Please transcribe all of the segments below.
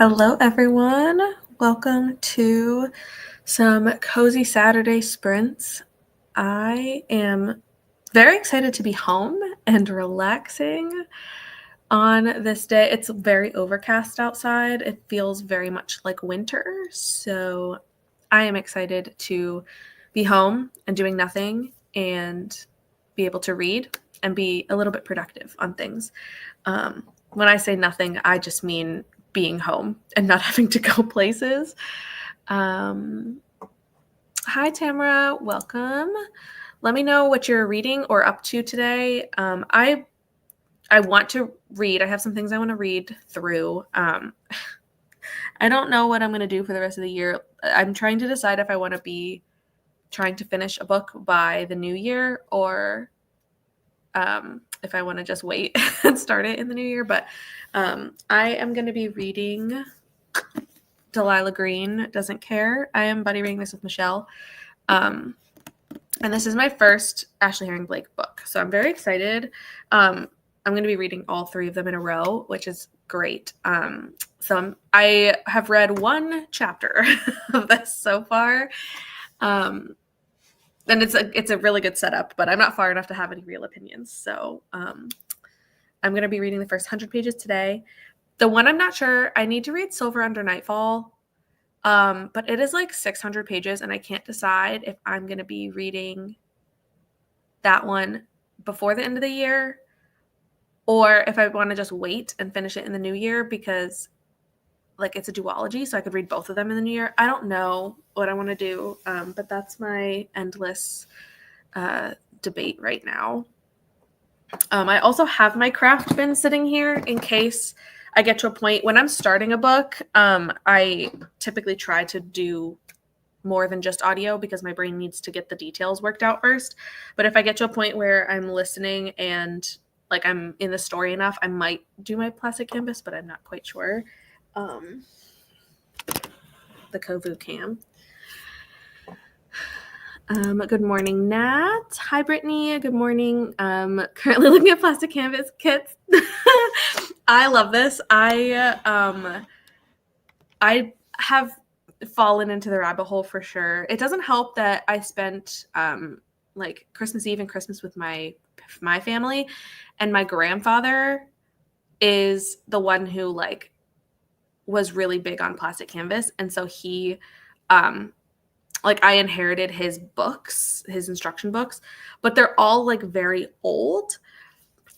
Hello, everyone. Welcome to some cozy Saturday sprints. I am very excited to be home and relaxing on this day. It's very overcast outside. It feels very much like winter. So I am excited to be home and doing nothing and be able to read and be a little bit productive on things. When I say nothing, I just mean being home and not having to go places. Hi, Tamara. Welcome. Let me know what you're reading or up to today. I want to read. I have some things I want to read through. I don't know what I'm going to do for the rest of the year. I'm trying to decide if I want to be trying to finish a book by the new year or if I want to just wait and start it in the new year. But I am going to be reading Delilah Green Doesn't Care. I am buddy reading this with Michelle. And this is my first Ashley Herring Blake book. So I'm very excited. I'm going to be reading all three of them in a row, which is great. I have read one chapter of this so far. And it's a really good setup, but I'm not far enough to have any real opinions. So I'm going to be reading the first 100 pages today. The one I'm not sure, I need to read Silver Under Nightfall, but it is like 600 pages, and I can't decide if I'm going to be reading that one before the end of the year or if I want to just wait and finish it in the new year because like it's a duology, so I could read both of them in the new year. I don't know what I want to do, but that's my endless debate right now. I also have my craft bin sitting here in case I get to a point when I'm starting a book. I typically try to do more than just audio because my brain needs to get the details worked out first. But if I get to a point where I'm listening and like I'm in the story enough, I might do my plastic canvas, but I'm not quite sure. The Kovu cam. Good morning, Nat. Hi, Brittany. Good morning. Currently looking at plastic canvas kits. I love this. I have fallen into the rabbit hole for sure. It doesn't help that I spent like Christmas Eve and Christmas with my family, and my grandfather is the one who like was really big on plastic canvas, and so he like I inherited his books, his instruction books, but they're all like very old.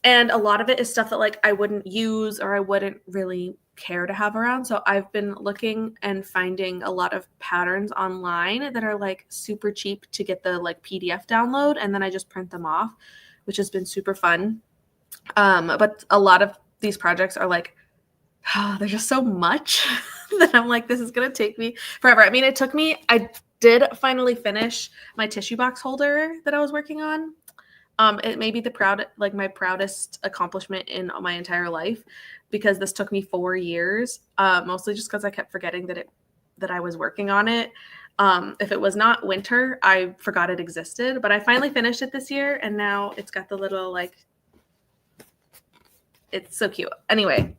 And a lot of it is stuff that like I wouldn't use or I wouldn't really care to have around. So I've been looking and finding a lot of patterns online that are like super cheap to get the like PDF download. And then I just print them off, which has been super fun. But a lot of these projects are like, there's just so much that I'm like, this is going to take me forever. I mean, I did finally finish my tissue box holder that I was working on. It may be my proudest accomplishment in my entire life because this took me 4 years, mostly just because I kept forgetting that I was working on it. If it was not winter, I forgot it existed, but I finally finished it this year, and now it's got the little like, it's so cute. Anyway,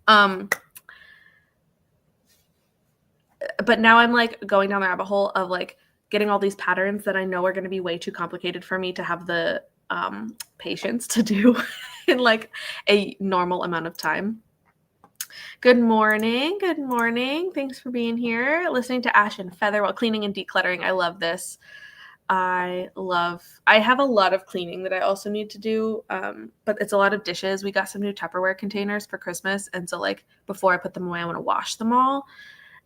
but now I'm like going down the rabbit hole of like getting all these patterns that I know are going to be way too complicated for me to have the patience to do in like a normal amount of time. Good morning. Good morning. Thanks for being here. Listening to Ash and Feather while cleaning and decluttering. I love this. I have a lot of cleaning that I also need to do, but it's a lot of dishes. We got some new Tupperware containers for Christmas, and so like before I put them away, I want to wash them all.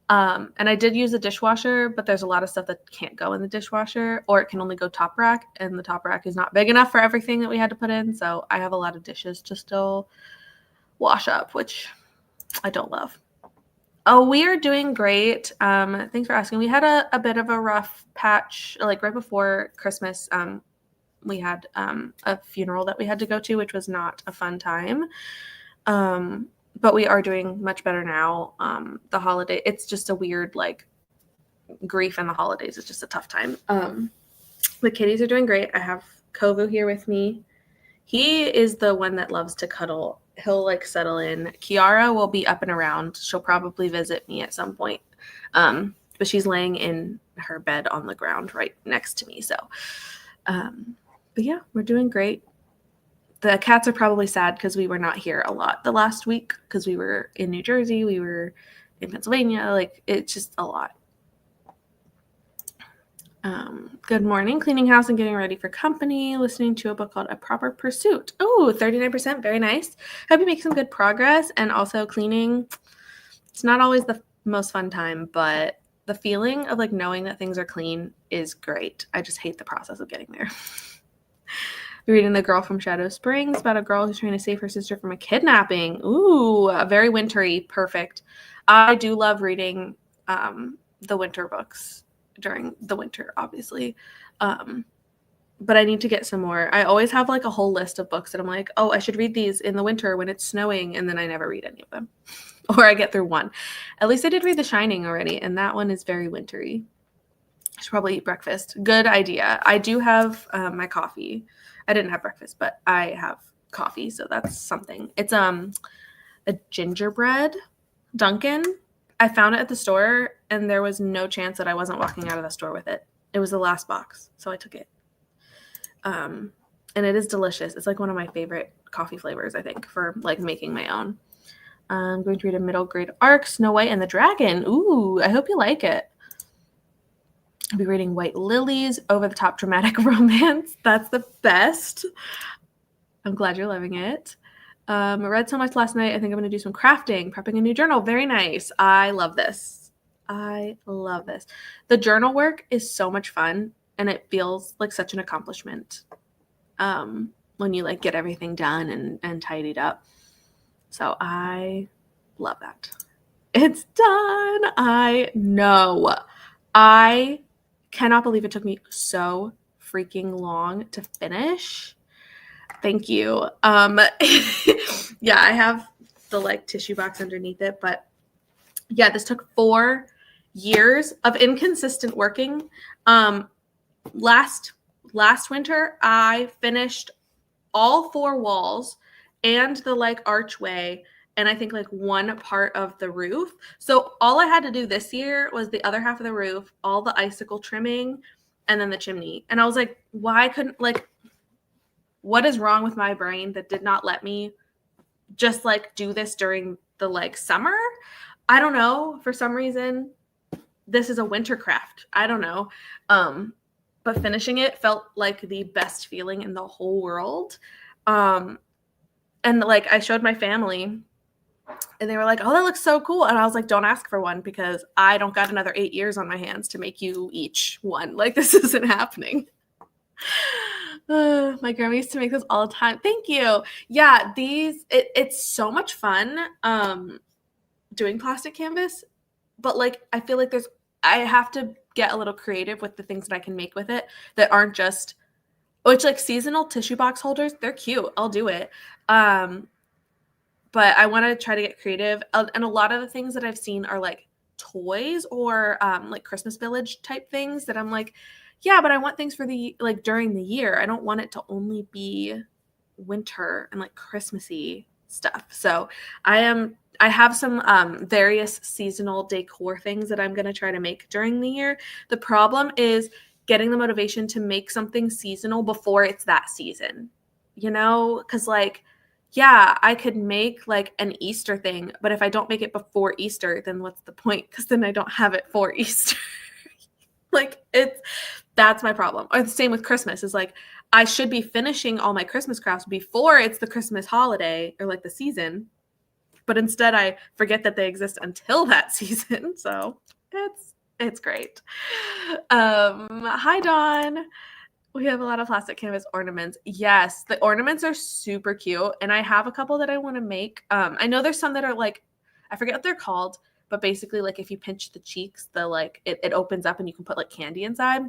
And I did use a dishwasher, but there's a lot of stuff that can't go in the dishwasher, or it can only go top rack, and the top rack is not big enough for everything that we had to put in. So I have a lot of dishes to still wash up, which I don't love. Oh, we are doing great. Thanks for asking. We had a bit of a rough patch, like right before Christmas. We had a funeral that we had to go to, which was not a fun time. But we are doing much better now. The holiday, it's just a weird, like, grief in the holidays. It's just a tough time. The kitties are doing great. I have Kovu here with me. He is the one that loves to cuddle he'll like settle in. Kiara will be up and around. She'll probably visit me at some point. But she's laying in her bed on the ground right next to me. So, but yeah, we're doing great. The cats are probably sad because we were not here a lot the last week because we were in New Jersey, we were in Pennsylvania. Like, it's just a lot. Good morning. Cleaning house and getting ready for company. Listening to a book called A Proper Pursuit. Oh, 39%. Very nice. Hope you make some good progress. And also cleaning. It's not always the most fun time, but the feeling of like knowing that things are clean is great. I just hate the process of getting there. Reading The Girl from Shadow Springs about a girl who's trying to save her sister from a kidnapping. Ooh, very wintry. Perfect. I do love reading the winter books during the winter, obviously. But I need to get some more. I always have like a whole list of books that I'm like, oh, I should read these in the winter when it's snowing, and then I never read any of them. Or I get through one. At least I did read The Shining already, and that one is very wintry. I should probably eat breakfast. Good idea. I do have my coffee. I didn't have breakfast, but I have coffee, so that's something. It's a gingerbread Dunkin'. I found it at the store, and there was no chance that I wasn't walking out of the store with it. It was the last box, so I took it. And it is delicious. It's like one of my favorite coffee flavors, I think, for like making my own. I'm going to read a middle grade arc, Snow White and the Dragon. Ooh, I hope you like it. I'll be reading White Lilies, over the top dramatic romance. That's the best. I'm glad you're loving it. I read so much last night. I think I'm going to do some crafting, prepping a new journal. Very nice. I love this. I love this. The journal work is so much fun, and it feels like such an accomplishment when you like get everything done and tidied up. So I love that. It's done. I know. I cannot believe it took me so freaking long to finish. Thank you. Yeah, I have the like tissue box underneath it, but yeah, this took 4 years of inconsistent working. Last winter, I finished all 4 walls and the like archway, and I think like one part of the roof. So all I had to do this year was the other half of the roof, all the icicle trimming, and then the chimney. And I was like, why couldn't, like, what is wrong with my brain that did not let me just like do this during the like summer? I don't know. For some reason, this is a winter craft. I don't know. But finishing it felt like the best feeling in the whole world. And like I showed my family, and they were like, oh, that looks so cool. And I was like, don't ask for one, because I don't got another 8 years on my hands to make you each one. Like, this isn't happening. My grandma used to make this all the time. Thank you. Yeah, it's so much fun doing plastic canvas, but like I feel like I have to get a little creative with the things that I can make with it that aren't just, which like seasonal tissue box holders, they're cute. I'll do it. But I want to try to get creative. And a lot of the things that I've seen are like toys or like Christmas Village type things that I'm like, yeah, but I want things for the like during the year. I don't want it to only be winter and like Christmassy stuff. So I have some various seasonal decor things that I'm going to try to make during the year. The problem is getting the motivation to make something seasonal before it's that season, you know? Because like, yeah, I could make like an Easter thing, but if I don't make it before Easter, then what's the point? Because then I don't have it for Easter. Like that's my problem. Or the same with Christmas is like, I should be finishing all my Christmas crafts before it's the Christmas holiday or like the season, but instead I forget that they exist until that season. So it's great. Hi, Dawn. We have a lot of plastic canvas ornaments. Yes, the ornaments are super cute, and I have a couple that I want to make. I know there's some that are like, I forget what they're called, but basically like if you pinch the cheeks, the like it opens up and you can put like candy inside.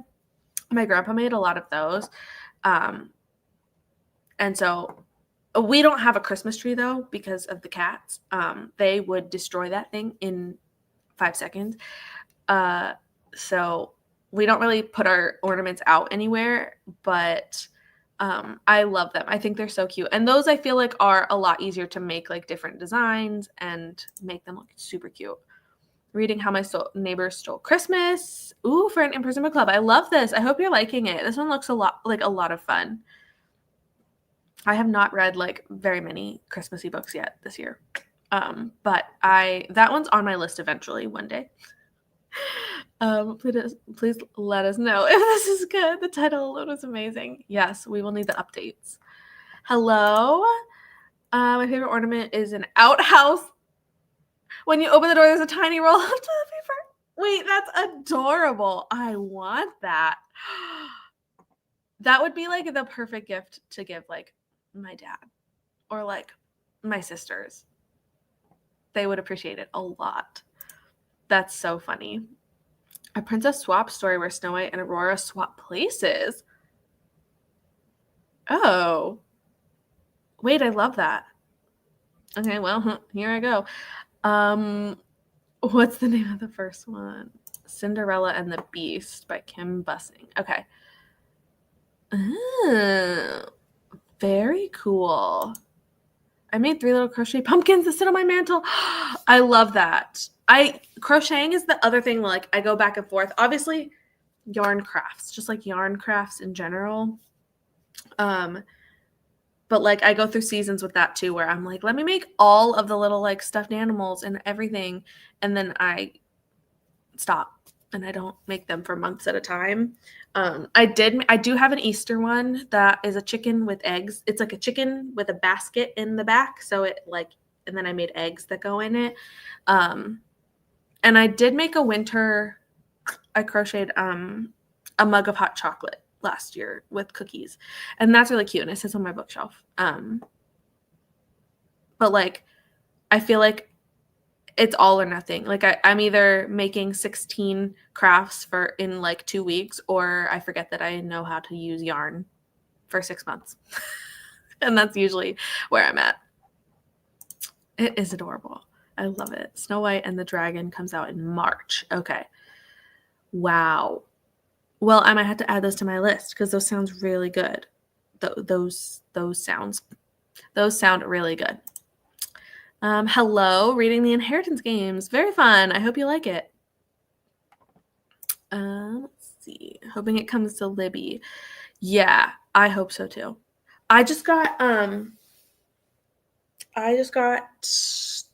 My grandpa made a lot of those. And so we don't have a Christmas tree though because of the cats. They would destroy that thing in 5 seconds. So we don't really put our ornaments out anywhere, but I love them. I think they're so cute. And those I feel like are a lot easier to make like different designs and make them look super cute. Reading How My Neighbor Stole Christmas. Ooh, for an in-person book club. I love this. I hope you're liking it. This one looks a lot of fun. I have not read like very many Christmassy books yet this year. But that one's on my list eventually one day. Please let us know if this is good. The title alone is amazing. Yes, we will need the updates. Hello. My favorite ornament is an outhouse. When you open the door, there's a tiny roll of toilet paper. Wait, that's adorable. I want that. That would be like the perfect gift to give like my dad or like my sisters. They would appreciate it a lot. That's so funny. A princess swap story where Snow White and Aurora swap places. Oh. Wait, I love that. Okay, well, here I go. What's the name of the first one? Cinderella and the Beast by Kim Bussing. Okay. Oh, very cool. I made 3 little crochet pumpkins that sit on my mantle. I love that. Crocheting is the other thing, like I go back and forth. Obviously, yarn crafts, just like yarn crafts in general. But like I go through seasons with that too, where I'm like, let me make all of the little like stuffed animals and everything, and then I stop and I don't make them for months at a time. I do have an Easter one that is a chicken with eggs. It's like a chicken with a basket in the back, so it like, and then I made eggs that go in it. And I did make a winter. I crocheted a mug of hot chocolate last year with cookies, and that's really cute, and it sits on my bookshelf. But like I feel like it's all or nothing. Like I'm either making 16 crafts in like 2 weeks, or I forget that I know how to use yarn for 6 months. And that's usually where I'm at. It is adorable. I love it. Snow White and the Dragon comes out in March. Okay. Wow. Well, I might have to add those to my list because those sounds really good. Those sound really good. Hello, reading the Inheritance Games. Very fun. I hope you like it. Let's see. Hoping it comes to Libby. Yeah, I hope so too. I just got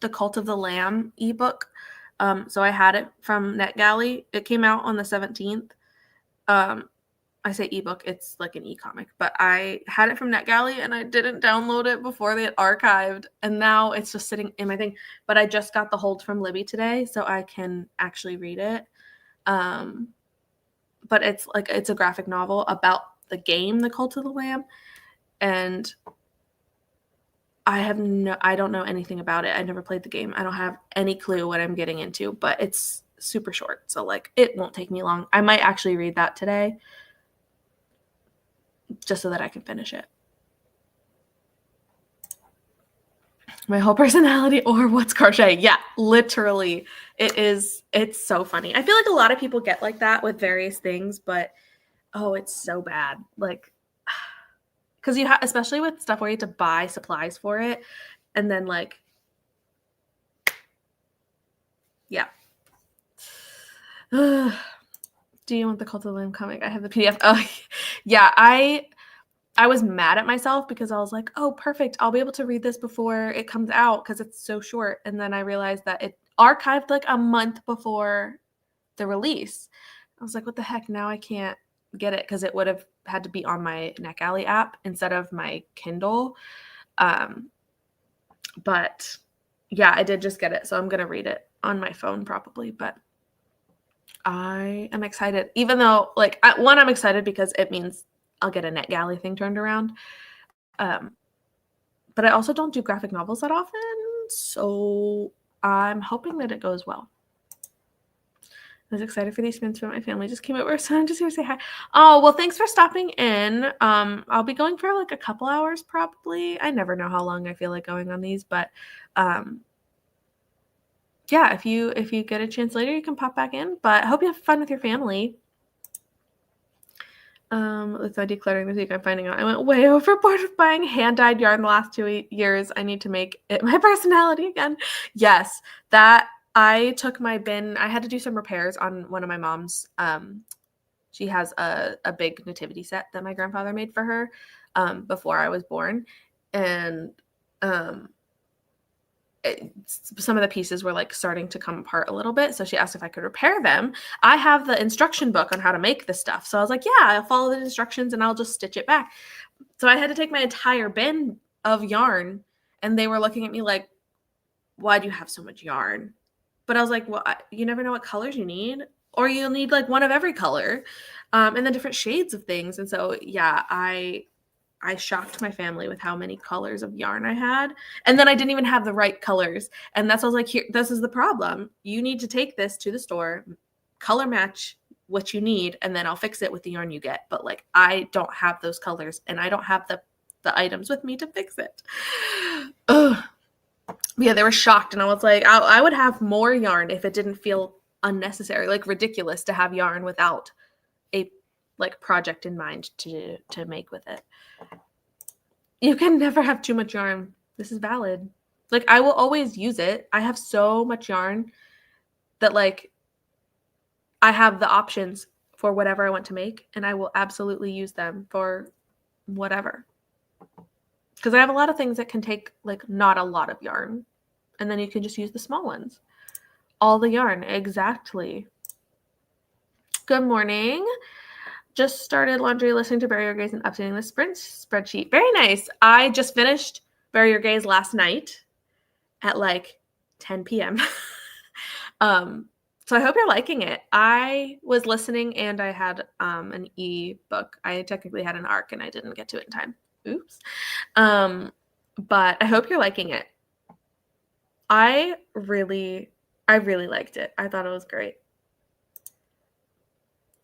the Cult of the Lamb ebook. So I had it from NetGalley. It came out on the 17th. I say ebook, it's like an e-comic, but I had it from NetGalley and I didn't download it before they had archived, and now it's just sitting in my thing. But I just got the hold from Libby today, so I can actually read it. But it's a graphic novel about the game, The Cult of the Lamb, and I don't know anything about it. I never played the game. I don't have any clue what I'm getting into, but it's super short, so like it won't take me long. I might actually read that today, just so that I can finish it. My whole personality, or what's crochet? Yeah, literally. It's so funny. I feel like a lot of people get like that with various things, but oh, it's so bad. Like, because you have, especially with stuff where you have to buy supplies for it, and then like, yeah. Do you want the Cult of the Lamb comic? I have the PDF. Oh, yeah. I was mad at myself because I was like, oh, perfect. I'll be able to read this before it comes out because it's so short. And then I realized that it archived like a month before the release. I was like, what the heck? Now I can't get it because it would have had to be on my NetGalley app instead of my Kindle. But yeah, I did just get it. So I'm going to read it on my phone probably. But I am excited, even though like I'm excited because it means I'll get a NetGalley thing turned around. But I also don't do graphic novels that often, so I'm hoping that it goes well. I was excited for these spins, but my family just came over, so I'm just here to say hi. Oh, well, thanks for stopping in. I'll be going for like a couple hours probably. I never know how long I feel like going on these, but yeah, if you get a chance later, you can pop back in. But I hope you have fun with your family. With my decluttering this week, I'm finding out I went way overboard with buying hand-dyed yarn the last 2 years. I need to make it my personality again. Yes, that I took my bin. I had to do some repairs on one of my mom's. She has a big nativity set that my grandfather made for her before I was born, and some of the pieces were like starting to come apart a little bit. So she asked if I could repair them. I have the instruction book on how to make this stuff. So I was like, yeah, I'll follow the instructions and I'll just stitch it back. So I had to take my entire bin of yarn, and they were looking at me like, why do you have so much yarn? But I was like, well, you never know what colors you need, or you'll need like one of every color, and then different shades of things. And so, yeah, I shocked my family with how many colors of yarn I had. And then I didn't even have the right colors. And that's why I was like, here, this is the problem. You need to take this to the store, color match what you need, and then I'll fix it with the yarn you get. But like, I don't have those colors, and I don't have the items with me to fix it. Ugh. Yeah, they were shocked. And I was like, I would have more yarn if it didn't feel unnecessary, like ridiculous to have yarn without a like project in mind to make with it. You can never have too much yarn. This is valid. Like, I will always use it. I have so much yarn that like I have the options for whatever I want to make, and I will absolutely use them for whatever. Because I have a lot of things that can take like not a lot of yarn, and then you can just use the small ones. All the yarn, exactly. Good morning. Just started laundry, listening to Bury Your Gaze and updating the sprint spreadsheet. Very nice. I just finished Bury Your Gaze last night at like 10 p.m. So I hope you're liking it. I was listening, and I had an e-book. I technically had an ARC, and I didn't get to it in time. Oops. But I hope you're liking it. I really liked it. I thought it was great.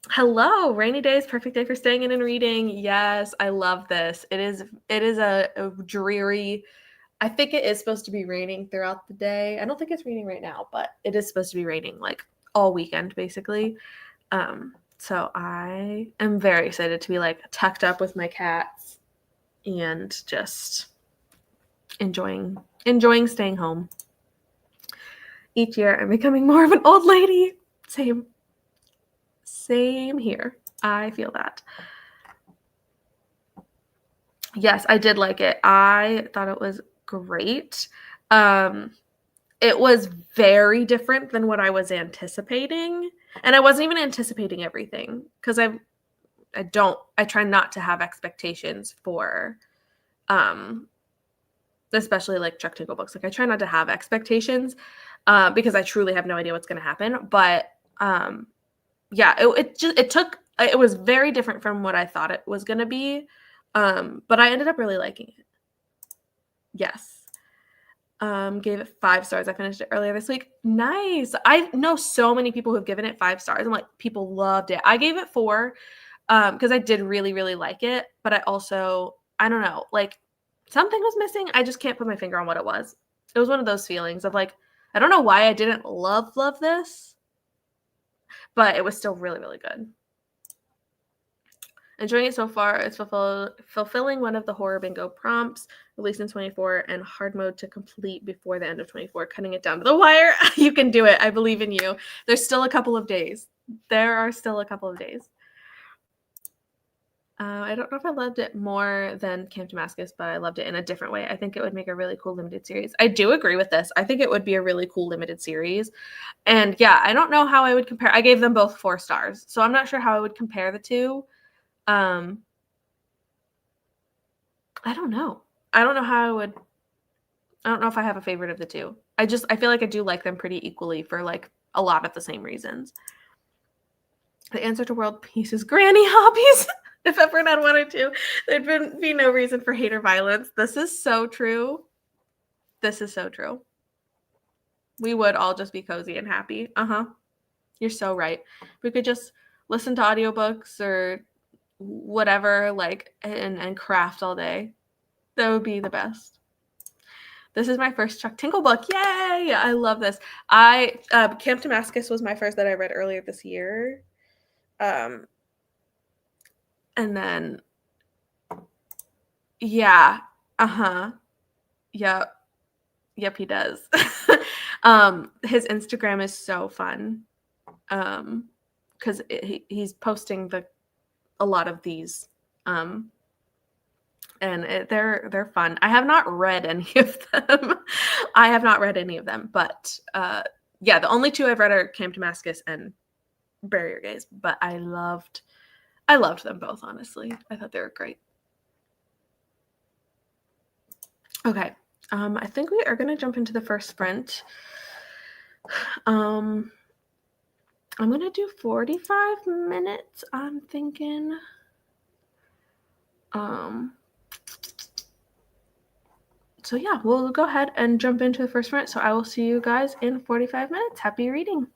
Hello, rainy days, perfect day for staying in and reading. Yes, I love this. It is a dreary, I think it is supposed to be raining throughout the day. I don't think it's raining right now, but it is supposed to be raining like all weekend basically. So I am very excited to be like tucked up with my cats and just enjoying staying home. Each year I'm becoming more of an old lady. Same here. I feel that. Yes, I did like it. I thought it was great. It was very different than what I was anticipating. And I wasn't even anticipating everything because I try not to have expectations for especially like Chuck Tingle books. Like I try not to have expectations because I truly have no idea what's going to happen. But yeah, it was very different from what I thought it was going to be. But I ended up really liking it. Yes. Gave it 5 stars. I finished it earlier this week. Nice. I know so many people who've given it 5 stars. I'm like, people loved it. I gave it 4 because I did really, really like it. But I don't know, like something was missing. I just can't put my finger on what it was. It was one of those feelings of like, I don't know why I didn't love this, but it was still really, really good. Enjoying it so far. It's fulfilling one of the horror bingo prompts, released in 24, and hard mode to complete before the end of 24, cutting it down to the wire. You can do it. I believe in you. There's still a couple of days. There are still a couple of days. I don't know if I loved it more than Camp Damascus, but I loved it in a different way. I think it would make a really cool limited series. I do agree with this. I think it would be a really cool limited series. And yeah, I don't know how I would compare. I gave them both 4 stars, so I'm not sure how I would compare the two. I don't know. I don't know if I have a favorite of the two. I feel like I do like them pretty equally for like a lot of the same reasons. The answer to world peace is granny hobbies. If everyone wanted to, there'd be no reason for hate or violence. This is so true. This is so true. We would all just be cozy and happy. You're so right. We could just listen to audiobooks or whatever, like, and craft all day. That would be the best. This is my first Chuck Tingle book. Yay! I love this. Camp Damascus was my first that I read earlier this year. And then yeah. Uh-huh. Yep. Yep, he does. His Instagram is so fun, um, 'cause he's posting a lot of these, um, and they're fun. I have not read any of them. I have not read any of them, but, yeah, the only 2 I've read are Camp Damascus and Bury Your Gaze, but I loved them both, honestly. I thought they were great. Okay, I think we are gonna jump into the first sprint. Um, I'm gonna do 45 minutes, I'm thinking. Um, so yeah, we'll go ahead and jump into the first sprint. So I will see you guys in 45 minutes. Happy reading.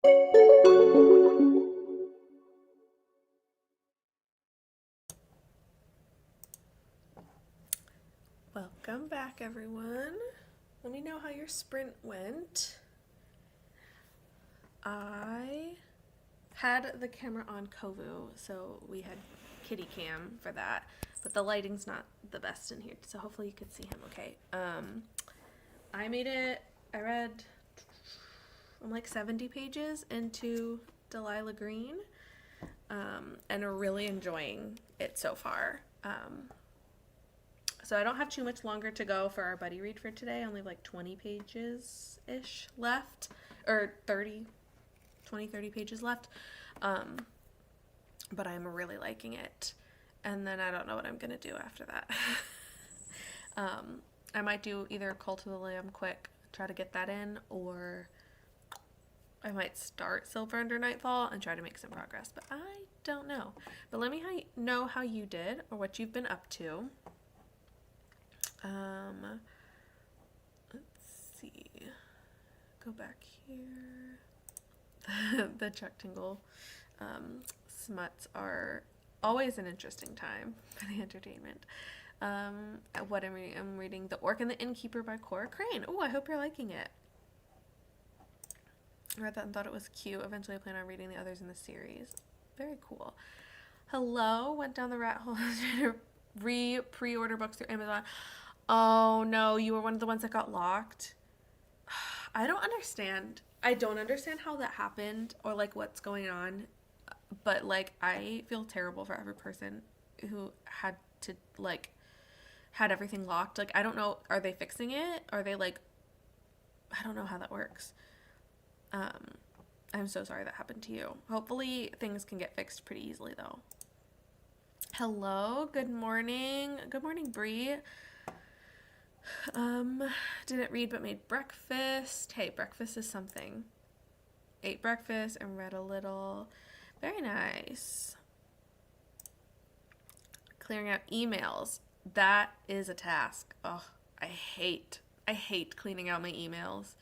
Welcome back, everyone. Let me know how your sprint went. I had the camera on Kovu, so we had kitty cam for that, but the lighting's not the best in here, so hopefully you could see him okay. I made it, I read, I'm like 70 pages into Delilah Green, and are really enjoying it so far. So I don't have too much longer to go for our buddy read for today. I only have like 20 pages-ish left, or 30 pages left. But I'm really liking it. And then I don't know what I'm going to do after that. I might do either Cult of the Lamb quick, try to get that in, or I might start Silver Under Nightfall and try to make some progress. But I don't know. But let me know how you did or what you've been up to. Let's see. Go back here. The Chuck Tingle smuts are always an interesting time for the entertainment. What I'm reading The Orc and the Innkeeper by Cora Crane. Oh, I hope you're liking it. I read that and thought it was cute. Eventually I plan on reading the others in the series. Very cool. Hello, went down the rat hole to pre-order books through Amazon. Oh no, you were one of the ones that got locked. I don't understand. I don't understand how that happened or like what's going on. But like I feel terrible for every person who had to like had everything locked. Like I don't know, are they fixing it? Are they like I don't know how that works. I'm so sorry that happened to you. Hopefully things can get fixed pretty easily though. Hello, good morning. Good morning, Bree. Didn't read but made breakfast. Hey, breakfast is something. Ate breakfast and read a little. Very nice. Clearing out emails. That is a task. Oh, I hate cleaning out my emails.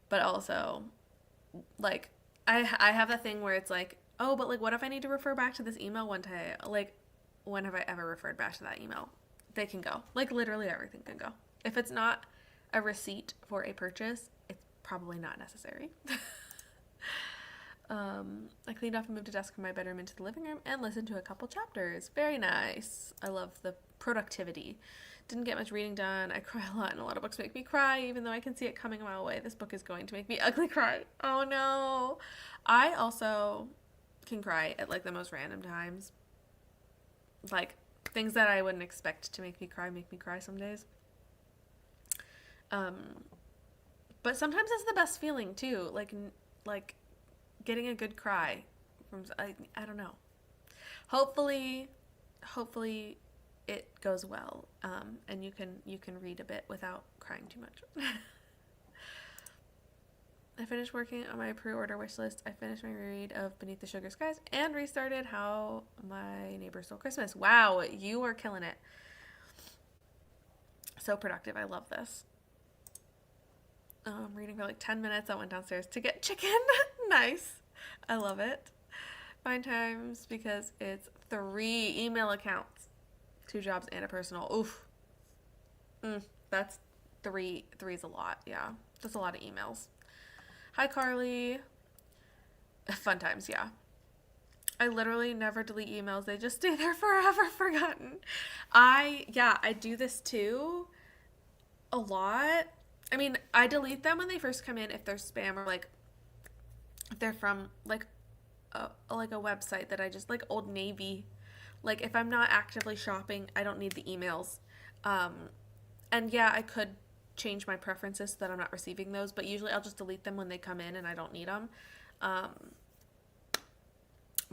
But also, like, I have that thing where it's like, oh, but like, what if I need to refer back to this email one day? Like, when have I ever referred back to that email? They can go. Like, literally everything can go. If it's not a receipt for a purchase, it's probably not necessary. I cleaned off and moved a desk from my bedroom into the living room and listened to a couple chapters. Very nice. I love the productivity. Didn't get much reading done. I cry a lot, and a lot of books make me cry, even though I can see it coming a mile away. This book is going to make me ugly cry. Oh no. I also can cry at like the most random times. Like things that I wouldn't expect to make me cry some days. But sometimes it's the best feeling too. Like getting a good cry from I don't know. Hopefully it goes well, and you can read a bit without crying too much. I finished working on my pre-order wish list. I finished my read of Beneath the Sugar Skies and restarted How My Neighbor Stole Christmas. Wow, you are killing it. So productive. I love this. Reading for like 10 minutes. I went downstairs to get chicken. Nice. I love it. Find times because it's 3 email accounts, 2 jobs and a personal. Oof. That's 3. 3 is a lot. Yeah. That's a lot of emails. Hi, Carly. Fun times. Yeah. I literally never delete emails. They just stay there forever forgotten. I do this too a lot. I mean, I delete them when they first come in if they're spam or like if they're from like a website that I just like Old Navy. Like if I'm not actively shopping, I don't need the emails. And yeah, I could change my preferences so that I'm not receiving those, but usually I'll just delete them when they come in and I don't need them.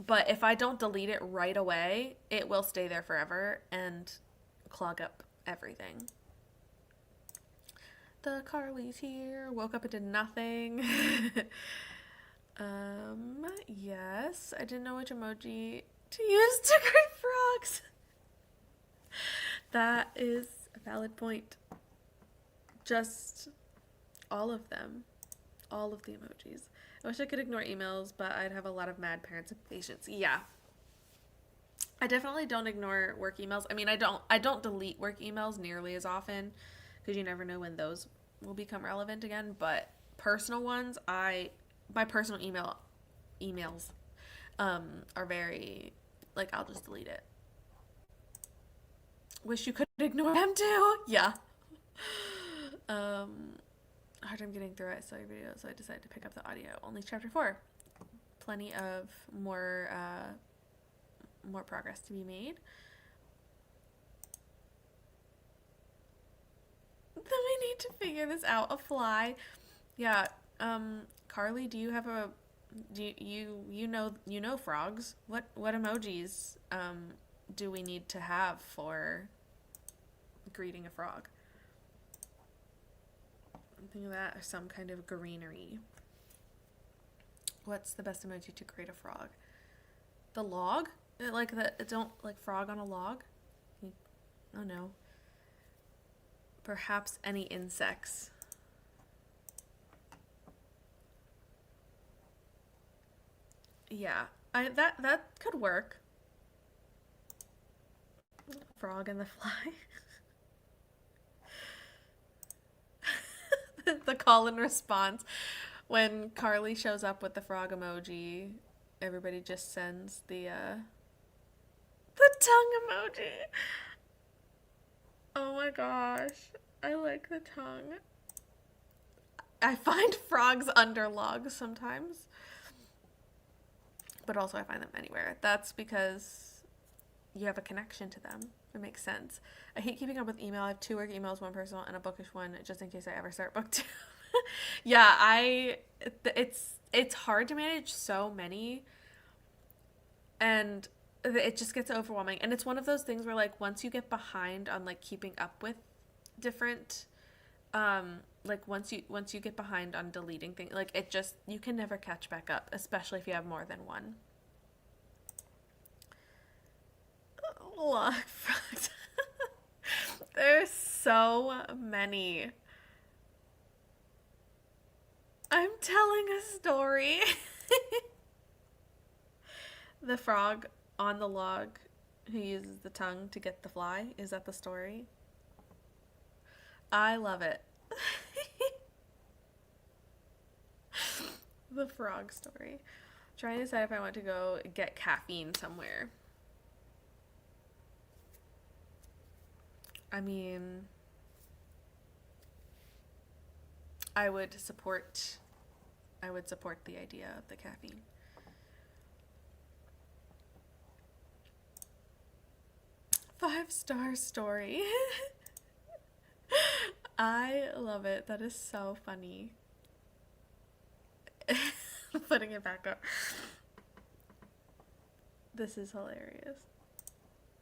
But if I don't delete it right away, it will stay there forever and clog up everything. The Carly's here. Woke up and did nothing. Yes. I didn't know which emoji to use to create frogs. That is a valid point. Just all of them. All of the emojis. I wish I could ignore emails, but I'd have a lot of mad parents and patients. Yeah. I definitely don't ignore work emails. I mean, I don't delete work emails nearly as often because you never know when those will become relevant again, but personal ones, I my personal emails are very like I'll just delete it. Wish you could ignore them too. Yeah. Um hard time getting through it, so video, so I decided to pick up the audio. Only chapter 4. Plenty of more progress to be made. Then we need to figure this out. A fly. Yeah. Carly, do you have a you know frogs? What emojis do we need to have for greeting a frog? I'm thinking of that, or some kind of greenery. What's the best emoji to greet a frog? The log? Like the don't like frog on a log? Oh no. Perhaps any insects. Yeah, I that could work. Frog and the fly. The call and response when Carly shows up with the frog emoji, everybody just sends the tongue emoji. Oh my gosh, I like the tongue. I find frogs under logs sometimes, but also I find them anywhere. That's because you have a connection to them. It makes sense. I hate keeping up with email. I have 2 work emails, 1 personal, and a bookish one, just in case I ever start book 2. Yeah, it's hard to manage so many, and it just gets overwhelming. And it's one of those things where like once you get behind on like keeping up with different like once you get behind on deleting things, like it just you can never catch back up, especially if you have more than one. Log frogs. There's so many. I'm telling a story. The frog on the log who uses the tongue to get the fly. Is that the story? I love it. The frog story. Trying to decide if I want to go get caffeine somewhere. I mean, I would support the idea of the caffeine. Five-star story. I love it. That is so funny. Putting it back up. This is hilarious.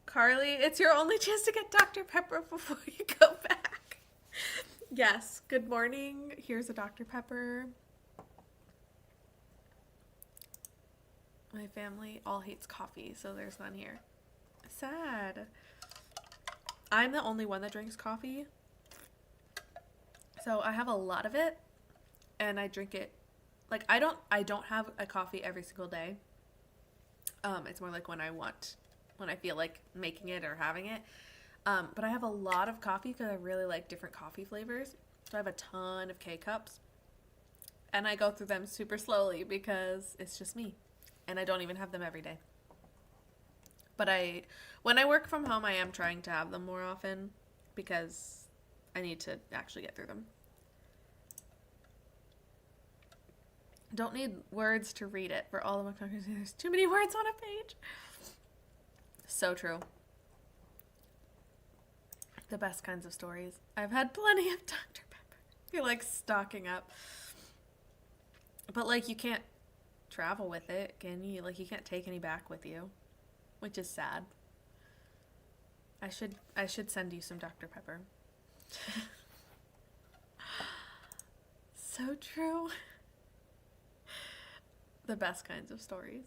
Carly, it's your only chance to get Dr. Pepper before you go back. Yes, good morning. Here's a Dr. Pepper. My family all hates coffee, so there's none here. Sad. I'm the only one that drinks coffee. So I have a lot of it and I drink it like I don't have a coffee every single day. It's more like when I feel like making it or having it. But I have a lot of coffee because I really like different coffee flavors. So I have a ton of K-cups. And I go through them super slowly because it's just me. And I don't even have them every day. But when I work from home, I am trying to have them more often because I need to actually get through them. Don't need words to read it for all of my talkers. There's too many words on a page. So true. The best kinds of stories. I've had plenty of Dr. Pepper. You're like stocking up. But like you can't travel with it, can you? Like you can't take any back with you, which is sad. I should send you some Dr. Pepper. So true. The best kinds of stories.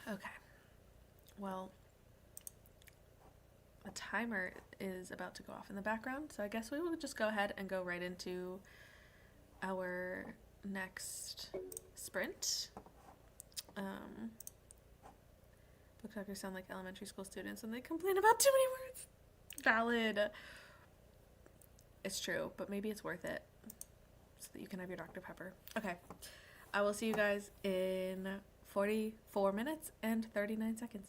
Okay. Well, the timer is about to go off in the background, so I guess we will just go ahead and go right into our next sprint. Booktokers sound like elementary school students and they complain about too many words. Valid. It's true, but maybe it's worth it so that you can have your Dr. Pepper. Okay. I will see you guys in 44 minutes and 39 seconds.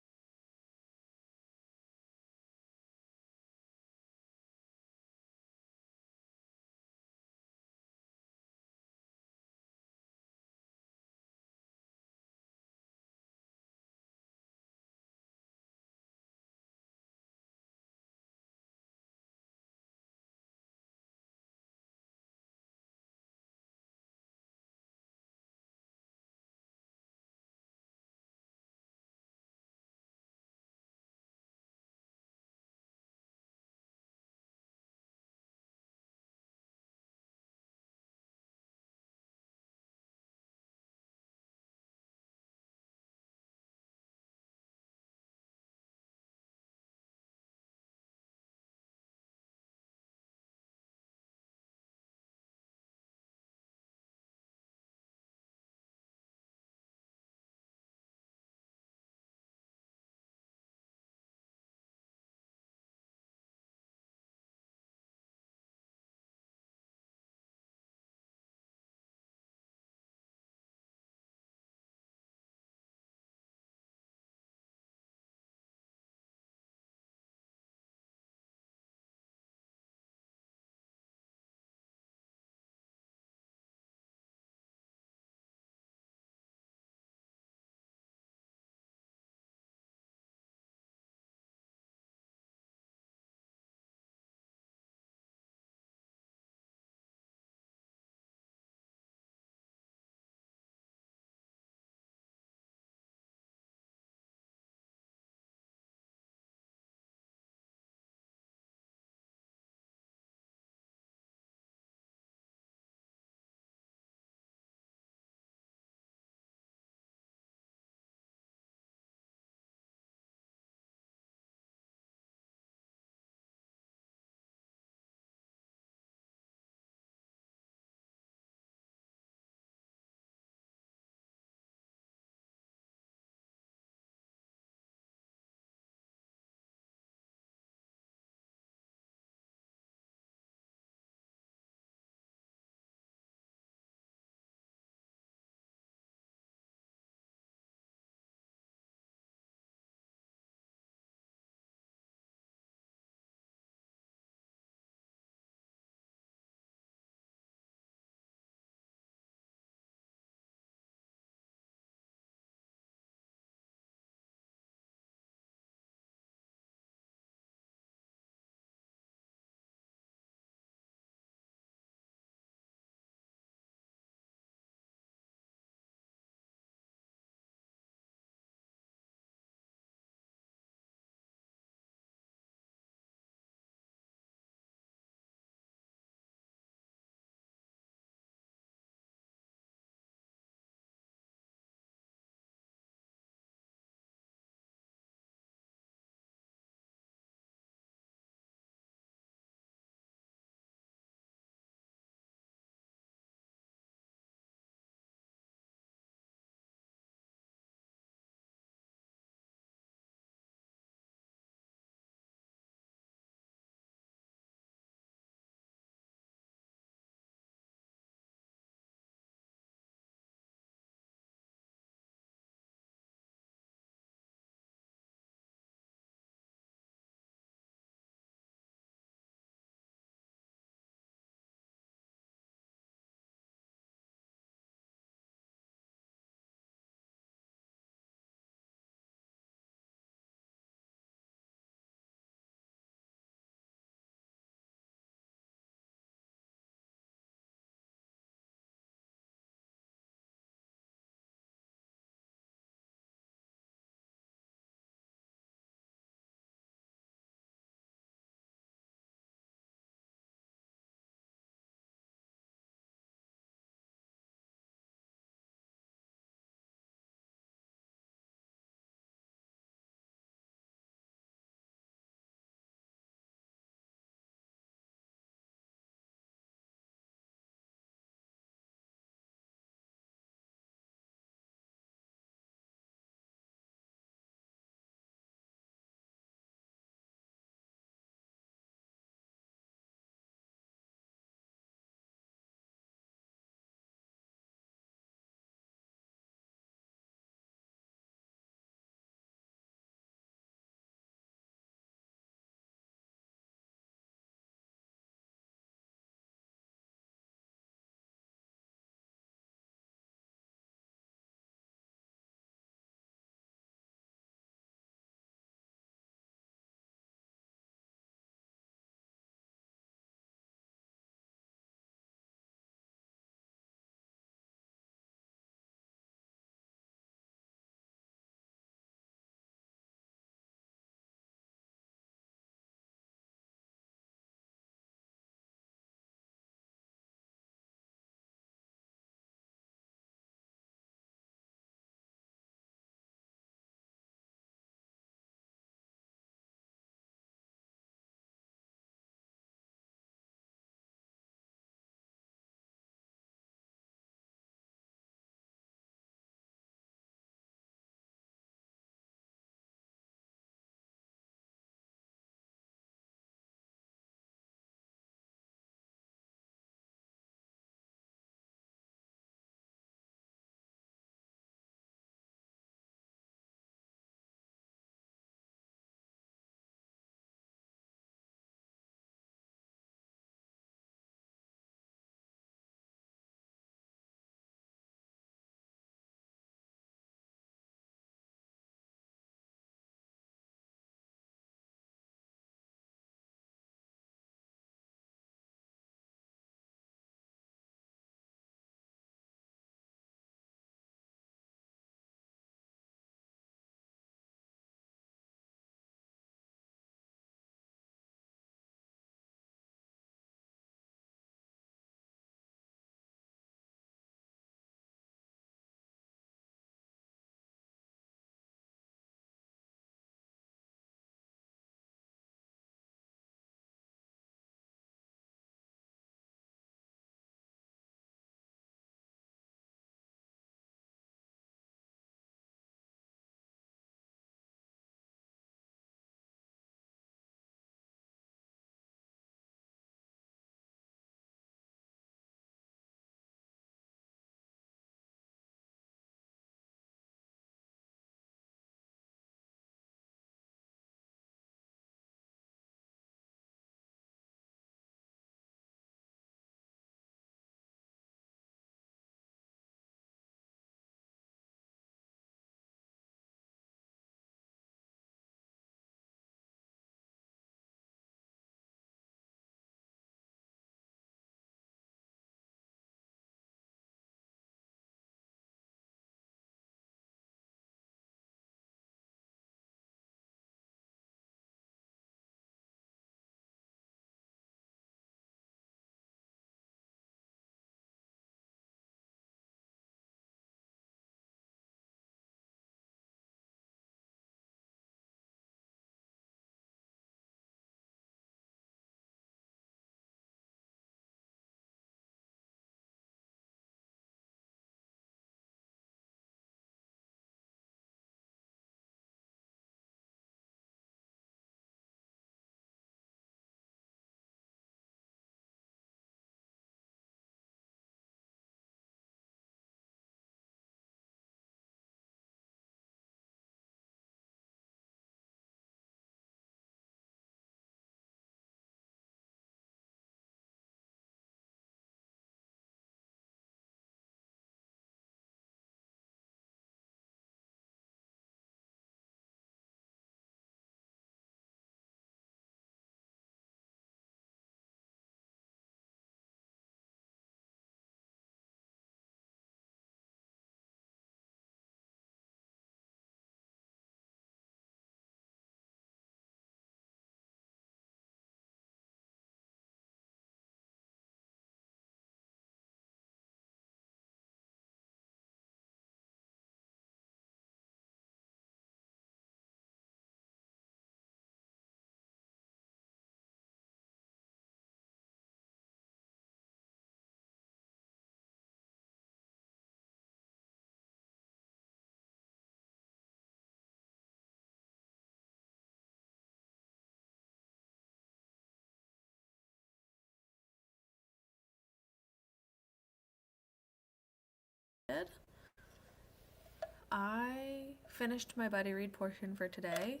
I finished my buddy read portion for today,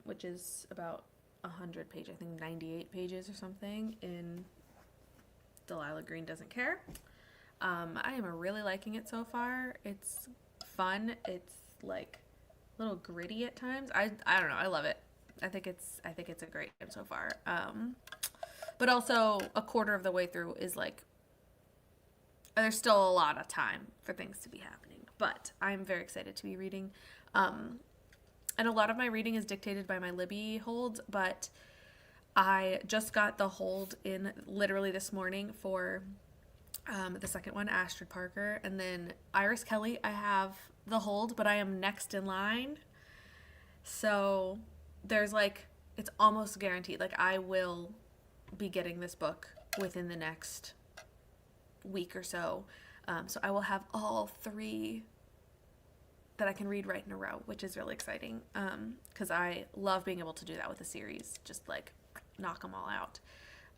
which is about 100 pages, I think 98 pages or something, in Delilah Green Doesn't Care. I am really liking it so far. It's fun. It's like a little gritty at times. I don't know. I love it. I think it's a great game so far. But also a quarter of the way through is like there's still a lot of time for things to be happening. But I'm very excited to be reading. And a lot of my reading is dictated by my Libby hold, but I just got the hold in literally this morning for the second one, Astrid Parker, and then Iris Kelly. I have the hold, but I am next in line. So there's like, it's almost guaranteed. Like, I will be getting this book within the next week or so. So I will have all three that I can read right in a row, which is really exciting. Because I love being able to do that with a series, just like knock them all out.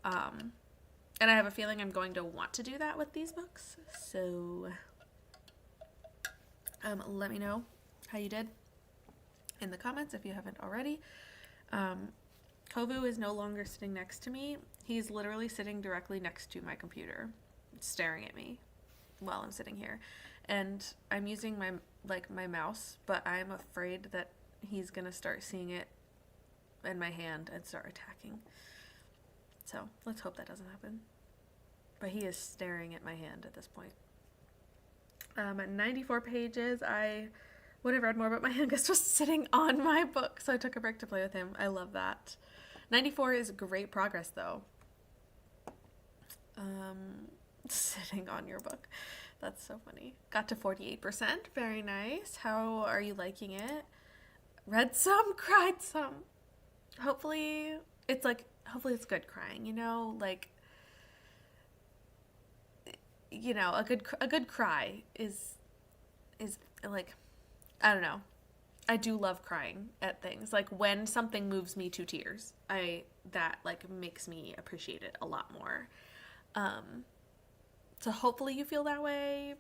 And I have a feeling I'm going to want to do that with these books. So let me know how you did in the comments if you haven't already. Kovu is no longer sitting next to me. He's literally sitting directly next to my computer, staring at me while I'm sitting here. And I'm using my mouse, but I'm afraid that he's gonna start seeing it in my hand and start attacking. So let's hope that doesn't happen. But he is staring at my hand at this point. At 94 pages, I would have read more, but my youngest was sitting on my book, so I took a break to play with him. I love that. 94 is great progress, though. Sitting on your book. That's so funny. Got to 48%. Very nice. How are you liking it? Read some, cried some. Hopefully it's good crying, you know? Like, you know, a good cry is like, I don't know. I do love crying at things. Like, when something moves me to tears, that like makes me appreciate it a lot more. So hopefully you feel that way.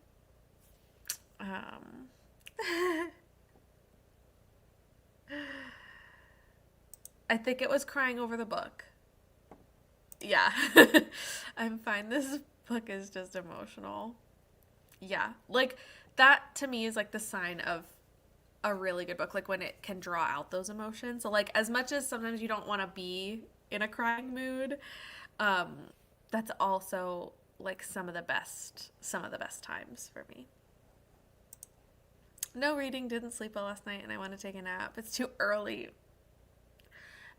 I think it was crying over the book. Yeah. I'm fine. This book is just emotional. Yeah. Like, that to me is like the sign of a really good book, like when it can draw out those emotions. So like, as much as sometimes you don't want to be in a crying mood, that's also like some of the best times for me. No reading, didn't sleep well last night, and I want to take a nap. It's too early.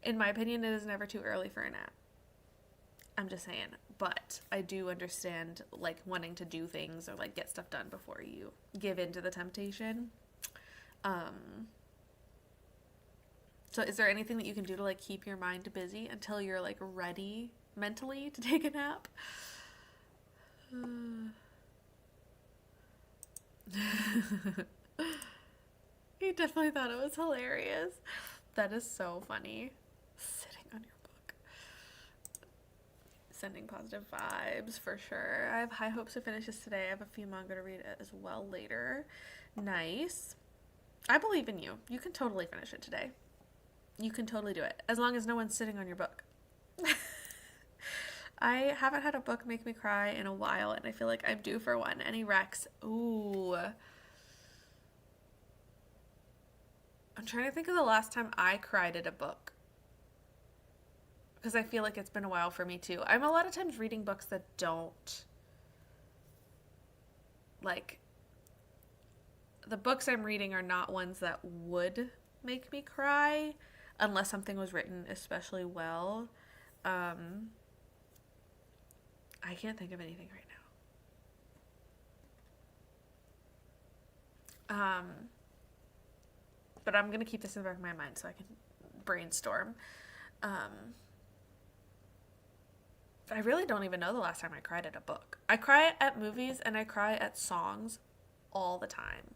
In my opinion, it is never too early for a nap. I'm just saying. But I do understand like wanting to do things or like get stuff done before you give in to the temptation. So is there anything that you can do to like keep your mind busy until you're like ready mentally to take a nap? He definitely thought it was hilarious. That is so funny. Sitting on your book. Sending positive vibes for sure. I have high hopes to finish this today. I have a few manga to read as well later. Nice. I believe in you. You can totally finish it today. You can totally do it. As long as no one's sitting on your book. I haven't had a book make me cry in a while, and I feel like I'm due for one. Any Rex? Ooh. I'm trying to think of the last time I cried at a book. Because I feel like it's been a while for me too. I'm a lot of times reading books that don't, like, the books I'm reading are not ones that would make me cry unless something was written especially well. I can't think of anything right now. But I'm going to keep this in the back of my mind so I can brainstorm. I really don't even know the last time I cried at a book. I cry at movies and I cry at songs all the time.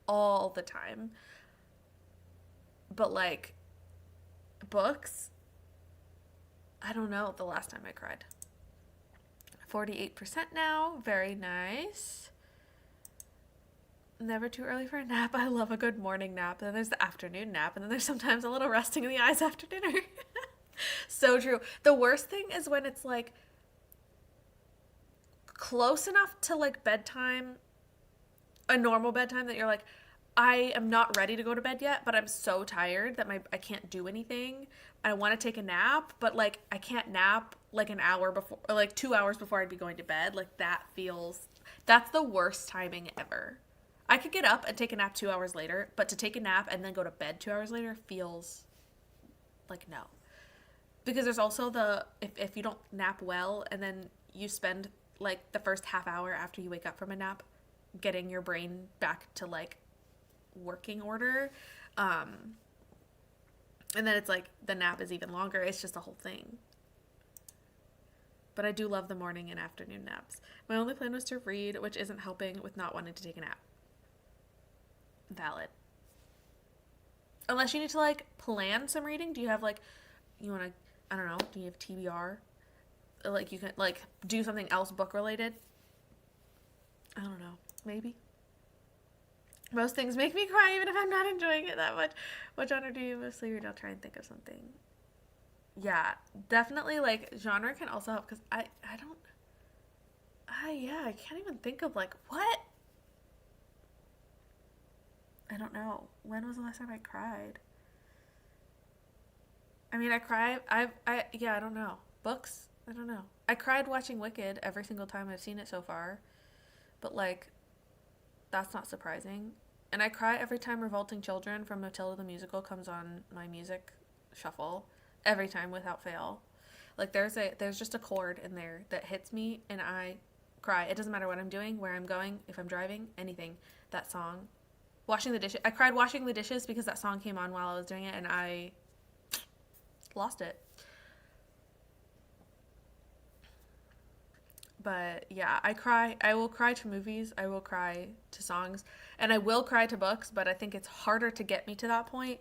All the time. But like, books, I don't know the last time I cried. 48% now. Very nice. Never too early for a nap. I love a good morning nap. Then there's the afternoon nap, and then there's sometimes a little resting in the eyes after dinner. So true. The worst thing is when it's like close enough to like bedtime, a normal bedtime that you're like, I am not ready to go to bed yet, but I'm so tired that I can't do anything. I want to take a nap, but like I can't nap like an hour before or like 2 hours before I'd be going to bed. Like that's the worst timing ever. I could get up and take a nap 2 hours later, but to take a nap and then go to bed 2 hours later feels like no. Because there's also if you don't nap well and then you spend like the first half hour after you wake up from a nap getting your brain back to like working order, and then it's like the nap is even longer. It's just a whole thing. But I do love the morning and afternoon naps. My only plan was to read, which isn't helping with not wanting to take a nap. Valid. Unless you need to like plan some reading. Do you have like, you want to, I don't know, do you have TBR? Like you can like do something else book related? I don't know. Maybe. Most things make me cry even if I'm not enjoying it that much. What genre do you mostly read? I'll try and think of something. Yeah, definitely like genre can also help because I don't yeah, I can't even think of like what. I don't know. When was the last time I cried? I mean, I cry. Yeah, I don't know. Books? I don't know. I cried watching Wicked every single time I've seen it so far, but like that's not surprising. And I cry every time Revolting Children from Matilda the Musical comes on my music shuffle. Every time without fail. Like there's just a chord in there that hits me and I cry. It doesn't matter what I'm doing, where I'm going, if I'm driving, anything. That song. Washing the dishes. I cried washing the dishes because that song came on while I was doing it and I lost it. But yeah, I cry. I will cry to movies. I will cry to songs. And I will cry to books, but I think it's harder to get me to that point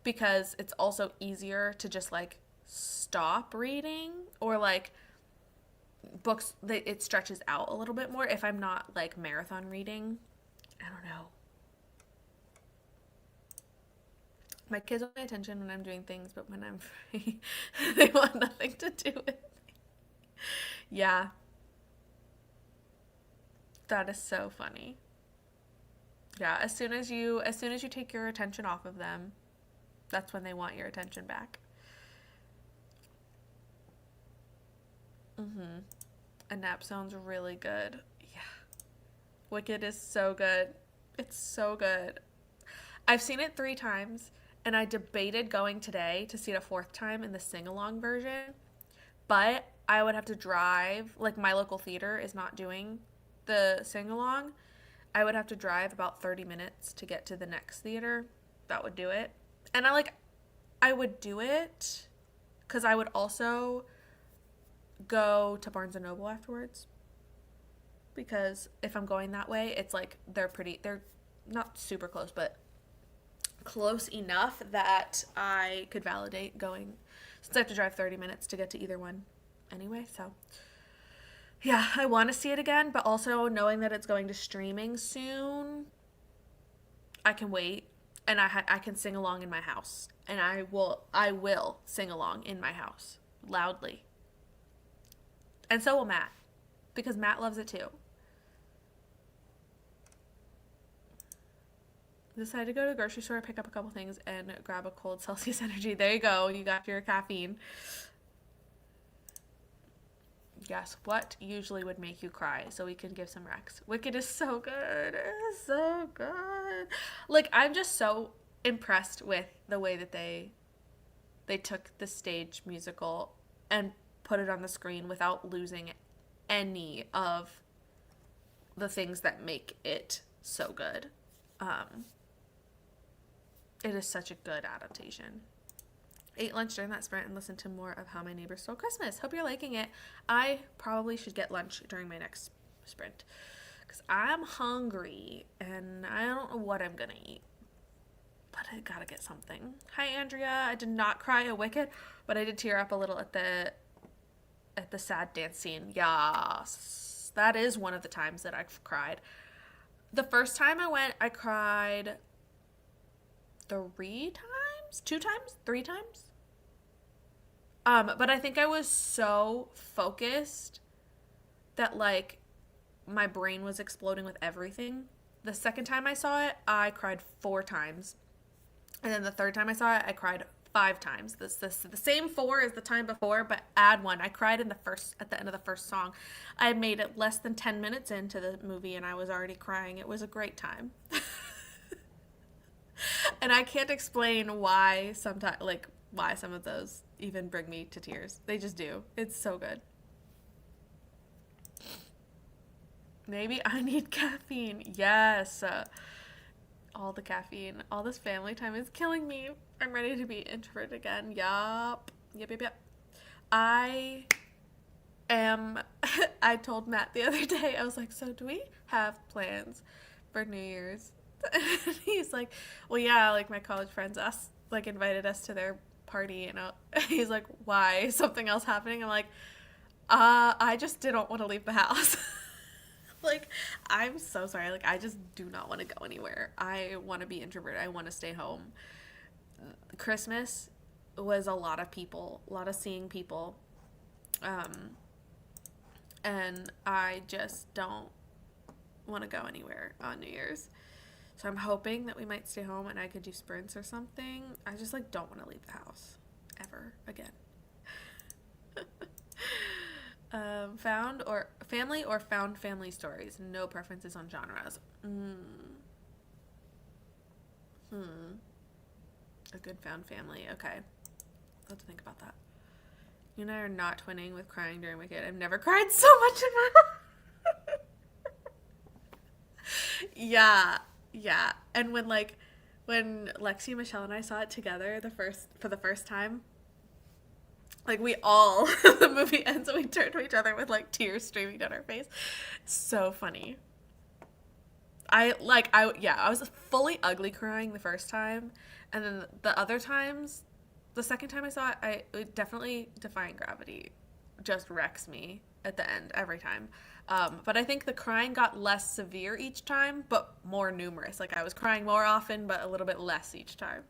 because it's also easier to just like stop reading or like books that it stretches out a little bit more if I'm not like marathon reading. I don't know. My kids want my attention when I'm doing things, but when I'm free, they want nothing to do with me. Yeah, that is so funny. Yeah, as soon as you take your attention off of them, that's when they want your attention back. Mhm. A nap sounds really good. Yeah. Wicked is so good. It's so good. I've seen it 3 times and I debated going today to see it a fourth time in the sing along version, but I would have to drive. Like, my local theater is not doing the sing along. I would have to drive about 30 minutes to get to the next theater that would do it. And I would do it because I would also go to Barnes and Noble afterwards. Because if I'm going that way, it's like they're not super close, but close enough that I could validate going since I have to drive 30 minutes to get to either one anyway. So, yeah, I want to see it again, but also knowing that it's going to streaming soon, I can wait and I can sing along in my house. And I will sing along in my house loudly. And so will Matt because Matt loves it too. Decided to go to the grocery store, pick up a couple things, and grab a cold Celsius energy. There you go. You got your caffeine. Yes, what usually would make you cry? So we can give some recs. Wicked is so good. It is so good. Like, I'm just so impressed with the way that they took the stage musical and put it on the screen without losing any of the things that make it so good. Um, it is such a good adaptation. Ate lunch during that sprint and listened to more of How My Neighbors Stole Christmas. Hope you're liking it. I probably should get lunch during my next sprint because I'm hungry and I don't know what I'm gonna eat. But I gotta get something. Hi Andrea. I did not cry at Wicked, but I did tear up a little at the sad dance scene. Yes, that is one of the times that I've cried. The first time I went, I cried 3 times, 2 times, 3 times. But I think I was so focused that like my brain was exploding with everything. The second time I saw it, I cried 4 times. And then the third time I saw it, I cried 5 times. This the same four as the time before, but add one. I cried in the first at the end of the first song. I had made it less than 10 minutes into the movie, and I was already crying. It was a great time, and I can't explain why sometimes why some of those even bring me to tears. They just do. It's so good. Maybe I need caffeine. Yes. All the caffeine, all this family time is killing me. I'm ready to be introvert again. Yup. Yep, yep, yep. I am. I told Matt the other day, I was like, so do we have plans for New Year's? And he's like, well, yeah, like my college friends like invited us to their party. And he's like, why? Something else happening? I'm like, I just didn't want to leave the house. Like, I'm so sorry. Like, I just do not want to go anywhere. I want to be introverted. I want to stay home. Christmas was a lot of people, a lot of seeing people. And I just don't want to go anywhere on New Year's. So I'm hoping that we might stay home and I could do sprints or something. I just like don't want to leave the house ever again. Found or family or found family stories. No preferences on genres. A good found family. Okay. I'll have to think about that. You and I are not twinning with crying during Wicked. I've never cried so much in my life. Yeah. Yeah. And when Lexi, Michelle, and I saw it together for the first time, like we all the movie ends and we turn to each other with like tears streaming down our face. So funny. I was fully ugly crying the first time, and then the other times, the second time I saw it, it definitely Defying Gravity just wrecks me at the end every time. But I think the crying got less severe each time, but more numerous. Like I was crying more often, but a little bit less each time.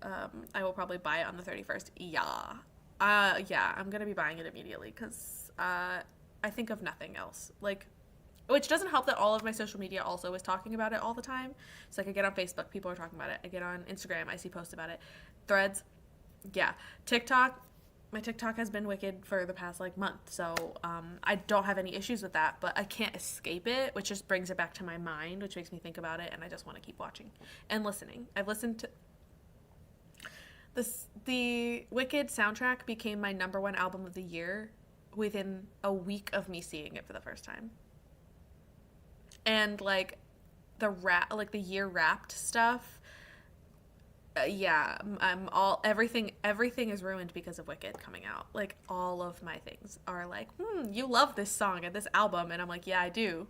I will probably buy it on the 31st. Yeah, I'm gonna be buying it immediately because I think of nothing else. Like, which doesn't help that all of my social media also is talking about it all the time. So like I get on Facebook, people are talking about it. I get on Instagram, I see posts about it. Threads, yeah. TikTok, my TikTok has been Wicked for the past like month, so I don't have any issues with that, but I can't escape it, which just brings it back to my mind, which makes me think about it, and I just want to keep watching and listening. I've listened to the Wicked soundtrack became my #1 album of the year within a week of me seeing it for the first time. And like the year wrapped stuff, yeah, I'm all everything is ruined because of Wicked coming out. Like all of my things are like, you love this song and this album, and I'm like, yeah, I do.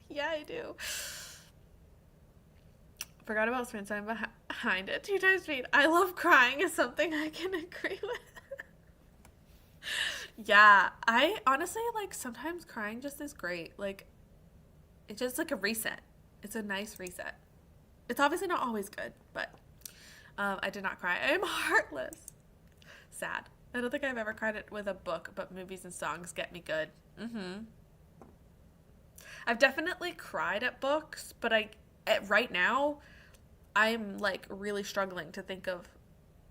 Yeah, I do. Forgot about Sprint. I'm behind it. 2 times speed. I love crying is something I can agree with. Yeah, I honestly like sometimes crying just is great. Like it's just like a reset. It's a nice reset. It's obviously not always good, but I did not cry. I am heartless. Sad. I don't think I've ever cried it with a book, but movies and songs get me good. I've definitely cried at books, but right now I'm like really struggling to think of.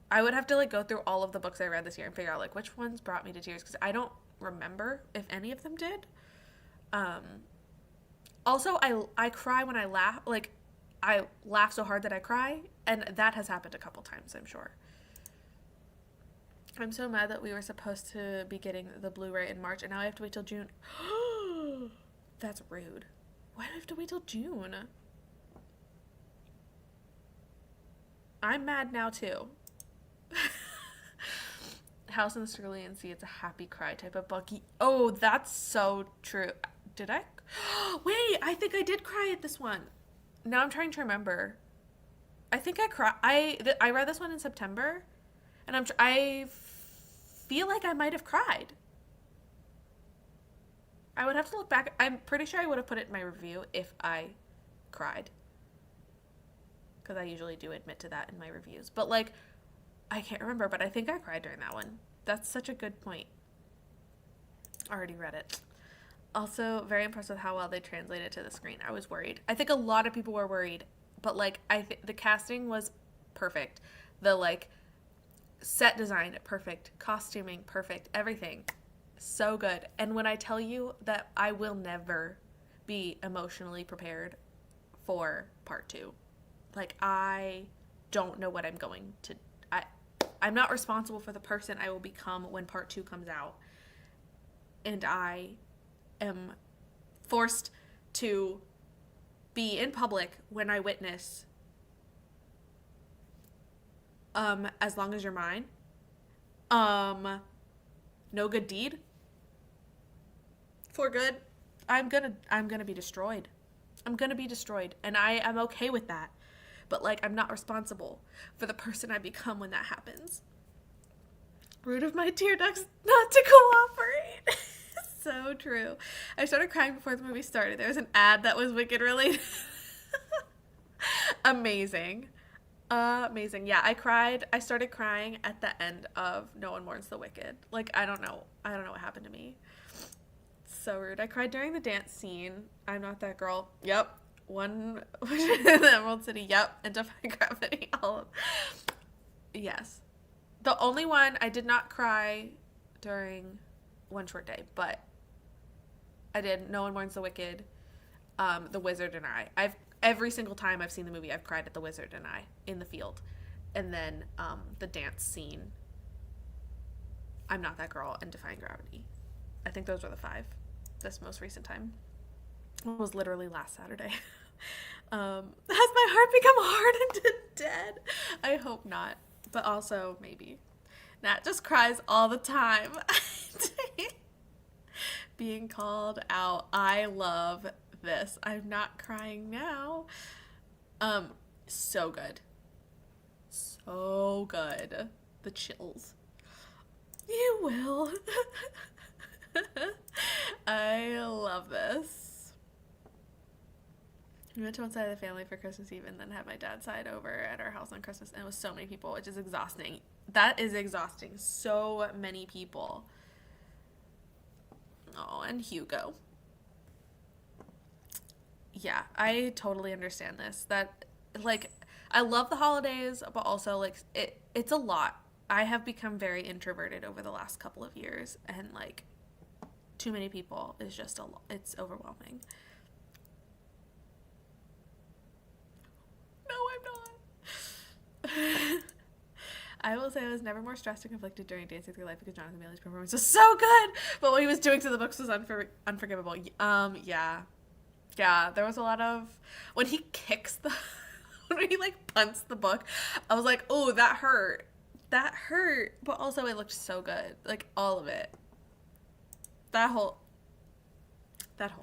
I would have to like go through all of the books I read this year and figure out like which ones brought me to tears because I don't remember if any of them did. Also, I cry when I laugh. Like I laugh so hard that I cry, and that has happened a couple times, I'm sure. I'm so mad that we were supposed to be getting the Blu-ray in March, and now I have to wait till June. That's rude. Why do I have to wait till June? I'm mad now, too. House in the Cerulean Sea, it's a happy cry type of book. Oh, that's so true. Did I? Wait, I think I did cry at this one. Now I'm trying to remember. I think I cried. I read this one in September, and I feel like I might have cried. I would have to look back. I'm pretty sure I would have put it in my review if I cried. Because I usually do admit to that in my reviews. But, like, I can't remember, but I think I cried during that one. That's such a good point. Already read it. Also, very impressed with how well they translated to the screen. I was worried. I think a lot of people were worried, but, like, the casting was perfect. The, like, set design, perfect. Costuming, perfect. Everything. So good. And when I tell you that I will never be emotionally prepared for part 2, like, I don't know what I'm going to... I'm not responsible for the person I will become when part 2 comes out. And I am forced to be in public when I witness As Long As You're Mine, No Good Deed, For Good. I'm gonna be destroyed. I'm gonna be destroyed, and I am okay with that. But, like, I'm not responsible for the person I become when that happens. Rude of my tear ducts not to cooperate. So true. I started crying before the movie started. There was an ad that was Wicked related. Amazing. Amazing. Yeah, I started crying at the end of No One Mourns the Wicked. Like, I don't know what happened to me. So rude. I cried during the dance scene. I'm Not That Girl. Yep. One in the Emerald City. Yep. And Defying Gravity. All of... Yes. The only one I did not cry during One Short Day, but I did No One Mourns the Wicked, The Wizard and I. Every single time I've seen the movie, I've cried at The Wizard and I in the field. And then the dance scene, I'm Not That Girl, and Defying Gravity. I think those were the 5 this most recent time. It was literally last Saturday. Has my heart become hardened and dead? I hope not. But also, maybe. Nat just cries all the time. Being called out. I love this. I'm not crying now. So good. So good. The chills. You will. I love this. We went to one side of the family for Christmas Eve and then had my dad's side over at our house on Christmas, and it was so many people, which is exhausting. That is exhausting. So many people. Oh, and Hugo. Yeah, I totally understand this. That, like, I love the holidays, but also, like, it's a lot. I have become very introverted over the last couple of years, and, like, too many people is just a lot. It's overwhelming. No, I'm not. I will say I was never more stressed or conflicted during Dancing Through Life because Jonathan Bailey's performance was so good, but what he was doing to the books was unforgivable. Yeah, there was a lot of... When he kicks the... when he, like, punts the book, I was like, oh, that hurt. That hurt. But also it looked so good. Like, all of it. That whole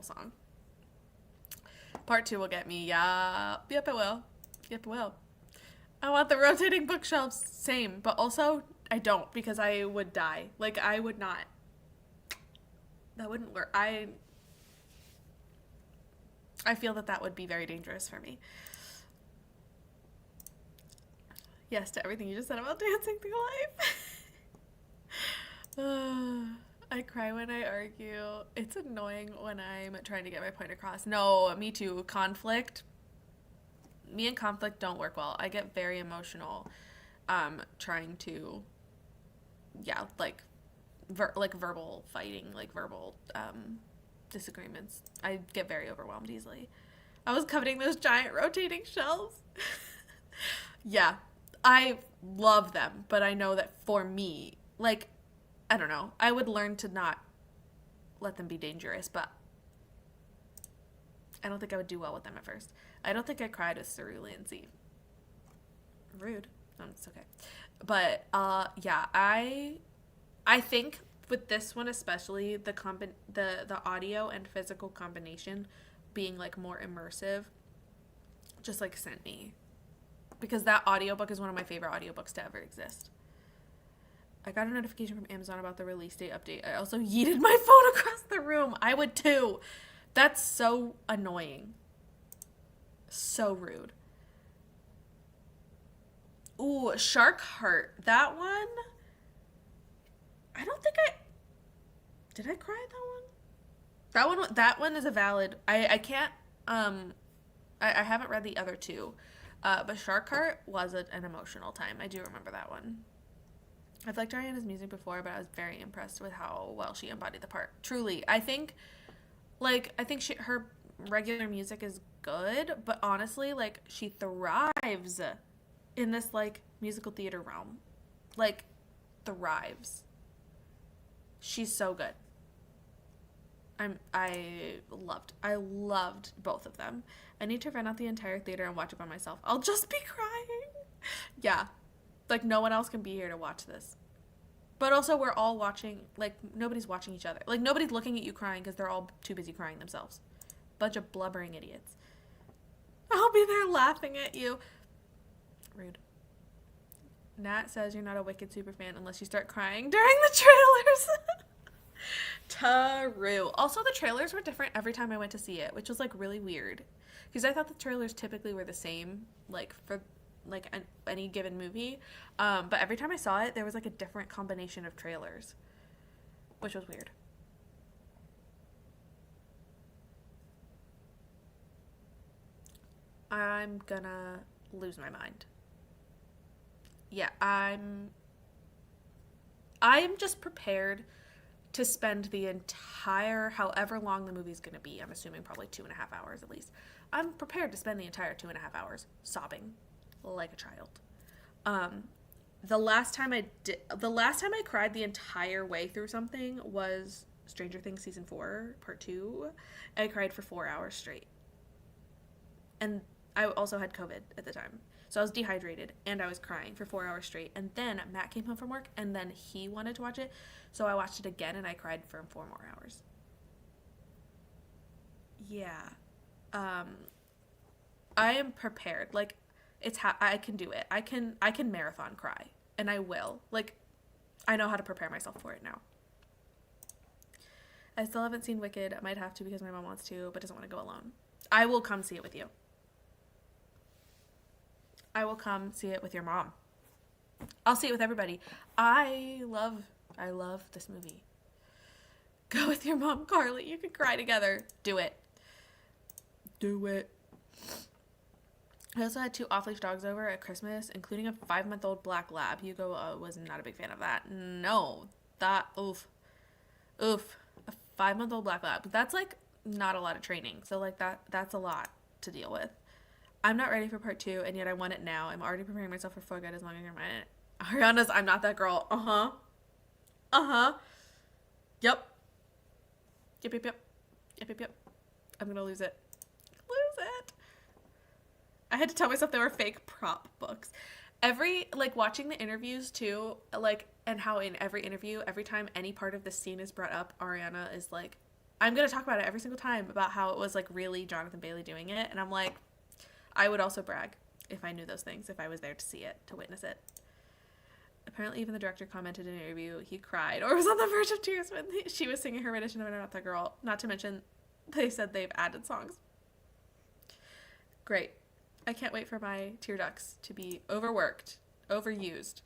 song. Part 2 will get me. Yep, it will. Yep, it will. I want the rotating bookshelves. Same. But also, I don't, because I would die. Like, I would not. That wouldn't work. I feel that would be very dangerous for me. Yes to everything you just said about Dancing Through Life. I cry when I argue. It's annoying when I'm trying to get my point across. No, me too. Conflict. Me and conflict don't work well. I get very emotional trying to, like verbal fighting, like verbal disagreements. I get very overwhelmed easily. I was coveting those giant rotating shelves. Yeah, I love them, but I know that for me, like, I don't know, I would learn to not let them be dangerous, but I don't think I would do well with them at first. I don't think I cried with Cerulean. Rude. It's okay. But yeah, I think with this one especially, the audio and physical combination being, like, more immersive just, like, sent me, because that audiobook is one of my favorite audiobooks to ever exist. I got a notification from Amazon about the release date update. I also yeeted my phone across the room. I would too. That's so annoying. So rude. Ooh, Shark Heart. That one, I don't think I did I cry at that one? That one is a valid. I can't I haven't read the other two. But Shark Heart was an emotional time. I do remember that one. I've liked Ariana's music before, but I was very impressed with how well she embodied the part. Truly, I think her regular music is good, but honestly, like she thrives in this like musical theater realm. Like thrives. She's so good. I loved both of them. I need to rent out the entire theater and watch it by myself. I'll just be crying. Yeah. Like no one else can be here to watch this. But also we're all watching like nobody's watching each other. Like nobody's looking at you crying because they're all too busy crying themselves. Bunch of blubbering idiots. I'll be there laughing at you. Rude. Nat says you're not a Wicked super fan unless you start crying during the trailers. True. Also, the trailers were different every time I went to see it, which was like really weird. Because I thought the trailers typically were the same, like for like any given movie. But every time I saw it, there was like a different combination of trailers, which was weird. I'm gonna lose my mind. Yeah, I'm just prepared to spend the entire, however long the movie's gonna be. I'm assuming probably 2.5 hours at least. I'm prepared to spend the entire 2.5 hours sobbing like a child. Um, the last time I cried the entire way through something was Stranger Things season 4, part 2. I cried for 4 hours straight. And I also had COVID at the time. So I was dehydrated and I was crying for 4 hours straight. And then Matt came home from work and then he wanted to watch it. So I watched it again and I cried for 4 more hours. Yeah. Um, I am prepared. Like I can do it. I can marathon cry and I will. Like I know how to prepare myself for it now. I still haven't seen Wicked. I might have to because my mom wants to, but doesn't want to go alone. I will come see it with you. I will come see it with your mom. I'll see it with everybody. I love this movie. Go with your mom, Carly. You can cry together. Do it. Do it. I also had two off-leash dogs over at Christmas, including a 5-month-old black lab. Hugo was not a big fan of that. No, that oof. A 5-month-old black lab. That's like not a lot of training. So like that's a lot to deal with. I'm not ready for part 2, and yet I want it now. I'm already preparing myself for For Good as long as you're mine. Ariana's I'm Not That Girl. Uh-huh. Uh-huh. Yep. Yep. Yep. I'm gonna lose it. Lose it. I had to tell myself they were fake prop books. Like, watching the interviews, too, like, and how in every interview, every time any part of the scene is brought up, Ariana is like, I'm gonna talk about it every single time, about how it was, like, really Jonathan Bailey doing it, and I'm like, I would also brag if I knew those things, if I was there to see it, to witness it. Apparently, even the director commented in an interview he cried or was on the verge of tears when she was singing her rendition of I'm Not That Girl. Not to mention, they said they've added songs. Great. I can't wait for my tear ducts to be overworked, overused.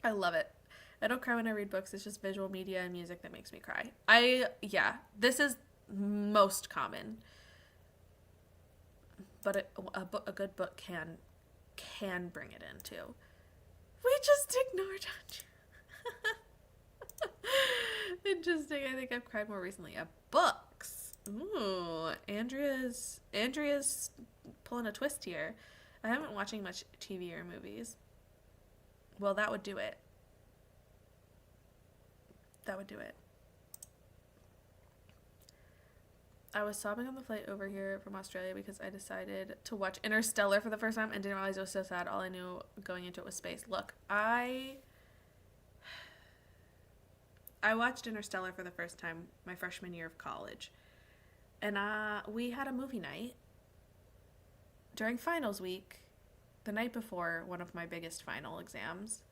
I love it. I don't cry when I read books. It's just visual media and music that makes me cry. Yeah, this is most common. But a good book can bring it in too. We just ignored you. Interesting. I think I've cried more recently at books. Ooh, Andrea's pulling a twist here. I haven't been watching much TV or movies. Well, that would do it. That would do it. I was sobbing on the flight over here from Australia because I decided to watch Interstellar for the first time and didn't realize it was so sad. All I knew going into it was space. Look, I watched Interstellar for the first time my freshman year of college. And we had a movie night during finals week, the night before one of my biggest final exams.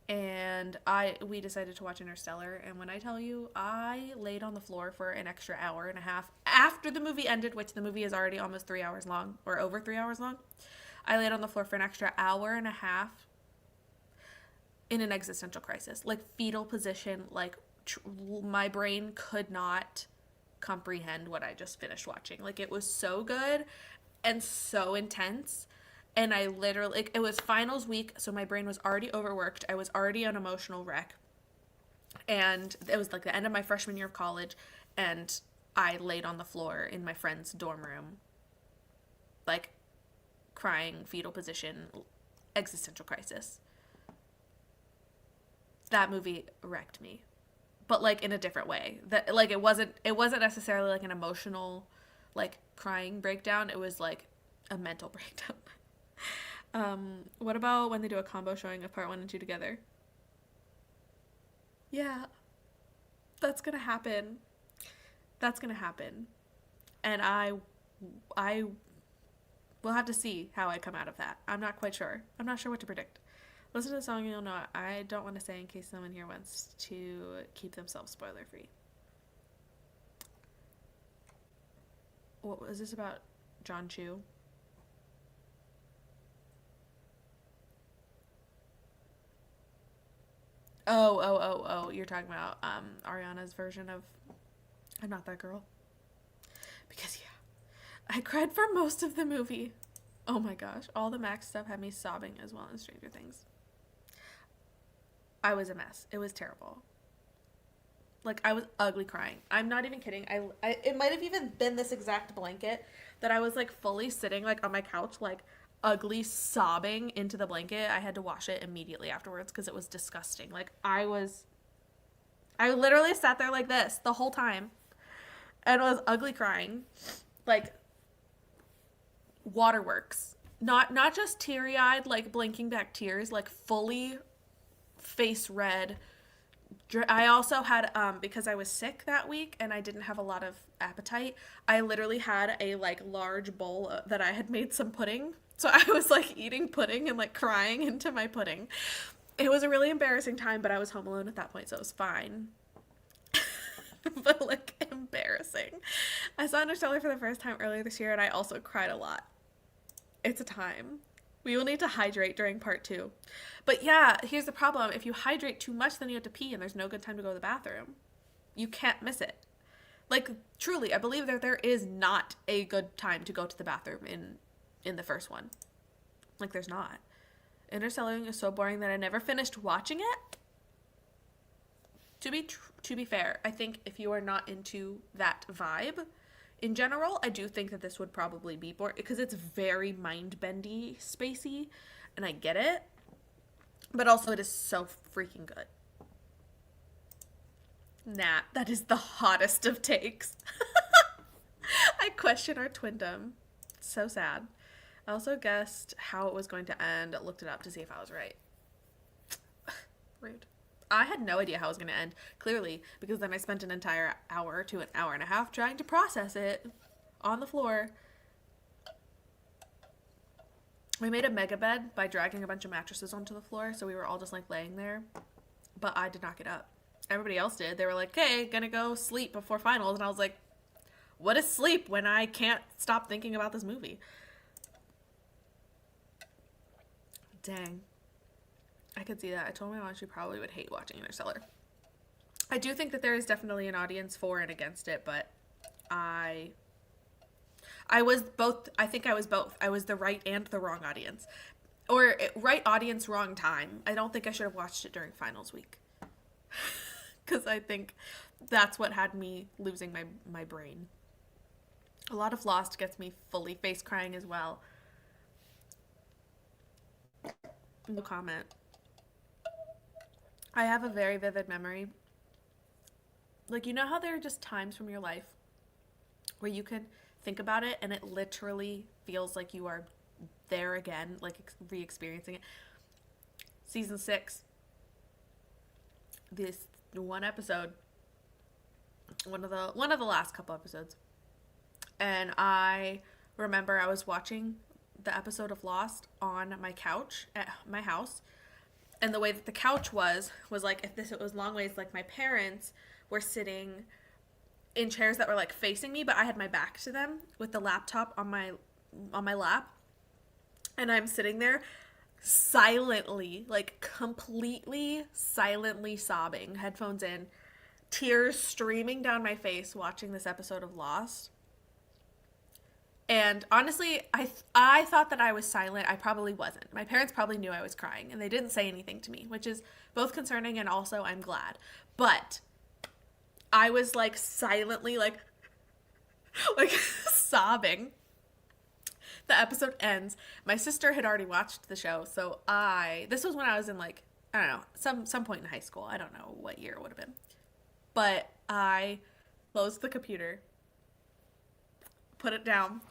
and we decided to watch Interstellar. And when I tell you, I laid on the floor for an extra hour and a half after the movie ended, which the movie is already almost 3 hours long, or over 3 hours long. I laid on the floor for an extra hour and a half in an existential crisis, like fetal position, like my brain could not comprehend what I just finished watching. Like it was so good and so intense. And I literally, like, it was finals week, so my brain was already overworked. I was already an emotional wreck. And it was like the end of my freshman year of college. And I laid on the floor in my friend's dorm room, like crying, fetal position, existential crisis. That movie wrecked me, but like in a different way. That like it wasn't necessarily like an emotional, like crying breakdown. It was like a mental breakdown. What about when they do a combo showing of part one and two together? Yeah, that's gonna happen. That's gonna happen, and I will have to see how I come out of that. I'm not quite sure. I'm not sure what to predict. Listen to the song, you'll know it. I don't want to say in case someone here wants to keep themselves spoiler free. What was this about? John Chu? Oh. You're talking about Ariana's version of I'm Not That Girl. Because, yeah, I cried for most of the movie. Oh my gosh. All the Max stuff had me sobbing as well as Stranger Things. I was a mess. It was terrible. Like I was ugly crying. I'm not even kidding. I it might have even been this exact blanket that I was like fully sitting like on my couch like ugly sobbing into the blanket. I had to wash it immediately afterwards because it was disgusting. Like I literally sat there like this the whole time and was ugly crying. Like waterworks. Not just teary-eyed like blinking back tears, like fully face red. I also had because I was sick that week and I didn't have a lot of appetite. I literally had a like large bowl that I had made some pudding. So I was like eating pudding and like crying into my pudding. It was a really embarrassing time, but I was home alone at that point, so it was fine. But like embarrassing. I saw Interstellar for the first time earlier this year and I also cried a lot. It's a time. We will need to hydrate during part two. But yeah, here's the problem. If you hydrate too much, then you have to pee and there's no good time to go to the bathroom. You can't miss it. Like, truly, I believe that there is not a good time to go to the bathroom in the first one. Like, there's not. Interstellar is so boring that I never finished watching it. To be fair, I think if you are not into that vibe, in general, I do think that this would probably be boring because it's very mind bendy, spacey, and I get it. But also, it is so freaking good. Nah, that is the hottest of takes. I question our twindom. So sad. I also guessed how it was going to end, looked it up to see if I was right. Rude. I had no idea how it was going to end, clearly, because then I spent an entire hour to an hour and a half trying to process it on the floor. We made a mega bed by dragging a bunch of mattresses onto the floor, so we were all just like laying there. But I did not get up. Everybody else did. They were like, "Okay, gonna go sleep before finals," and I was like, "What is sleep when I can't stop thinking about this movie?" Dang. I could see that. I told my mom she probably would hate watching Interstellar. I do think that there is definitely an audience for and against it, but I I was both. I think I was both. I was the right and the wrong audience. Or right audience, wrong time. I don't think I should have watched it during finals week. Because I think that's what had me losing my brain. A lot of Lost gets me fully face crying as well. No comment. I have a very vivid memory. Like, you know how there are just times from your life where you can think about it and it literally feels like you are there again, like re experiencing it? Season 6, this one episode, one of the last couple episodes. And I remember I was watching the episode of Lost on my couch at my house, And the way that the couch was like, if this it was long ways, like my parents were sitting in chairs that were like facing me, but I had my back to them with the laptop on my lap, and I'm sitting there silently, like completely silently sobbing, headphones in, tears streaming down my face watching this episode of Lost. And honestly, I thought that I was silent. I probably wasn't. My parents probably knew I was crying and they didn't say anything to me, which is both concerning and also I'm glad. But I was like silently like sobbing. The episode ends. My sister had already watched the show, so this was when I was in like, I don't know, some point in high school. I don't know what year it would have been. But I closed the computer, put it down,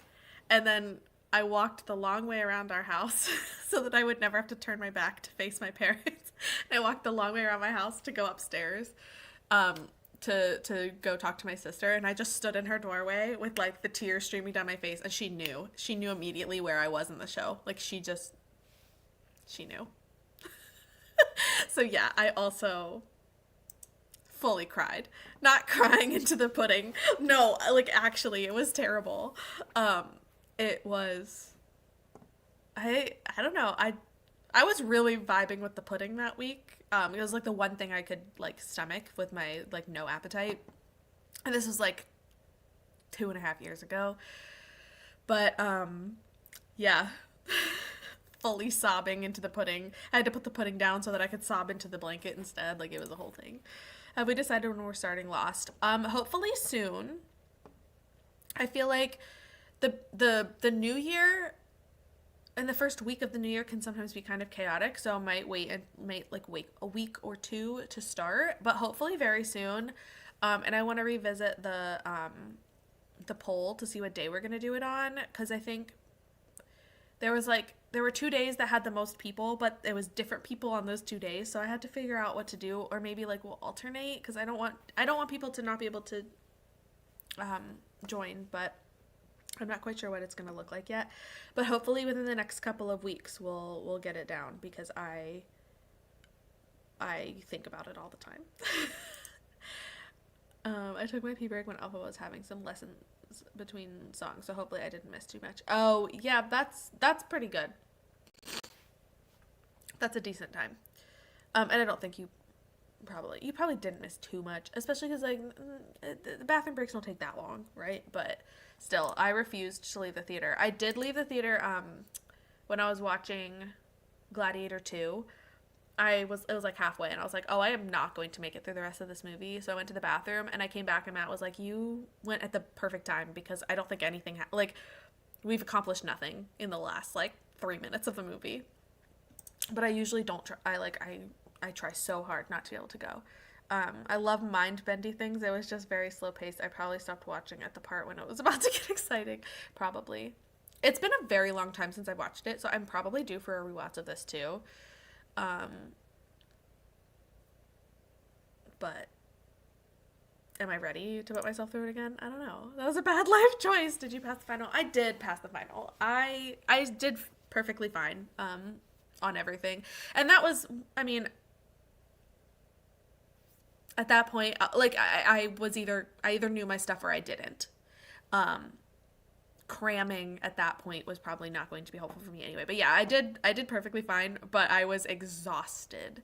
and then I walked the long way around our house so that I would never have to turn my back to face my parents. I walked the long way around my house to go upstairs, to go talk to my sister, and I just stood in her doorway with like the tears streaming down my face, and she knew immediately where I was in the show. Like she knew. So yeah, I also fully cried. Not crying into the pudding. No, like actually it was terrible. It was I don't know. I was really vibing with the pudding that week. It was like the one thing I could like stomach with my like no appetite. And this was like 2.5 years ago. But yeah. Fully sobbing into the pudding. I had to put the pudding down so that I could sob into the blanket instead. Like it was a whole thing. Have we decided when we're starting Lost? Hopefully soon. I feel like the new year and the first week of the new year can sometimes be kind of chaotic, so I might wait a week or two to start, but hopefully very soon. And I want to revisit the poll to see what day we're gonna do it on, because I think there were 2 days that had the most people, but it was different people on those 2 days, so I had to figure out what to do, or maybe like we'll alternate, because I don't want people to not be able to join, but I'm not quite sure what it's going to look like yet. But hopefully within the next couple of weeks we'll get it down, because I think about it all the time. I took my pee break when Alpha was having some lessons between songs, so hopefully I didn't miss too much. Oh yeah, that's pretty good. That's a decent time. And I don't think you probably didn't miss too much, especially because like the bathroom breaks don't take that long, right? But still, I refused to leave the theater. I did leave the theater when I was watching Gladiator 2. It was like halfway, and I was like, oh, I am not going to make it through the rest of this movie. So I went to the bathroom, and I came back, and Matt was like, you went at the perfect time, because I don't think anything like we've accomplished nothing in the last like 3 minutes of the movie. But I usually don't try. I try so hard not to be able to go. I love mind-bendy things. It was just very slow paced. I probably stopped watching at the part when it was about to get exciting. Probably. It's been a very long time since I watched it, so I'm probably due for a rewatch of this too. But am I ready to put myself through it again? I don't know. That was a bad life choice. Did you pass the final? I did pass the final. I did perfectly fine on everything. And that was, I mean, at that point, like I either knew my stuff or I didn't. Cramming at that point was probably not going to be helpful for me anyway. But yeah, I did perfectly fine, but I was exhausted.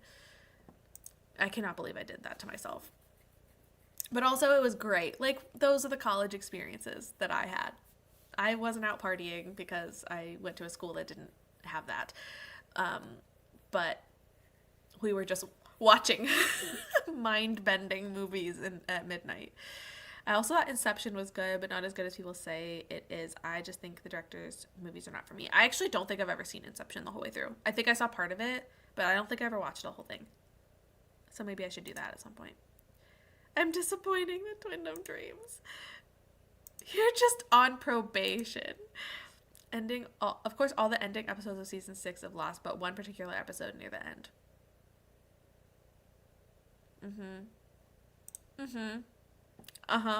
I cannot believe I did that to myself. But also it was great. Like those are the college experiences that I had. I wasn't out partying because I went to a school that didn't have that. But we were just watching mind-bending movies at midnight. I also thought Inception was good, but not as good as people say it is. I just think the director's movies are not for me. I actually don't think I've ever seen Inception the whole way through. I think I saw part of it, but I don't think I ever watched the whole thing. So maybe I should do that at some point. I'm disappointing the Twindom Dreams. You're just on probation. Of course, all the ending episodes of season 6 of Lost, but one particular episode near the end.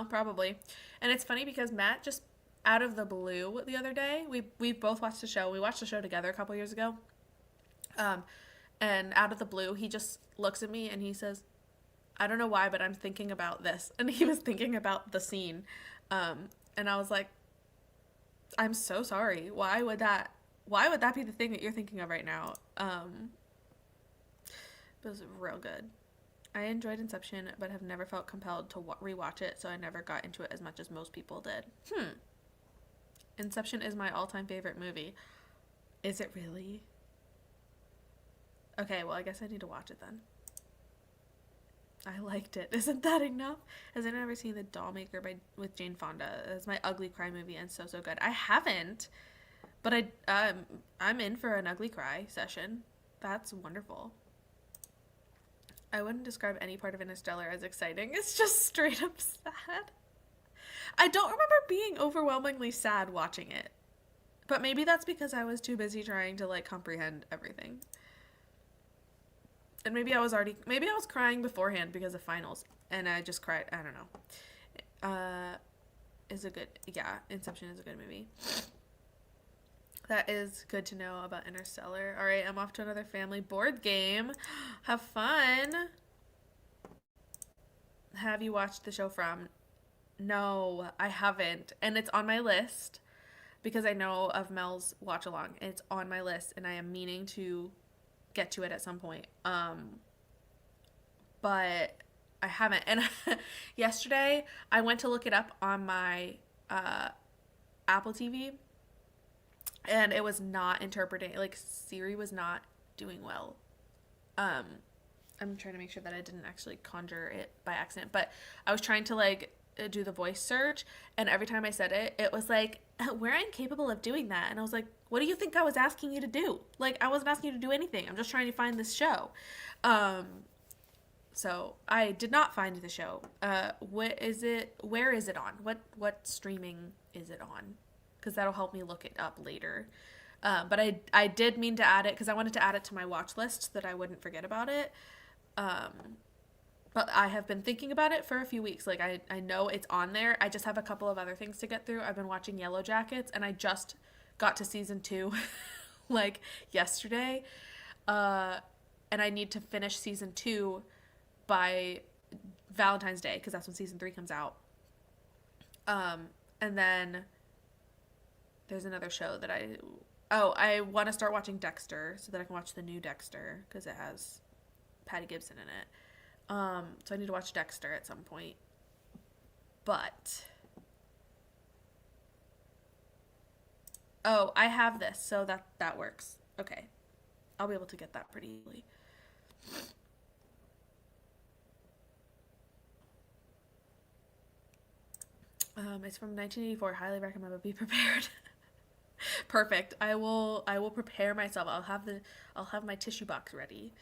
Probably. And it's funny because Matt just out of the blue the other day, we both watched the show. We watched the show together a couple years ago. And out of the blue, he just looks at me and he says, I don't know why, but I'm thinking about this. And he was thinking about the scene. And I was like, I'm so sorry. Why would that be the thing that you're thinking of right now? It was real good. I enjoyed Inception, but have never felt compelled to rewatch it, so I never got into it as much as most people did. Inception is my all-time favorite movie. Is it really? Okay, well, I guess I need to watch it then. I liked it. Isn't that enough? Has anyone ever seen The Dollmaker with Jane Fonda? It's my ugly cry movie and so good. I haven't, but I'm in for an ugly cry session. That's wonderful. I wouldn't describe any part of Interstellar as exciting. It's just straight up sad. I don't remember being overwhelmingly sad watching it. But maybe that's because I was too busy trying to like comprehend everything. And maybe I was crying beforehand because of finals and I just cried. I don't know. Inception is a good movie. That is good to know about Interstellar. All right, I'm off to another family board game. Have fun. Have you watched the show From? No, I haven't. And it's on my list because I know of Mel's watch along. It's on my list and I am meaning to get to it at some point. But I haven't. And yesterday I went to look it up on my Apple TV and it was not interpreting, like Siri was not doing well. I'm trying to make sure that I didn't actually conjure it by accident, but I was trying to like do the voice search and every time I said it, it was like, we're incapable of doing that. And I was like, what do you think I was asking you to do? Like, I wasn't asking you to do anything. I'm just trying to find this show. So I did not find the show. What is it? Where is it on? What streaming is it on? Because that'll help me look it up later. But I did mean to add it because I wanted to add it to my watch list so that I wouldn't forget about it. But I have been thinking about it for a few weeks. Like, I know it's on there. I just have a couple of other things to get through. I've been watching Yellow Jackets, and I just got to season 2, like, yesterday. And I need to finish season 2 by Valentine's Day, because that's when season 3 comes out. And then there's another show that I want to start watching Dexter so that I can watch the new Dexter, because it has Patty Gibson in it. So I need to watch Dexter at some point. But I have this, so that works. Okay. I'll be able to get that pretty easily. It's from 1984. Highly recommend, but be prepared. Perfect. I will prepare myself. I'll have my tissue box ready.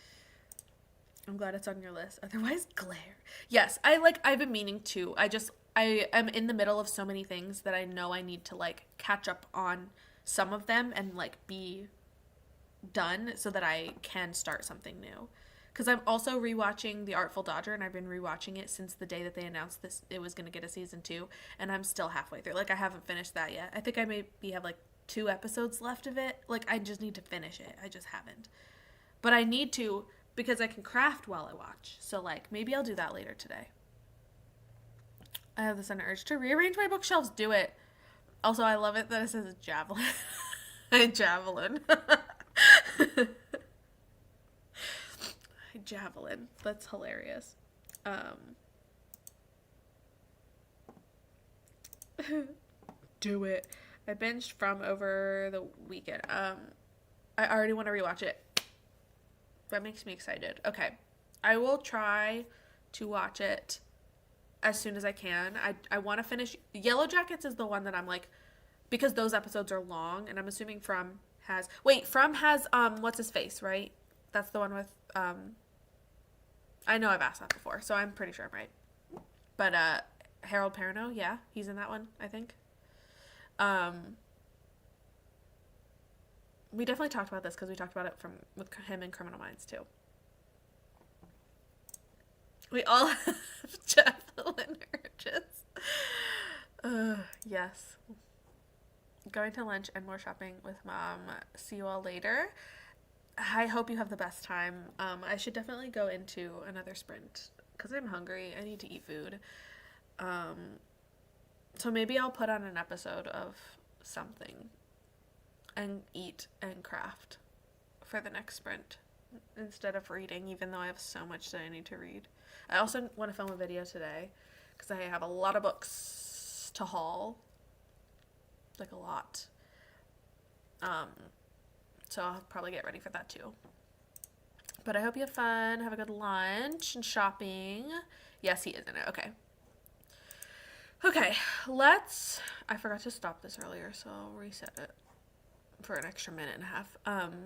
I'm glad it's on your list. Otherwise, glare. Yes, I've been meaning to. I am in the middle of so many things that I know I need to like catch up on some of them and like be done so that I can start something new. Because I'm also rewatching The Artful Dodger, and I've been rewatching it since the day that they announced it was going to get a season 2, and I'm still halfway through. Like, I haven't finished that yet. I think I maybe have like 2 episodes left of it. Like, I just need to finish it. I just haven't. But I need to because I can craft while I watch. So, like, maybe I'll do that later today. I have the sudden urge to rearrange my bookshelves. Do it. Also, I love it that it says javelin. Javelin. Javelin. That's hilarious. Do it. I binged From over the weekend. I already want to rewatch it. That makes me excited. Okay. I will try to watch it as soon as I can. I want to finish. Yellow Jackets is the one that I'm like, because those episodes are long, and I'm assuming From has what's his face, right? That's the one with I know I've asked that before, so I'm pretty sure I'm right. But Harold Perrineau, yeah, he's in that one, I think. We definitely talked about this because we talked about it with him in Criminal Minds too. We all have javelin urges. Yes. Going to lunch and more shopping with Mom. See you all later. I hope you have the best time. I should definitely go into another sprint because I'm hungry. I need to eat food. Um, so maybe I'll put on an episode of something and eat and craft for the next sprint instead of reading, even though I have so much that I need to read. I also want to film a video today because I have a lot of books to haul, like a lot. Um, so I'll probably get ready for that too. But I hope you have fun. Have a good lunch and shopping. Yes, he is in it. Okay. Okay, let's. I forgot to stop this earlier, so I'll reset it for an extra minute and a half.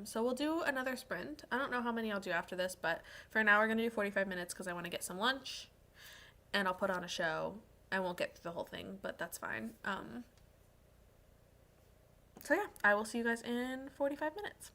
So we'll do another sprint. I don't know how many I'll do after this, but for now we're gonna do 45 minutes because I want to get some lunch, and I'll put on a show. I won't get through the whole thing, but that's fine. So yeah, I will see you guys in 45 minutes.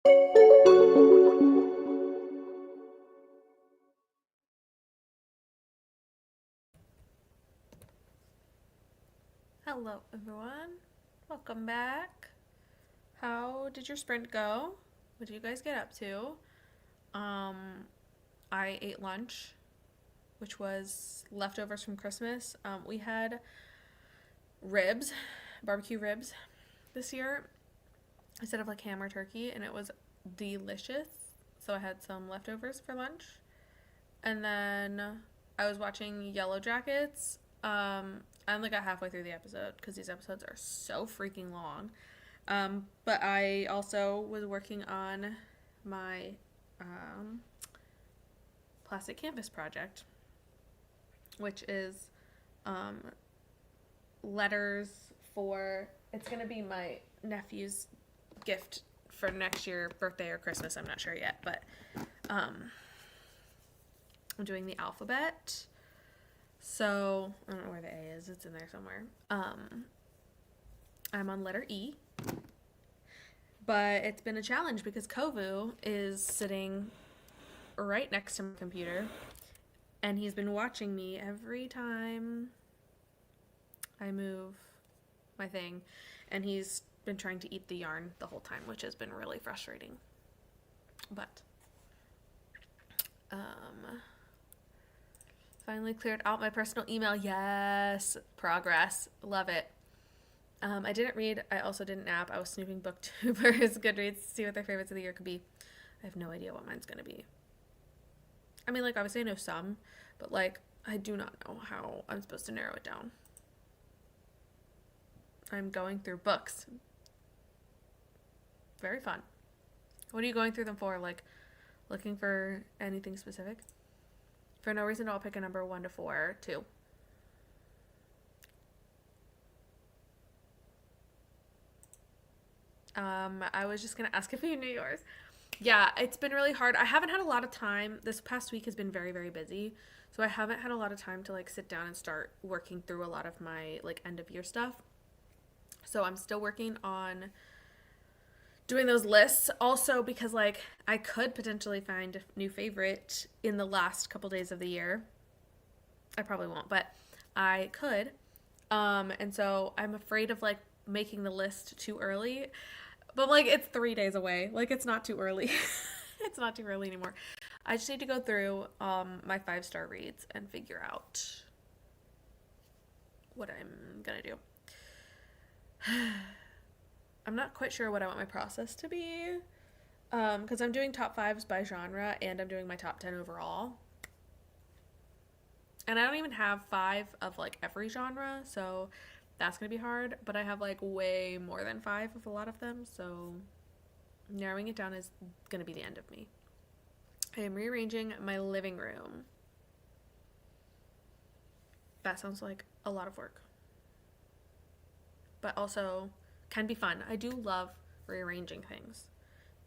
Hello, everyone. Welcome back. How did your sprint go? What did you guys get up to? I ate lunch, which was leftovers from Christmas. We had ribs, barbecue ribs this year instead of like ham or turkey, and it was delicious. So I had some leftovers for lunch. And then I was watching Yellow Jackets. I only got halfway through the episode because these episodes are so freaking long. But I also was working on my plastic canvas project, which is letters for, it's going to be my nephew's gift for next year, birthday or Christmas, I'm not sure yet, but I'm doing the alphabet. So I don't know where the A is, it's in there somewhere. I'm on letter E, but it's been a challenge because Kovu is sitting right next to my computer, and he's been watching me every time I move my thing, and he's been trying to eat the yarn the whole time, which has been really frustrating. But finally cleared out my personal email. Yes, progress. Love it. I didn't read. I also didn't nap. I was snooping booktubers, Goodreads, to see what their favorites of the year could be. I have no idea what mine's going to be. I mean, like, obviously I know some, but, like, I do not know how I'm supposed to narrow it down. I'm going through books. Very fun. What are you going through them for? Like, looking for anything specific? For no reason, I'll pick a number 1 to 4, 2. I was just going to ask if you knew yours. Yeah, it's been really hard. I haven't had a lot of time. This past week has been very, very busy. So I haven't had a lot of time to, like, sit down and start working through a lot of my, like, end of year stuff. So I'm still working on doing those lists. Also because, like, I could potentially find a new favorite in the last couple days of the year. I probably won't, but I could. And so I'm afraid of, like, making the list too early. But, like, it's 3 days away. Like, it's not too early. It's not too early anymore. I just need to go through my 5-star reads and figure out what I'm gonna do. I'm not quite sure what I want my process to be, because I'm doing top 5s by genre and I'm doing my top 10 overall. And I don't even have 5 of, like, every genre, so that's going to be hard. But I have, like, way more than 5 of a lot of them, so narrowing it down is going to be the end of me. I am rearranging my living room. That sounds like a lot of work, but also can be fun. I do love rearranging things.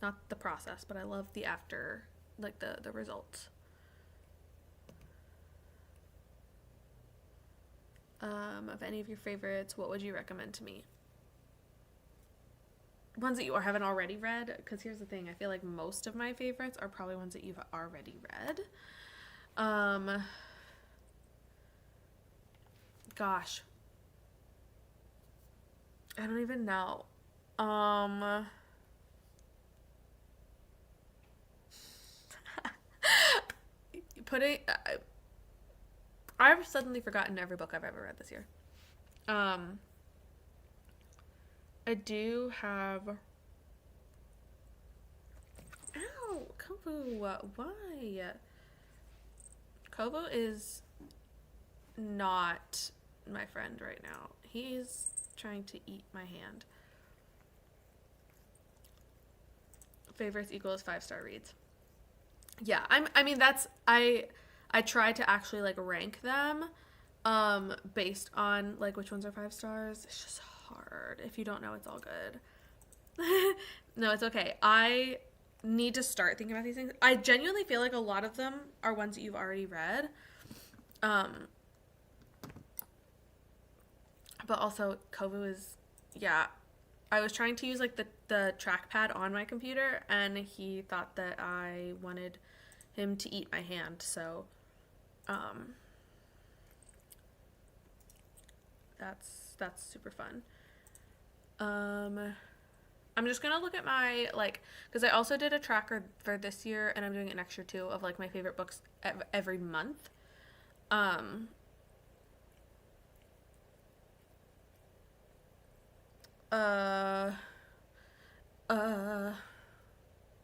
Not the process, but I love the after, like, the results. Of any of your favorites, what would you recommend to me? Ones that you haven't already read, because here's the thing, I feel like most of my favorites are probably ones that you've already read. Gosh, I don't even know. Putting I've suddenly forgotten every book I've ever read this year. I do have. Ow, Kovu, why? Kovu is not my friend right now. He's trying to eat my hand. Favorites equals 5-star reads. Yeah, I try to actually, like, rank them based on, like, which ones are 5 stars. It's just hard. If you don't know, it's all good. No, it's okay. I need to start thinking about these things. I genuinely feel like a lot of them are ones that you've already read. But also Kovu is, yeah, I was trying to use like the trackpad on my computer, and he thought that I wanted him to eat my hand. So, um, that's super fun. Um, I'm just gonna look at my like because I also did a tracker for this year, and I'm doing an extra too of like my favorite books every month. Um, uh, uh,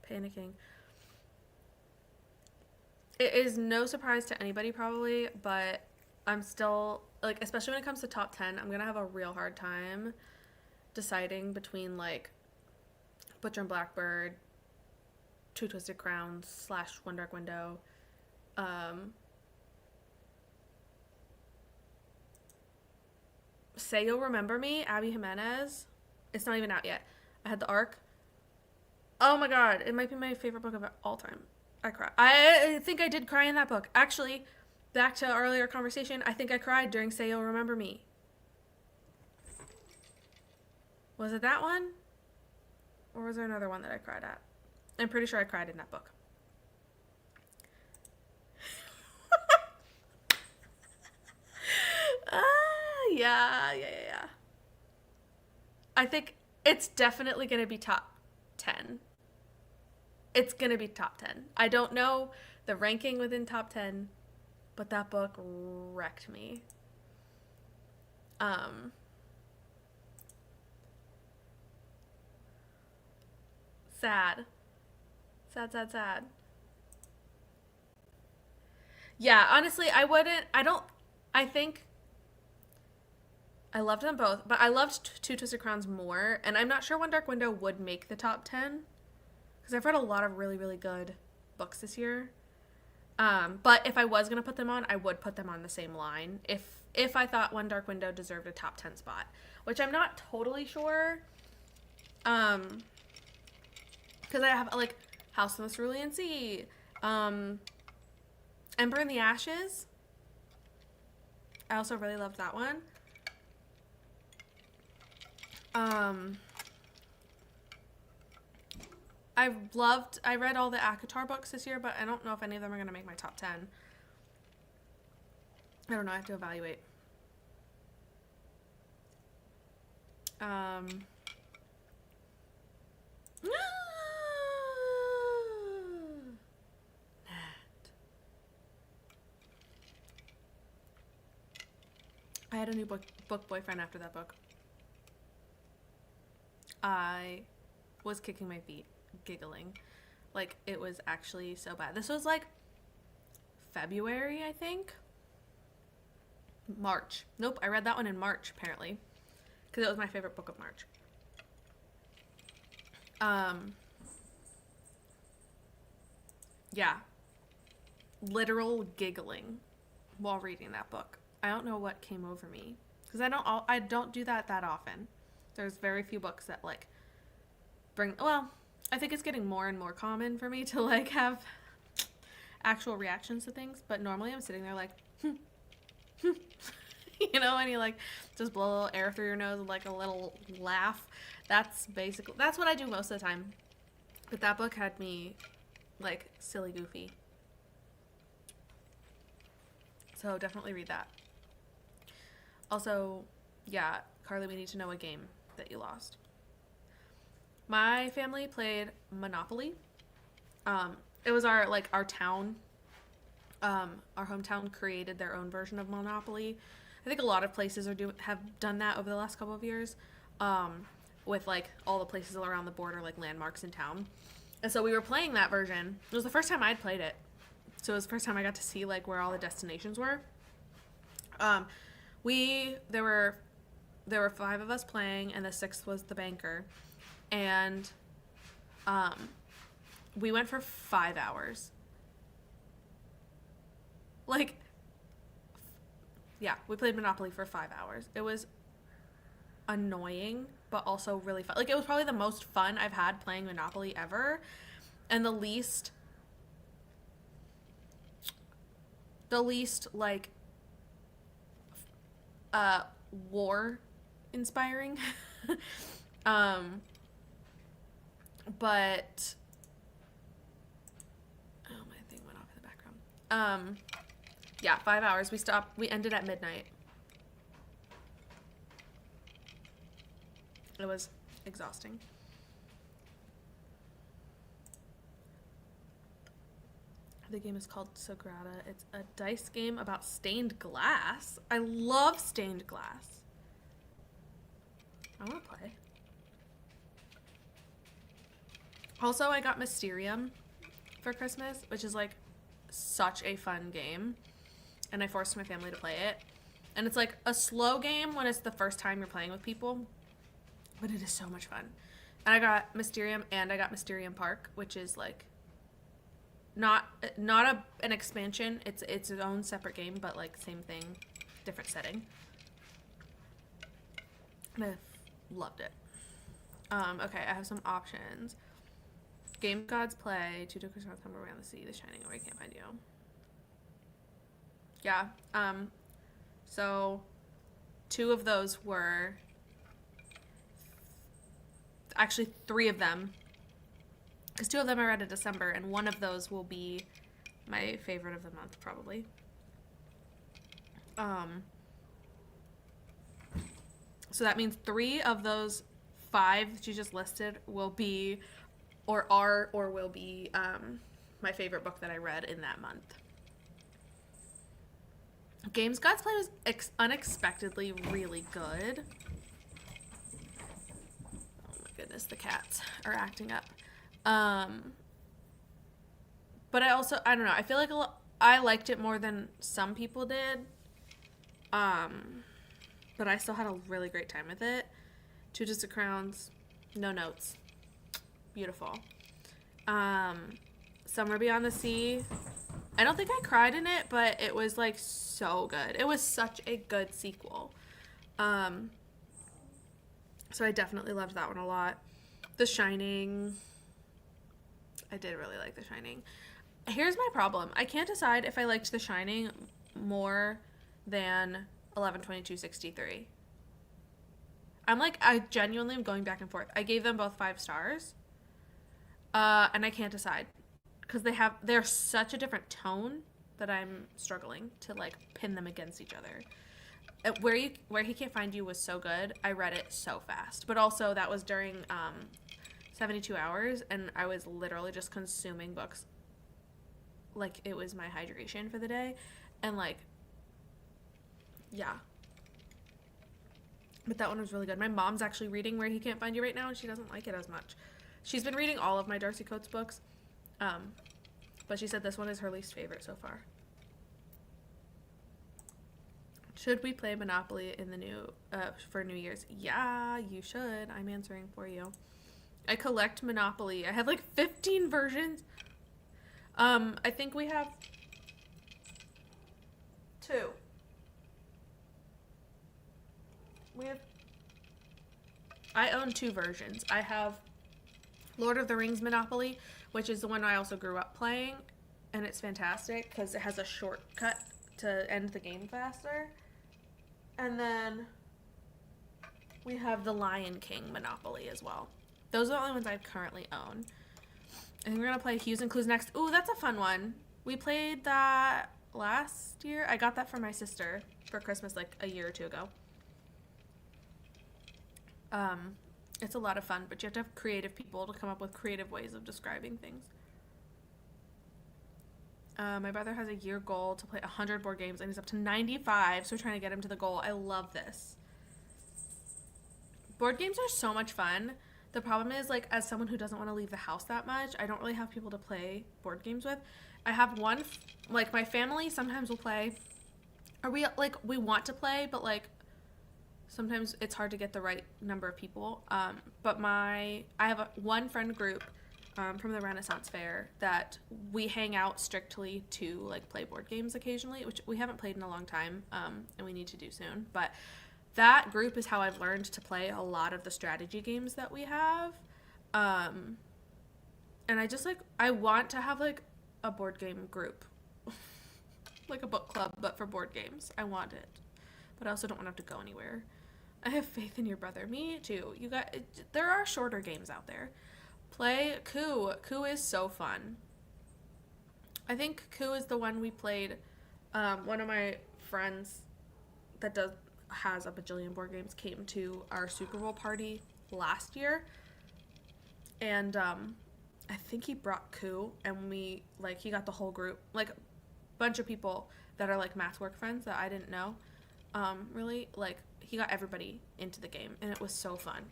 panicking. It is no surprise to anybody probably, but I'm still like, especially when it comes to top 10, I'm gonna have a real hard time deciding between like Butcher and Blackbird, Two Twisted Crowns slash One Dark Window, um, Say You'll Remember Me, Abby Jimenez. It's not even out yet. I had the Arc. Oh my god, it might be my favorite book of all time. I cry. I think I did cry in that book. Actually, back to our earlier conversation, I think I cried during Say You'll Remember Me. Was it that one? Or was there another one that I cried at? I'm pretty sure I cried in that book. Yeah. I think it's definitely going to be top 10. It's going to be top 10. I don't know the ranking within top 10, but that book wrecked me. Um, sad. Sad. Yeah, honestly, I think I loved them both, but I loved Two Twisted Crowns more, and I'm not sure One Dark Window would make the top 10, because I've read a lot of really, really good books this year. But if I was going to put them on, I would put them on the same line if I thought One Dark Window deserved a top 10 spot, which I'm not totally sure. Because I have, like, House of the Cerulean Sea, Ember in the Ashes. I also really loved that one. I read all the ACOTAR books this year, but I don't know if any of them are going to make my top 10. I don't know, I have to evaluate. I had a new book boyfriend after that book. I was kicking my feet, giggling. Like, it was actually so bad. This was like February, I think. March. Nope, I read that one in March, apparently. Because it was my favorite book of March. Yeah. Literal giggling while reading that book. I don't know what came over me. Because I don't do that often. There's very few books that, like, well, I think it's getting more and more common for me to, like, have actual reactions to things. But normally I'm sitting there like, you know, and you, like, just blow a little air through your nose with, like, a little laugh. That's what I do most of the time. But that book had me, like, silly goofy. So definitely read that. Also, yeah, Carly, we need to know a game that you lost. My family played Monopoly. It was our town. Our hometown created their own version of Monopoly. I think a lot of places have done that over the last couple of years, with like all the places around the border, like landmarks in town. And so we were playing that version. It was the first time I'd played it, so it was the first time I got to see like where all the destinations were. There were 5 of us playing, and the 6th was the banker, and we went for 5 hours. Like, yeah, we played Monopoly for 5 hours. It was annoying, but also really fun. Like, it was probably the most fun I've had playing Monopoly ever, and the least like war inspiring. Um, but oh, my thing went off in the background. Yeah, 5 hours. We ended at midnight. It was exhausting. The game is called Sagrada. It's a dice game about stained glass. I love stained glass. I want to play. Also, I got Mysterium for Christmas, which is like such a fun game. And I forced my family to play it. And it's like a slow game when it's the first time you're playing with people. But it is so much fun. And I got Mysterium and I got Mysterium Park, which is like not an expansion. It's its own separate game, but like same thing, different setting. And I loved it. Okay, I have some options. Game Gods Play, Two Tokens North Number Around the Sea, The Shining, or I Can't Find You. Yeah. So 2 of those were actually 3 of them, because 2 of them I read in December, and one of those will be my favorite of the month probably. So that means 3 of those 5 that you just listed will be or will be my favorite book that I read in that month. Games God's Play was unexpectedly really good. Oh my goodness, the cats are acting up. But I don't know, I feel like I liked it more than some people did. But I still had a really great time with it. 2 Distant Crowns, no notes. Beautiful. Somewhere Beyond the Sea. I don't think I cried in it, but it was like so good. It was such a good sequel. So I definitely loved that one a lot. The Shining. I did really like The Shining. Here's my problem. I can't decide if I liked The Shining more than 11/22/63. I genuinely am going back and forth. I gave them both 5 stars. And I can't decide. Because they're such a different tone that I'm struggling to like pin them against each other. Where He Can't Find You was so good. I read it so fast. But also that was during 72 hours, and I was literally just consuming books like it was my hydration for the day. And like, yeah. But that one was really good. My mom's actually reading Where He Can't Find You right now, and she doesn't like it as much. She's been reading all of my Darcy Coates books, but she said this one is her least favorite so far. Should we play Monopoly in the for New Year's? Yeah, you should. I'm answering for you. I collect Monopoly. I have like 15 versions. I think we have 2. I own 2 versions. I have Lord of the Rings Monopoly, which is the one I also grew up playing, and it's fantastic because it has a shortcut to end the game faster. And then we have the Lion King Monopoly as well. Those are the only ones I currently own. I think we're going to play Hues and Clues next. Ooh, that's a fun one. We played that last year. I got that for my sister for Christmas like a year or 2 ago. It's a lot of fun, but you have to have creative people to come up with creative ways of describing things. My brother has a year goal to play 100 board games, and he's up to 95, so we're trying to get him to the goal. I love this. Board games are so much fun. The problem is, like, as someone who doesn't want to leave the house that much, I don't really have people to play board games with. I have one, like, my family sometimes will play, or we want to play, but, like, sometimes it's hard to get the right number of people. But I have one friend group from the Renaissance Fair that we hang out strictly to like play board games occasionally, which we haven't played in a long time, and we need to do soon. But that group is how I've learned to play a lot of the strategy games that we have. And I want to have like a board game group, like a book club, but for board games. I want it, but I also don't want to have to go anywhere. I have faith in your brother. Me too. You got. There are shorter games out there. Play Coup. Coup is so fun. I think Coup is the one we played. One of my friends that has a bajillion board games came to our Super Bowl party last year, and I think he brought Coup, and he got the whole group, like a bunch of people that are like math work friends that I didn't know. Really, like he got everybody into the game, and it was so fun.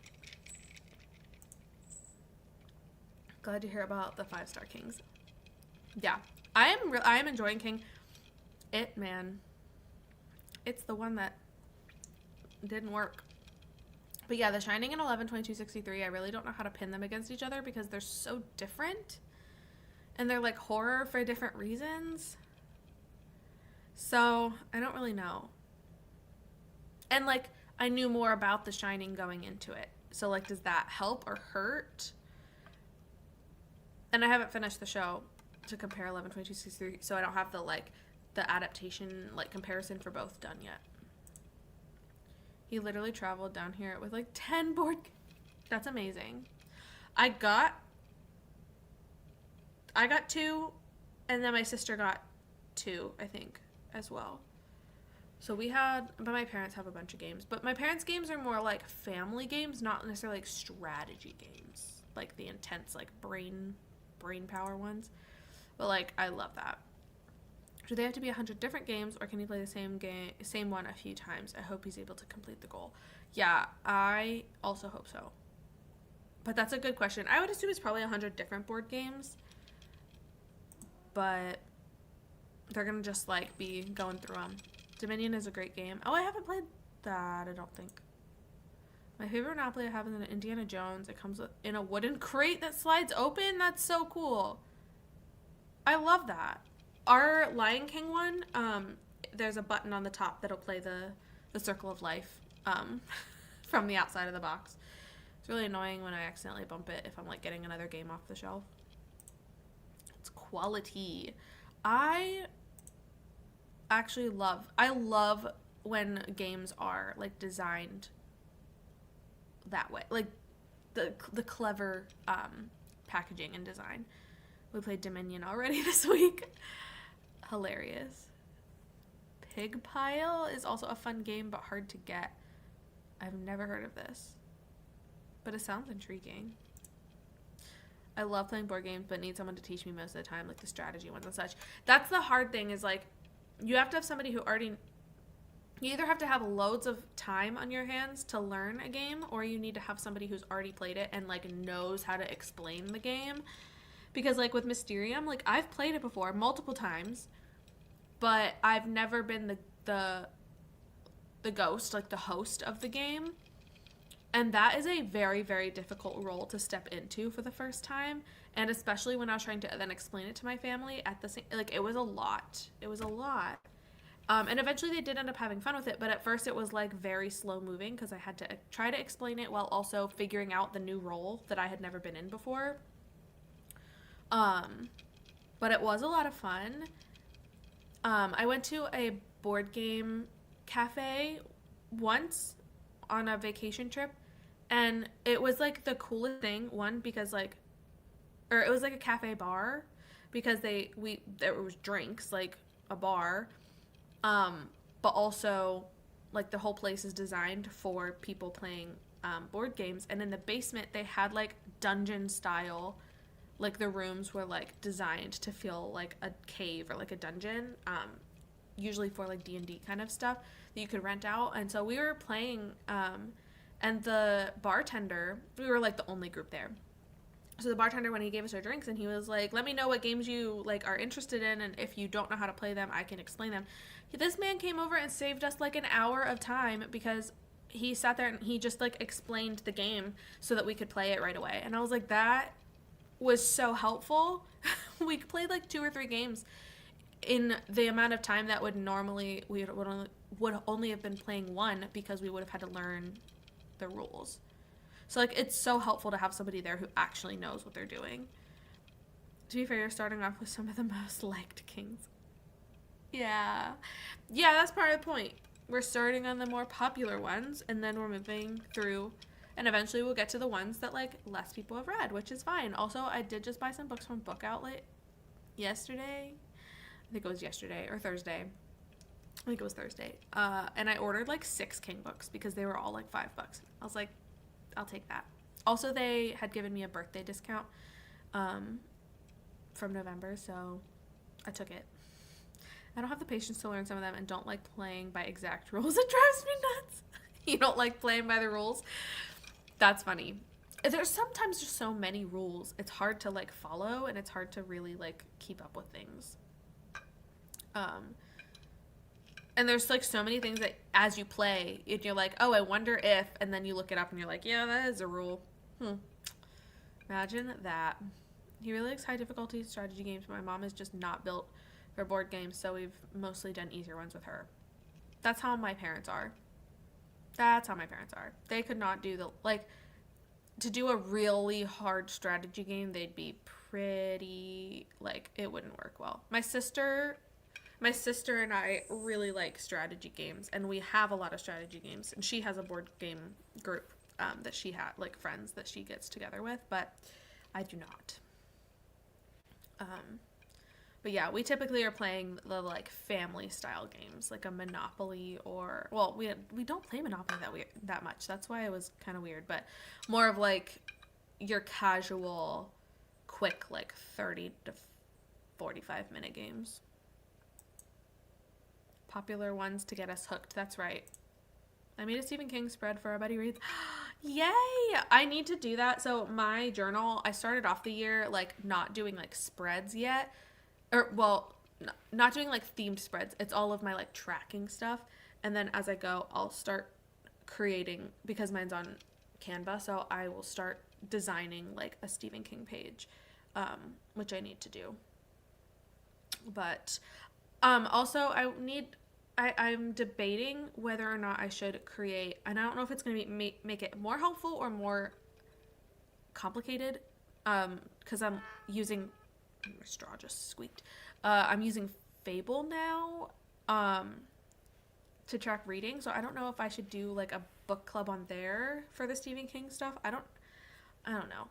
Glad to hear about the 5-Star Kings. Yeah, I am enjoying King. Man, it's the one that didn't work. But yeah, The Shining and 11/22/63, I really don't know how to pin them against each other because they're so different. And they're like horror for different reasons. So, I don't really know. And like, I knew more about The Shining going into it. So like, does that help or hurt? And I haven't finished the show to compare 11/22/63, so I don't have the adaptation comparison for both done yet. He literally traveled down here with 10 board. That's amazing. I got 2, and then my sister got 2, I think, as well. So but my parents have a bunch of games. But my parents' games are more like family games, not necessarily like strategy games, like the intense brain power ones. But I love that. Do they have to be 100 different games, or can he play the same one a few times? I hope he's able to complete the goal. Yeah, I also hope so. But that's a good question. I would assume it's probably 100 different board games. But they're going to just be going through them. Dominion is a great game. Oh, I haven't played that, I don't think. My favorite Monopoly I have is an Indiana Jones. It comes in a wooden crate that slides open. That's so cool. I love that. Our Lion King one, there's a button on the top that'll play the Circle of Life from the outside of the box. It's really annoying when I accidentally bump it if I'm getting another game off the shelf. It's quality. I love when games are designed that way, the clever packaging and design. We played Dominion already this week. Hilarious. Pig Pile is also a fun game, but hard to get. I've never heard of this, but it sounds intriguing. I love playing board games, but need someone to teach me most of the time, the strategy ones and such. That's the hard thing is you have to have somebody who already. You either have to have loads of time on your hands to learn a game, or you need to have somebody who's already played it and knows how to explain the game. Because with Mysterium, I've played it before multiple times, but I've never been the ghost, the host of the game. And that is a very, very difficult role to step into for the first time. And especially when I was trying to then explain it to my family at the same, it was a lot. It was a lot. And eventually they did end up having fun with it, but at first it was very slow moving because I had to try to explain it while also figuring out the new role that I had never been in before. But it was a lot of fun. I went to a board game cafe once on a vacation trip, and it was the coolest thing. One, because or it was a cafe bar because there was drinks, a bar, but also the whole place is designed for people playing board games, and in the basement they had dungeon style. The rooms were designed to feel like a cave or a dungeon, usually for D&D kind of stuff that you could rent out. And so we were playing, and the bartender, we were the only group there. So the bartender, when he gave us our drinks, and he was let me know what games you are interested in, and if you don't know how to play them, I can explain them. This man came over and saved us an hour of time because he sat there and he just explained the game so that we could play it right away. And I was that was so helpful. We played 2 or 3 games in the amount of time that would normally we would only have been playing one because we would have had to learn the rules. So it's so helpful to have somebody there who actually knows what they're doing. To be fair, you're starting off with some of the most liked kings. Yeah, that's part of the point. we're starting on the more popular ones, and then we're moving through, and eventually we'll get to the ones that like less people have read, which is fine. Also, I did just buy some books from Book Outlet yesterday. I think it was yesterday or Thursday. I think it was Thursday. And I ordered like 6 King books because they were all like $5. I was like, I'll take that. Also, they had given me a birthday discount from November, so I took it. I don't have the patience to learn some of them and don't like playing by exact rules. It drives me nuts. You don't like playing by the rules? That's funny. There's sometimes just so many rules. It's hard to like follow and it's hard to really like keep up with things. And there's like so many things that as you play, you're like, oh, I wonder if, and then you look it up and you're like, yeah, that is a rule. Imagine that. He really likes high difficulty strategy games, but my mom is just not built for board games, so we've mostly done easier ones with her. That's how my parents are. They could not do to do a really hard strategy game, they'd be pretty, like, it wouldn't work well. My sister and I really like strategy games, and we have a lot of strategy games, and she has a board game group that she had, like, friends that she gets together with, but I do not. But yeah, we typically are playing the like family style games, like a Monopoly or, well, we don't play Monopoly that much. That's why it was kind of weird, but more of like your casual, quick, like 30 to 45-minute games. Popular ones to get us hooked. That's right. I made a Stephen King spread for our buddy reads. Yay! I need to do that. So my journal, I started off the year like not doing like spreads yet. Or, well, not doing like themed spreads. It's all of my like tracking stuff. And then as I go, I'll start creating, because mine's on Canva, so I will start designing like a Stephen King page, which I need to do. But also I'm debating whether or not I should create, and I don't know if it's going to make it more helpful or more complicated, because I'm using, my straw just squeaked. I'm using Fable now to track reading, so I don't know if I should do like a book club on there for the Stephen King stuff. I don't know.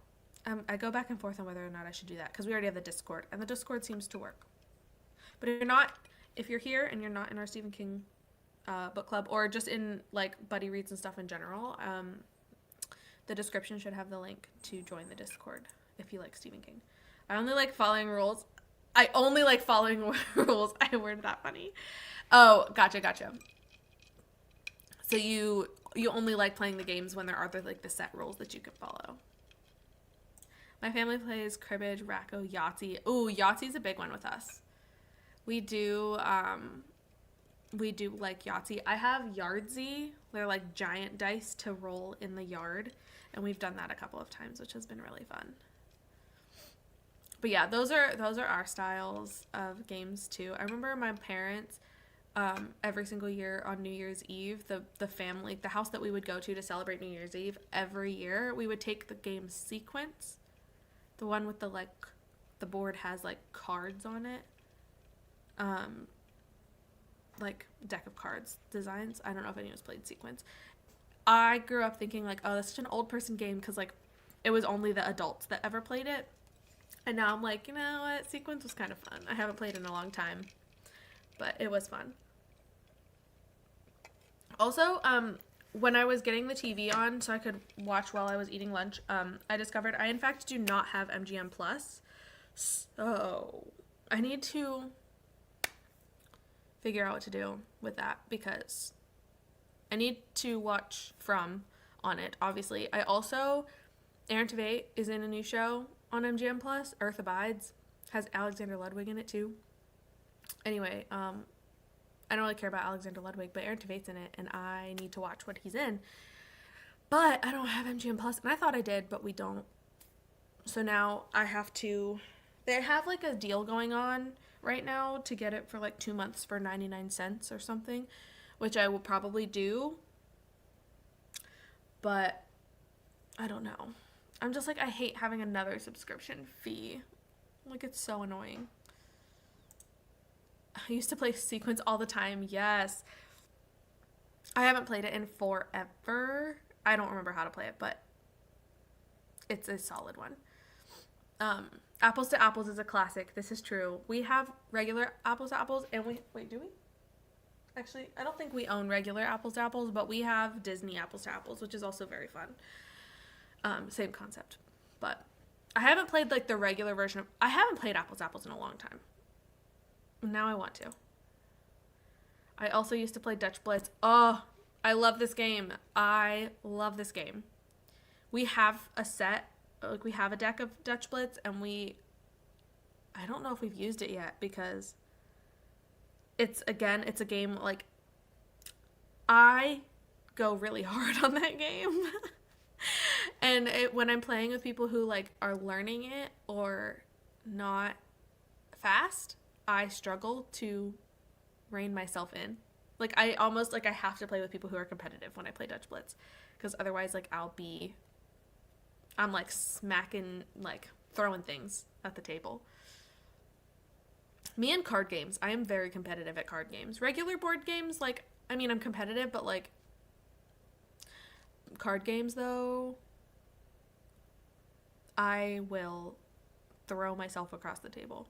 I go back and forth on whether or not I should do that, because we already have the Discord, and the Discord seems to work. But if you're here and you're not in our Stephen King book club, or just in like buddy reads and stuff in general, the description should have the link to join the Discord if you like Stephen King. I only like following rules. I worded that funny. Oh, gotcha. So you only like playing the games when there are like the set rules that you can follow. My family plays cribbage, Racco, Yahtzee. Ooh, Yahtzee's a big one with us. We do like Yahtzee. I have Yardzy. They're like giant dice to roll in the yard, and we've done that a couple of times, which has been really fun. But yeah, those are our styles of games too. I remember my parents, every single year on New Year's Eve, the family, the house that we would go to celebrate New Year's Eve, every year we would take the game Sequence, the one with the like, the board has like cards on it, like deck of cards designs. I don't know if anyone's played Sequence. I grew up thinking like, oh, that's such an old person game, because like it was only the adults that ever played it. And now I'm like, you know what? Sequence was kind of fun. I haven't played in a long time, but it was fun. Also, when I was getting the TV on so I could watch while I was eating lunch, I discovered I, in fact, do not have MGM Plus. So I need to figure out what to do with that, because I need to watch From on it, obviously. I also, Aaron Tveit is in a new show on MGM Plus, Earth Abides, has Alexander Ludwig in it too. Anyway, I don't really care about Alexander Ludwig, but Aaron Tveit's in it, and I need to watch what he's in. But I don't have MGM Plus, and I thought I did, but we don't. So now I have to, they have like a deal going on right now to get it for like 2 months for 99 cents or something, which I will probably do. But I don't know. I'm just like, I hate having another subscription fee. Like, it's so annoying. I used to play Sequence all the time. Yes. I haven't played it in forever. I don't remember how to play it, but it's a solid one. Um, Apples to Apples is a classic. This is true. We have regular Apples to Apples, and we wait. Do we? Actually, I don't think we own regular Apples to Apples, but we have Disney Apples to Apples, which is also very fun. Same concept, but I haven't played like the regular version of. I haven't played Apples to Apples in a long time. Now I want to. I also used to play Dutch Blitz. Oh, I love this game. I love this game. We have a set, like we have a deck of Dutch Blitz, and I don't know if we've used it yet because it's a game like I go really hard on that game. And when I'm playing with people who like are learning it or not fast, I struggle to rein myself in. Like I almost like I have to play with people who are competitive when I play Dutch Blitz because otherwise like I'm like smacking like throwing things at the table. Me and card games, I am very competitive at card games. Regular board games, like I mean I'm competitive, but like card games though, I will throw myself across the table.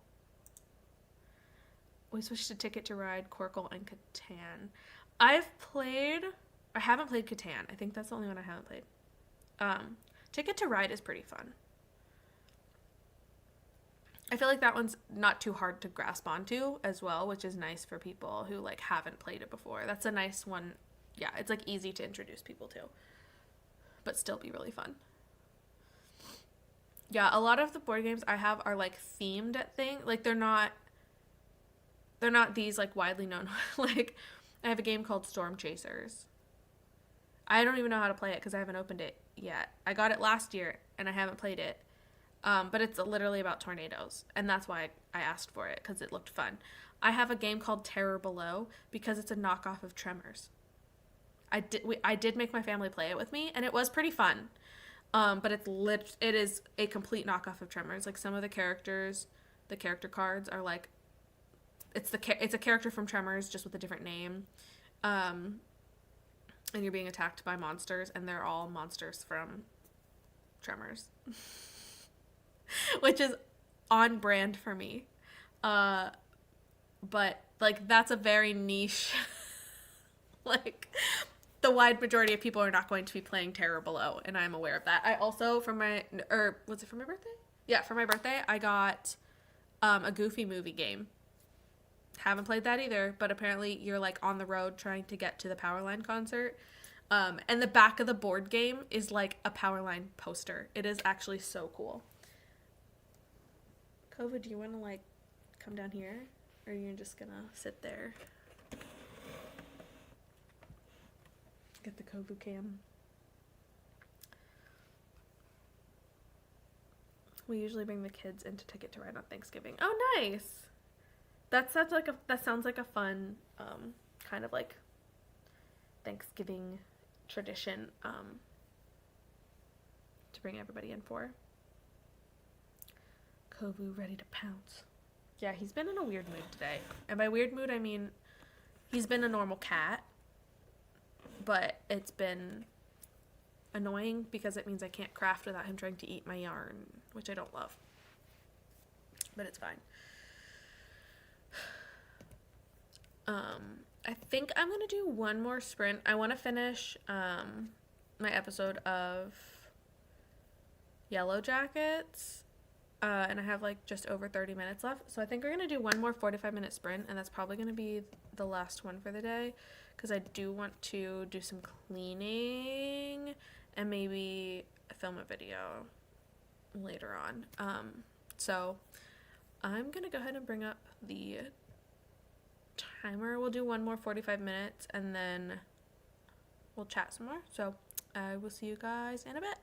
We switched to Ticket to Ride, Corkle, and Catan. I haven't played Catan. I think that's the only one I haven't played. Ticket to Ride is pretty fun. I feel like that one's not too hard to grasp onto as well, which is nice for people who like haven't played it before. That's a nice one. Yeah, it's like easy to introduce people to, but still be really fun. Yeah, a lot of the board games I have are like themed at thing. Like they're not these like widely known. Like I have a game called Storm Chasers. I don't even know how to play it because I haven't opened it yet. I got it last year and I haven't played it. But it's literally about tornadoes, and that's why I asked for it because it looked fun. I have a game called Terror Below because it's a knockoff of Tremors. I did make my family play it with me, and it was pretty fun. But it is a complete knockoff of Tremors. Like some of the characters, the character cards are like it's a character from Tremors just with a different name. And you're being attacked by monsters, and they're all monsters from Tremors. Which is on brand for me. But like that's a very niche like the wide majority of people are not going to be playing Terror Below, and I'm aware of that. I also was it for my birthday? Yeah, for my birthday I got a Goofy movie game. Haven't played that either, but apparently you're like on the road trying to get to the Powerline concert. And the back of the board game is like a Powerline poster. It is actually so cool. Kova, do you want to like come down here, or are you just gonna sit there? Get the Kovu cam. We usually bring the kids into Ticket to Ride on Thanksgiving. Oh, nice. That sounds like a fun kind of like Thanksgiving tradition to bring everybody in for. Kovu ready to pounce. Yeah, he's been in a weird mood today. And by weird mood, I mean he's been a normal cat, but it's been annoying because it means I can't craft without him trying to eat my yarn, which I don't love. But it's fine. I think I'm going to do one more sprint. I want to finish my episode of Yellow Jackets. And I have like just over 30 minutes left. So I think we're going to do one more 45-minute sprint, and that's probably going to be the last one for the day because I do want to do some cleaning and maybe film a video later on. So I'm going to go ahead and bring up the timer. We'll do one more 45 minutes and then we'll chat some more. So I will see you guys in a bit.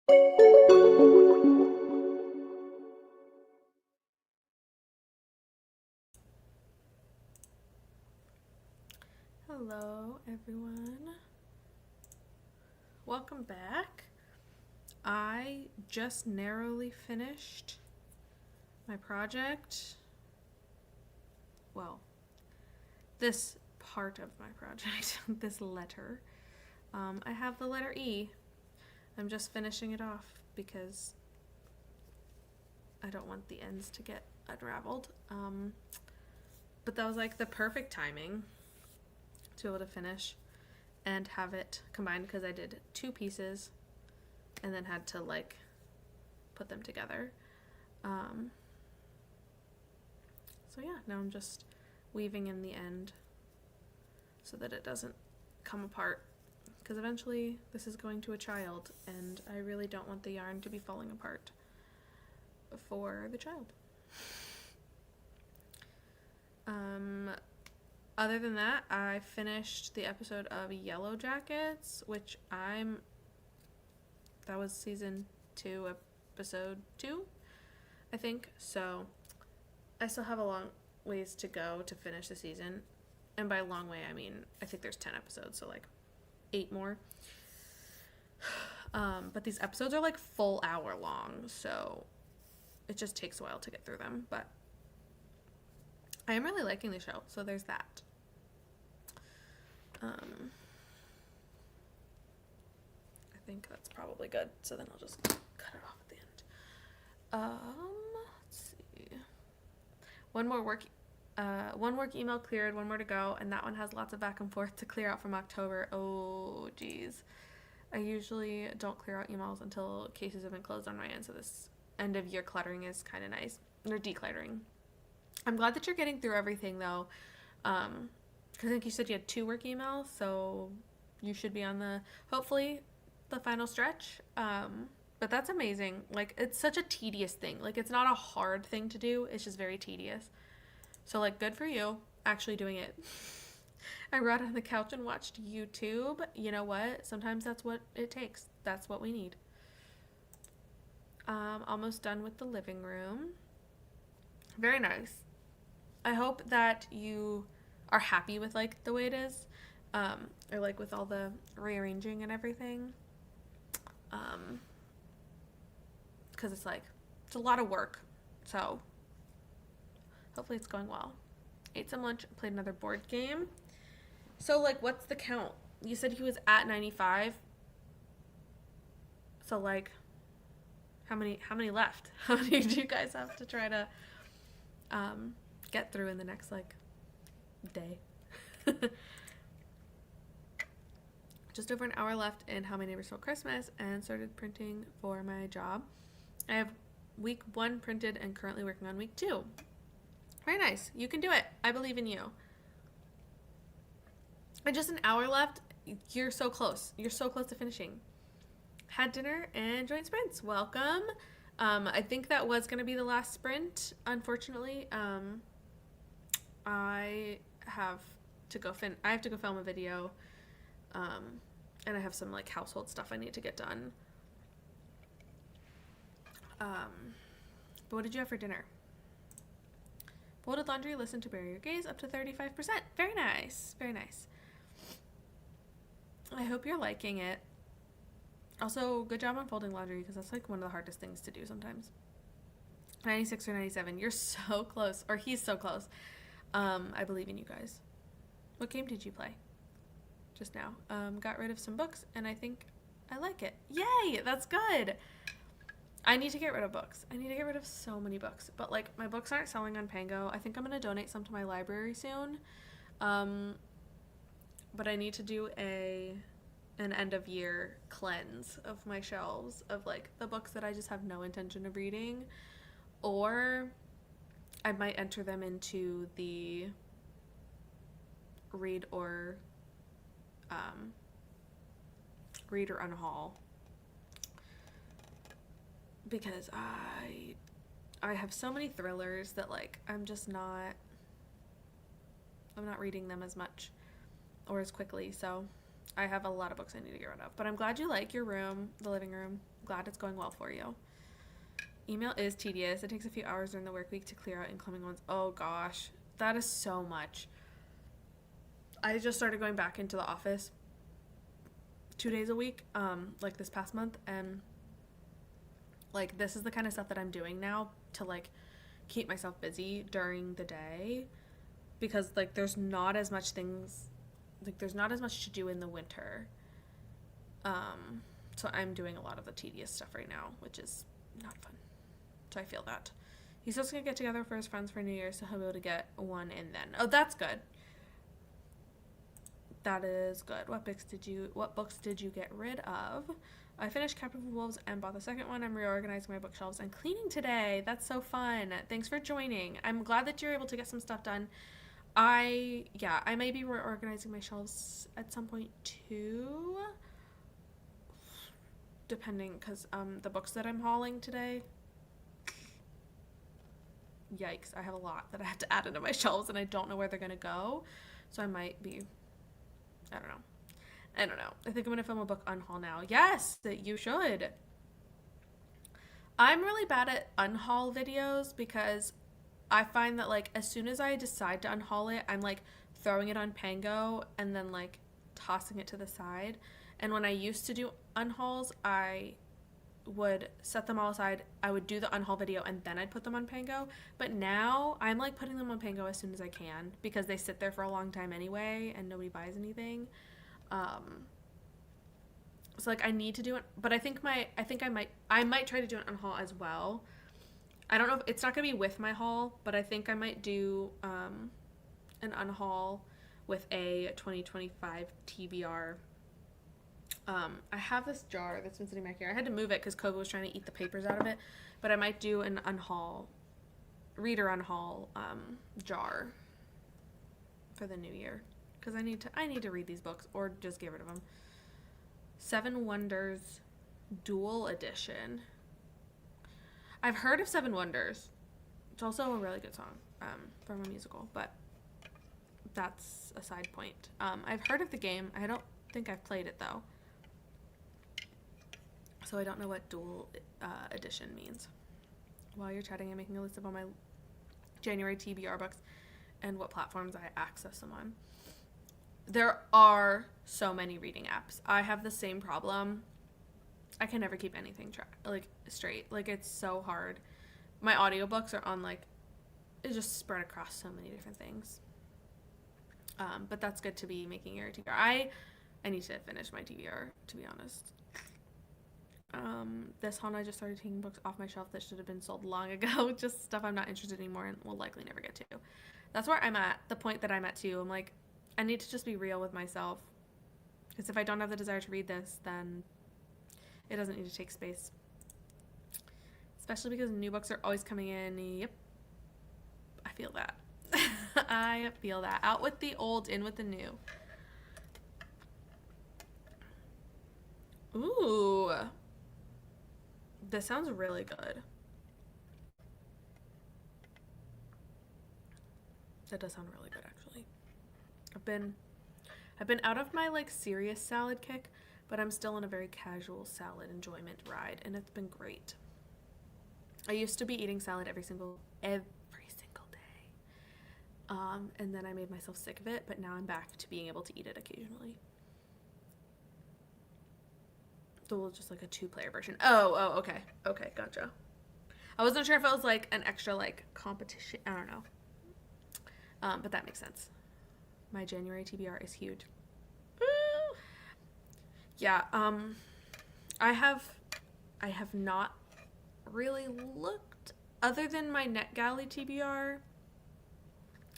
Hello, everyone. Welcome back. I just narrowly finished my project. Well, this part of my project, this letter. I have the letter E. I'm just finishing it off because I don't want the ends to get unraveled. But that was like the perfect timing to be able to finish and have it combined because I did 2 pieces and then had to like put them together. So yeah, now I'm just weaving in the end so that it doesn't come apart, because eventually this is going to a child and I really don't want the yarn to be falling apart for the child. Other than that, I finished the episode of Yellow Jackets, which that was season 2, episode 2, I think. So I still have a long ways to go to finish the season. And by long way, I mean, I think there's 10 episodes, so like 8 more. But these episodes are like full hour long, so it just takes a while to get through them. But I am really liking the show, so there's that. I think that's probably good. So then I'll just cut it off at the end. Let's see. One work email cleared, 1 more to go, and that one has lots of back and forth to clear out from October. Oh, geez. I usually don't clear out emails until cases have been closed on my end, so this end of year cluttering is kind of nice. Or decluttering. I'm glad that you're getting through everything, though. I think you said you had 2 work emails, so you should be on hopefully, the final stretch. But that's amazing. Like, it's such a tedious thing. Like, it's not a hard thing to do. It's just very tedious. So, like, good for you actually doing it. I rode on the couch and watched YouTube. You know what? Sometimes that's what it takes. That's what we need. Almost done with the living room. Very nice. I hope that you are happy with, like, the way it is. Or, like, with all the rearranging and everything. Because it's, like, it's a lot of work. So, hopefully it's going well. Ate some lunch, played another board game. So, like, what's the count? You said he was at 95. So, like, how many left? How many do you guys have to try to get through in the next, like, day? Just over an hour left in How My Neighbor Stole Christmas, and started printing for my job. I have week 1 printed and currently working on week 2. Very nice. You can do it. I believe in you. And just an hour left. You're so close. You're so close to finishing. Had dinner and joined sprints. Welcome. I think that was going to be the last sprint, unfortunately. I have to go film a video. And I have some, like, household stuff I need to get done. But what did you have for dinner? Folded laundry, listen to Bury Your Gaze, up to 35%. Very nice. Very nice. I hope you're liking it. Also, good job on folding laundry, because that's, like, one of the hardest things to do sometimes. 96 or 97. You're so close. Or he's so close. I believe in you guys. What game did you play? Just now. Got rid of some books, and I think I like it. Yay! That's good! I need to get rid of books. I need to get rid of so many books. But, like, my books aren't selling on Pango. I think I'm going to donate some to my library soon. But I need to do an end-of-year cleanse of my shelves of, like, the books that I just have no intention of reading. Or I might enter them into the read or unhaul, because I have so many thrillers that, like, I'm not reading them as much or as quickly, so I have a lot of books I need to get rid of. But I'm glad you like your room, the living room. Glad it's going well for you. Email is tedious. It takes a few hours during the work week to clear out incoming ones. Oh gosh, that is so much. I just started going back into the office 2 days a week, like this past month, and like this is the kind of stuff that I'm doing now to like keep myself busy during the day, because like there's not as much to do in the winter. So I'm doing a lot of the tedious stuff right now, which is not fun. So I feel that. He's just gonna get together for his friends for New Year's, so he'll be able to get one in then. Oh, that's good. That is good. What books did you get rid of? I finished Captive Wolves and bought the second one. I'm reorganizing my bookshelves and cleaning today. That's so fun. Thanks for joining. I'm glad that you're able to get some stuff done. I may be reorganizing my shelves at some point too, depending, because the books that I'm hauling today, yikes, I have a lot that I have to add into my shelves and I don't know where they're gonna go, so I might be, I don't know. I think I'm gonna film a book unhaul now. Yes, you should. I'm really bad at unhaul videos because I find that like as soon as I decide to unhaul it, I'm like throwing it on Pango and then like tossing it to the side. And when I used to do unhauls, I would set them all aside. I would do the unhaul video and then I'd put them on Pango. But now I'm like putting them on Pango as soon as I can because they sit there for a long time anyway and nobody buys anything. So like I need to do it, but I might try to do an unhaul as well. I don't know if it's not gonna be with my haul, but I think I might do an unhaul with a 2025 TBR. I have this jar that's been sitting back here. I had to move it because Kobe was trying to eat the papers out of it, but I might do an reader unhaul jar for the new year because I need to read these books or just get rid of them. Seven Wonders Dual Edition. I've heard of Seven Wonders. It's also a really good song from a musical, but that's a side point. I've heard of the game. I don't think I've played it though, so I don't know what dual edition means. While you're chatting, I'm making a list of all my January TBR books and what platforms I access them on. There are so many reading apps. I have the same problem. I can never keep anything straight. Like it's so hard. My audiobooks are on it's just spread across so many different things. But that's good to be making your TBR. I need to finish my TBR, to be honest. This haul, I just started taking books off my shelf that should have been sold long ago. Just stuff I'm not interested in anymore and will likely never get to. That's where I'm at. The point that I'm at too. I'm like, I need to just be real with myself. Because if I don't have the desire to read this, then it doesn't need to take space. Especially because new books are always coming in. Yep. I feel that. I feel that. Out with the old, in with the new. Ooh. This sounds really good. That does sound really good, actually. I've been out of my serious salad kick, but I'm still on a very casual salad enjoyment ride, and it's been great. I used to be eating salad every single day. And then I made myself sick of it, but now I'm back to being able to eat it occasionally. So just a 2-player version. Oh, okay. Okay, gotcha. I wasn't sure if it was an extra competition. I don't know. But that makes sense. My January TBR is huge. Woo! Yeah, I have not really looked other than my NetGalley TBR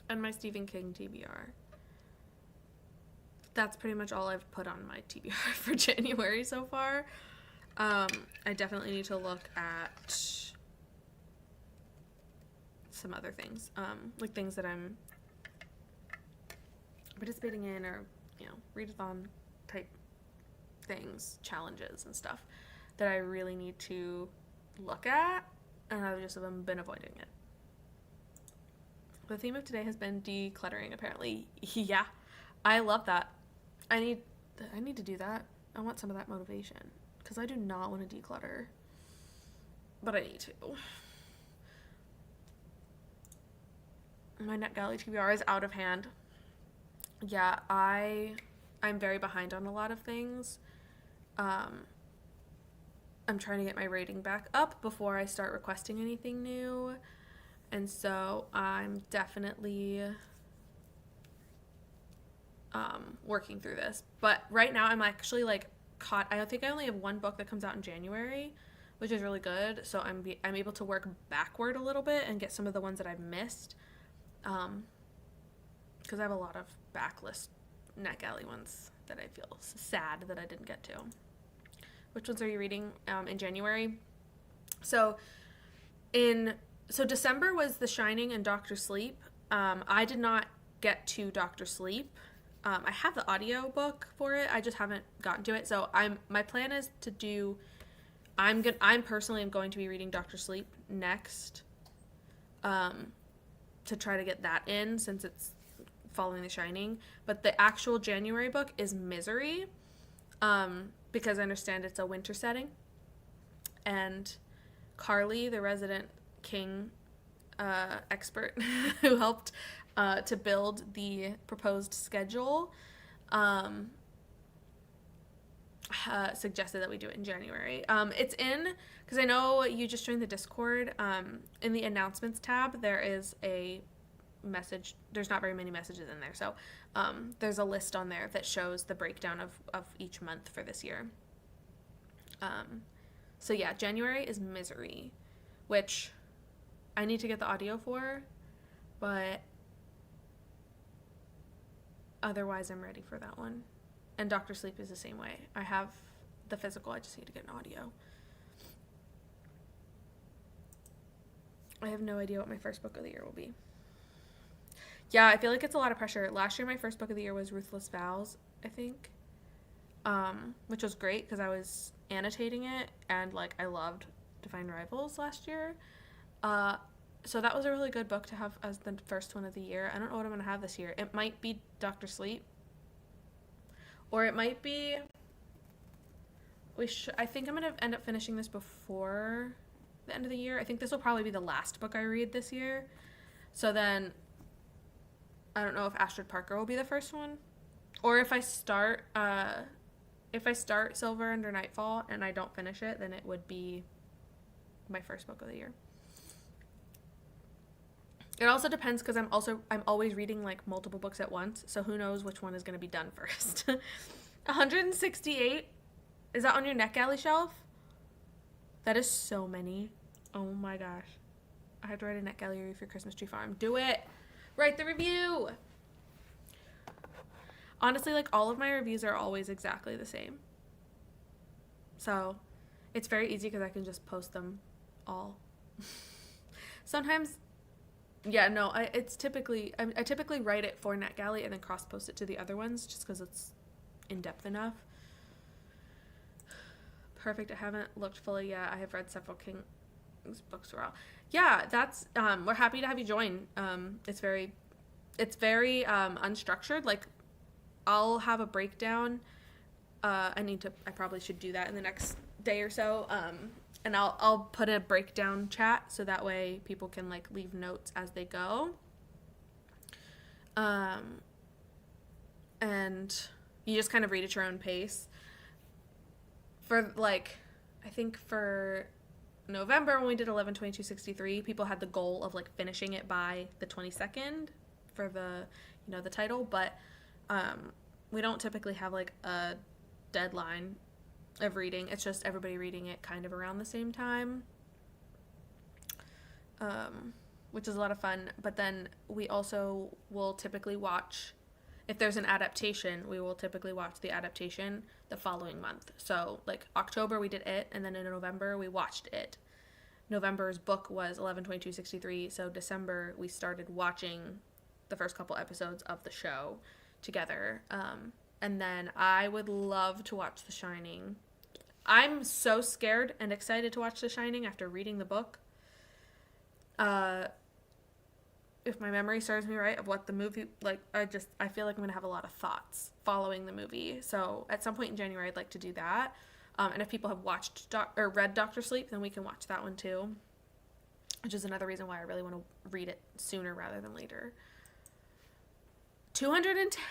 and my Stephen King TBR. That's pretty much all I've put on my TBR for January so far. I definitely need to look at some other things, things that I'm participating in, or readathon type things, challenges and stuff that I really need to look at, and I've just been avoiding it. The theme of today has been decluttering, apparently. Yeah, I love that. I I need to do that. I want some of that motivation because I do not want to declutter, but I need to. My NetGalley TBR is out of hand. Yeah, I'm very behind on a lot of things. I'm trying to get my rating back up before I start requesting anything new. And so I'm definitely working through this. But right now I'm actually like caught. I think I only have one book that comes out in January, which is really good. So I'm able to work backward a little bit and get some of the ones that I've missed. Because I have a lot of backlist NetGalley ones that I feel sad that I didn't get to. Which ones are you reading in January? So December was The Shining and Doctor Sleep. I did not get to Doctor Sleep. I have the audio book for it. I just haven't gotten to it. So my plan is to do. I'm personally am going to be reading Doctor Sleep next. To try to get that in since it's following The Shining. But the actual January book is Misery. Because I understand it's a winter setting. And Carly, the resident King expert who helped to build the proposed schedule, suggested that we do it in January. It's in, because I know you just joined the Discord, in the announcements tab, there is a message. There's not very many messages in there. So there's a list on there that shows the breakdown of each month for this year. So yeah, January is Misery, which I need to get the audio for, but otherwise I'm ready for that one. And Doctor Sleep is the same way. I have the physical, I just need to get an audio. I have no idea what my first book of the year will be. Yeah, I feel like it's a lot of pressure. Last year, my first book of the year was Ruthless Vows, I think, which was great because I was annotating it, and, like, I loved Divine Rivals last year. So that was a really good book to have as the first one of the year. I don't know what I'm going to have this year. It might be Dr. Sleep, or it might be... I think I'm going to end up finishing this before the end of the year. I think this will probably be the last book I read this year. So then... I don't know if Astrid Parker will be the first one, or if I start Silver Under Nightfall and I don't finish it, then it would be my first book of the year. It also depends because I'm always reading like multiple books at once, so who knows which one is going to be done first. 168, is that on your NetGalley shelf? That is so many. Oh my gosh, I have to write a NetGalley review for Christmas Tree Farm. Do it. Write the review. Honestly, like, all of my reviews are always exactly the same. So, it's very easy because I can just post them all. Sometimes, yeah, no, I typically write it for NetGalley and then cross-post it to the other ones just because it's in-depth enough. Perfect. I haven't looked fully yet. I have read several King's books for all. Yeah, that's we're happy to have you join. It's very unstructured. Like, I'll have a breakdown. I probably should do that in the next day or so. And I'll put a breakdown chat so that way people can like leave notes as they go. And you just kind of read at your own pace. For like, I think for November when we did 11/22/63, people had the goal of like finishing it by the 22nd for the title, but we don't typically have like a deadline of reading. It's just everybody reading it kind of around the same time, which is a lot of fun. But then we also will typically watch, if there's an adaptation, we will typically watch the adaptation the following month. So, like, October we did It, and then in November we watched It. November's book was 11/22/63, so December we started watching the first couple episodes of the show together. And then I would love to watch The Shining. I'm so scared and excited to watch The Shining after reading the book. if my memory serves me right, of what the movie, like, I feel like I'm gonna have a lot of thoughts following the movie. So at some point in January, I'd like to do that. And if people have watched or read Doctor Sleep, then we can watch that one too, which is another reason why I really want to read it sooner rather than later. 210.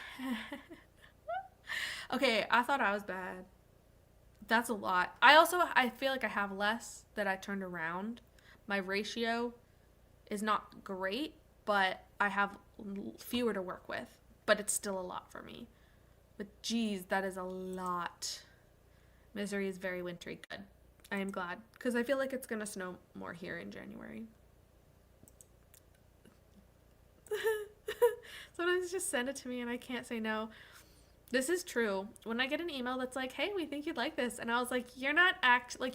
Okay, I thought I was bad. That's a lot. I feel like I have less that I turned around. My ratio is not great, but I have fewer to work with. But it's still a lot for me. But geez, that is a lot. Misery is very wintry. Good. I am glad because I feel like it's gonna snow more here in January. Sometimes just send it to me and I can't say no. This is true. When I get an email that's like, "Hey, we think you'd like this," and I was like, "You're not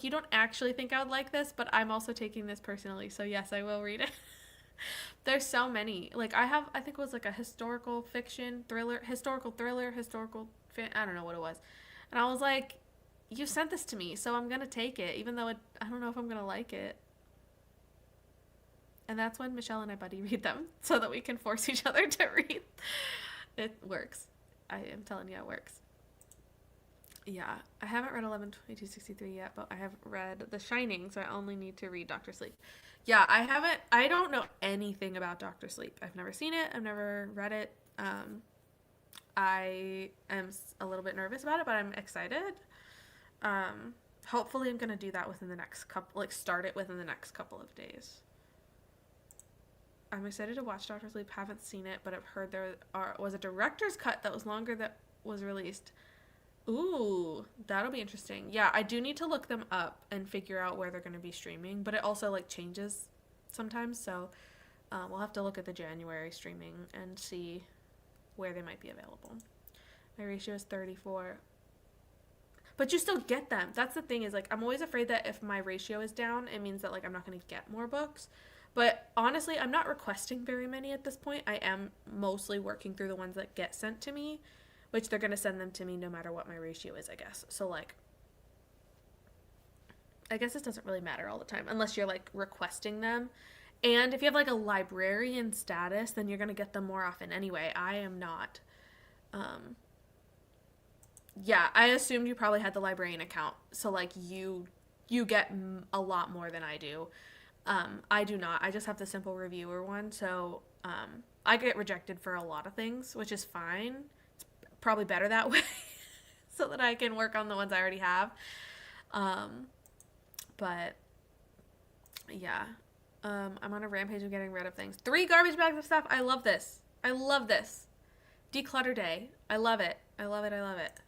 you don't actually think I would like this, but I'm also taking this personally, so yes, I will read it." There's so many. Like I think it was like a historical fiction thriller, I don't know what it was, and I was like, "You sent this to me, so I'm gonna take it, even though I don't know if I'm gonna like it." And that's when Michelle and I buddy read them, so that we can force each other to read. It works. I am telling you, it works. Yeah, I haven't read 11/22/63 yet, but I have read The Shining, so I only need to read Doctor Sleep. Yeah, I don't know anything about Doctor Sleep. I've never seen it. I've never read it. I am a little bit nervous about it, but I'm excited. Hopefully I'm going to do that within the next couple, like start it within the next couple of days. I'm excited to watch Doctor Sleep. Haven't seen it, but I've heard there was a director's cut that was longer that was released. Ooh, that'll be interesting. Yeah, I do need to look them up and figure out where they're going to be streaming, but it also like changes sometimes, so we'll have to look at the January streaming and see where they might be available. My ratio is 34. But you still get them. That's the thing is like I'm always afraid that if my ratio is down, it means that like I'm not going to get more books. But honestly, I'm not requesting very many at this point. I am mostly working through the ones that get sent to me, which they're going to send them to me no matter what my ratio is, I guess. So, like, I guess it doesn't really matter all the time unless you're, like, requesting them. And if you have, like, a librarian status, then you're going to get them more often anyway. I am not. Yeah, I assumed you probably had the librarian account. So, like, you get a lot more than I do. I do not. I just have the simple reviewer one. So, I get rejected for a lot of things, which is fine. It's probably better that way so that I can work on the ones I already have. But yeah, I'm on a rampage of getting rid of things. 3 garbage bags of stuff. I love this. I love this. Declutter day. I love it. I love it. I love it.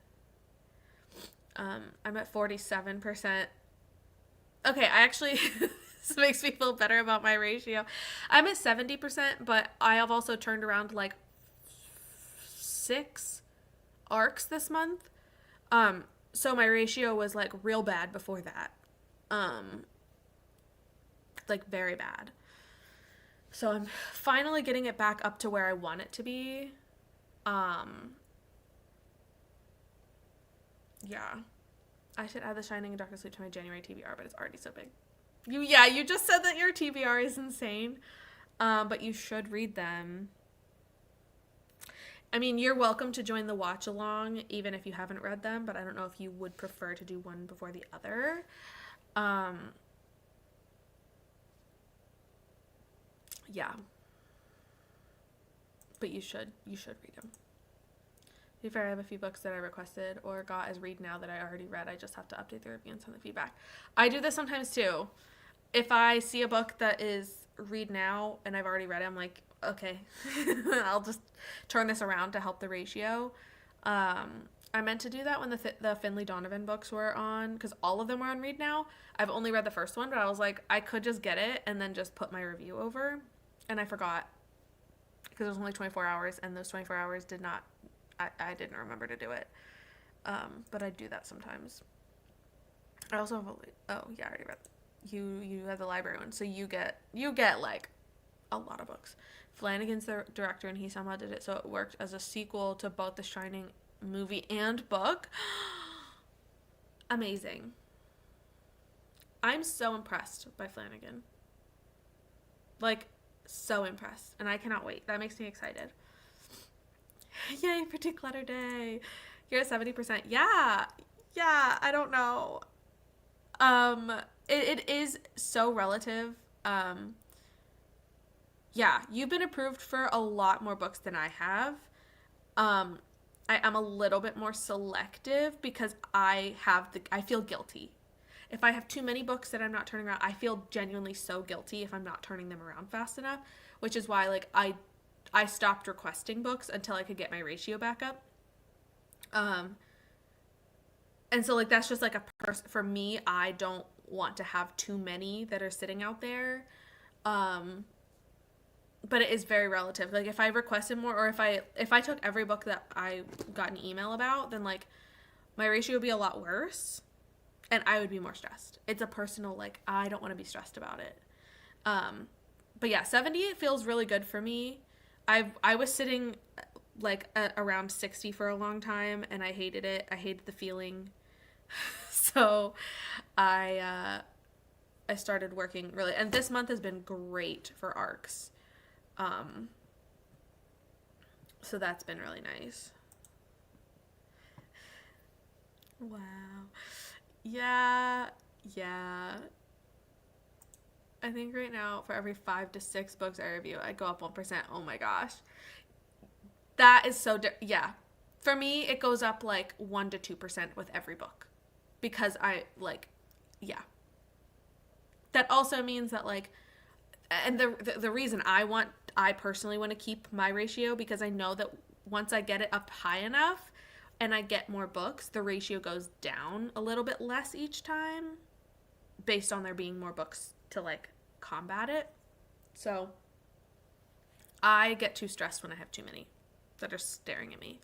I'm at 47%. Okay, I actually... This makes me feel better about my ratio. I'm at 70%, but I have also turned around like 6 arcs this month. So my ratio was like real bad before that. Like very bad. So I'm finally getting it back up to where I want it to be. Yeah. I should add The Shining and Doctor Sleep to my January TBR, but it's already so big. You just said that your TBR is insane. But you should read them. I mean, you're welcome to join the watch along, even if you haven't read them, but I don't know if you would prefer to do one before the other. Yeah. But you should read them. To be fair, I have a few books that I requested or got as read now that I already read. I just have to update the review and send the feedback. I do this sometimes too. If I see a book that is read now and I've already read it, I'm like, okay, I'll just turn this around to help the ratio. I meant to do that when the Finley Donovan books were on, because all of them are on read now. I've only read the first one, but I was like, I could just get it and then just put my review over. And I forgot because it was only 24 hours and those 24 hours I didn't remember to do it. But I do that sometimes. I also have I already read. You have the library one, so you get like a lot of books. Flanagan's the director, and he somehow did it so it worked as a sequel to both The Shining movie and book. Amazing. I'm so impressed by Flanagan. Like, So impressed. And I cannot wait. That makes me excited. Yay for declutter day. You're at 70%. Yeah. Yeah, I don't know. Um, it is so relative. Um, yeah, you've been approved for a lot more books than I have. Um, I am a little bit more selective because I feel guilty. If I have too many books that I'm not turning around, I feel genuinely so guilty if I'm not turning them around fast enough, which is why like I stopped requesting books until I could get my ratio back up. Um, and so like that's just like a for me, I don't want to have too many that are sitting out there. Um, but it is very relative. Like if I requested more, or if I took every book that I got an email about, then like my ratio would be a lot worse, and I would be more stressed. It's a personal like I don't want to be stressed about it. Um, but yeah, 70 feels really good for me. I was sitting like at around 60 for a long time, and I hated it. I hated the feeling. So I started working really, and this month has been great for ARCs. Um, so that's been really nice. Wow. Yeah, yeah. I think right now for every 5 to 6 books I review, I go up 1%. Oh my gosh. That is so, yeah. For me, it goes up like 1 to 2% with every book because I like, yeah. That also means that like, and the reason I personally want to keep my ratio because I know that once I get it up high enough and I get more books, the ratio goes down a little bit less each time based on there being more books to like combat it. So I get too stressed when I have too many that are staring at me.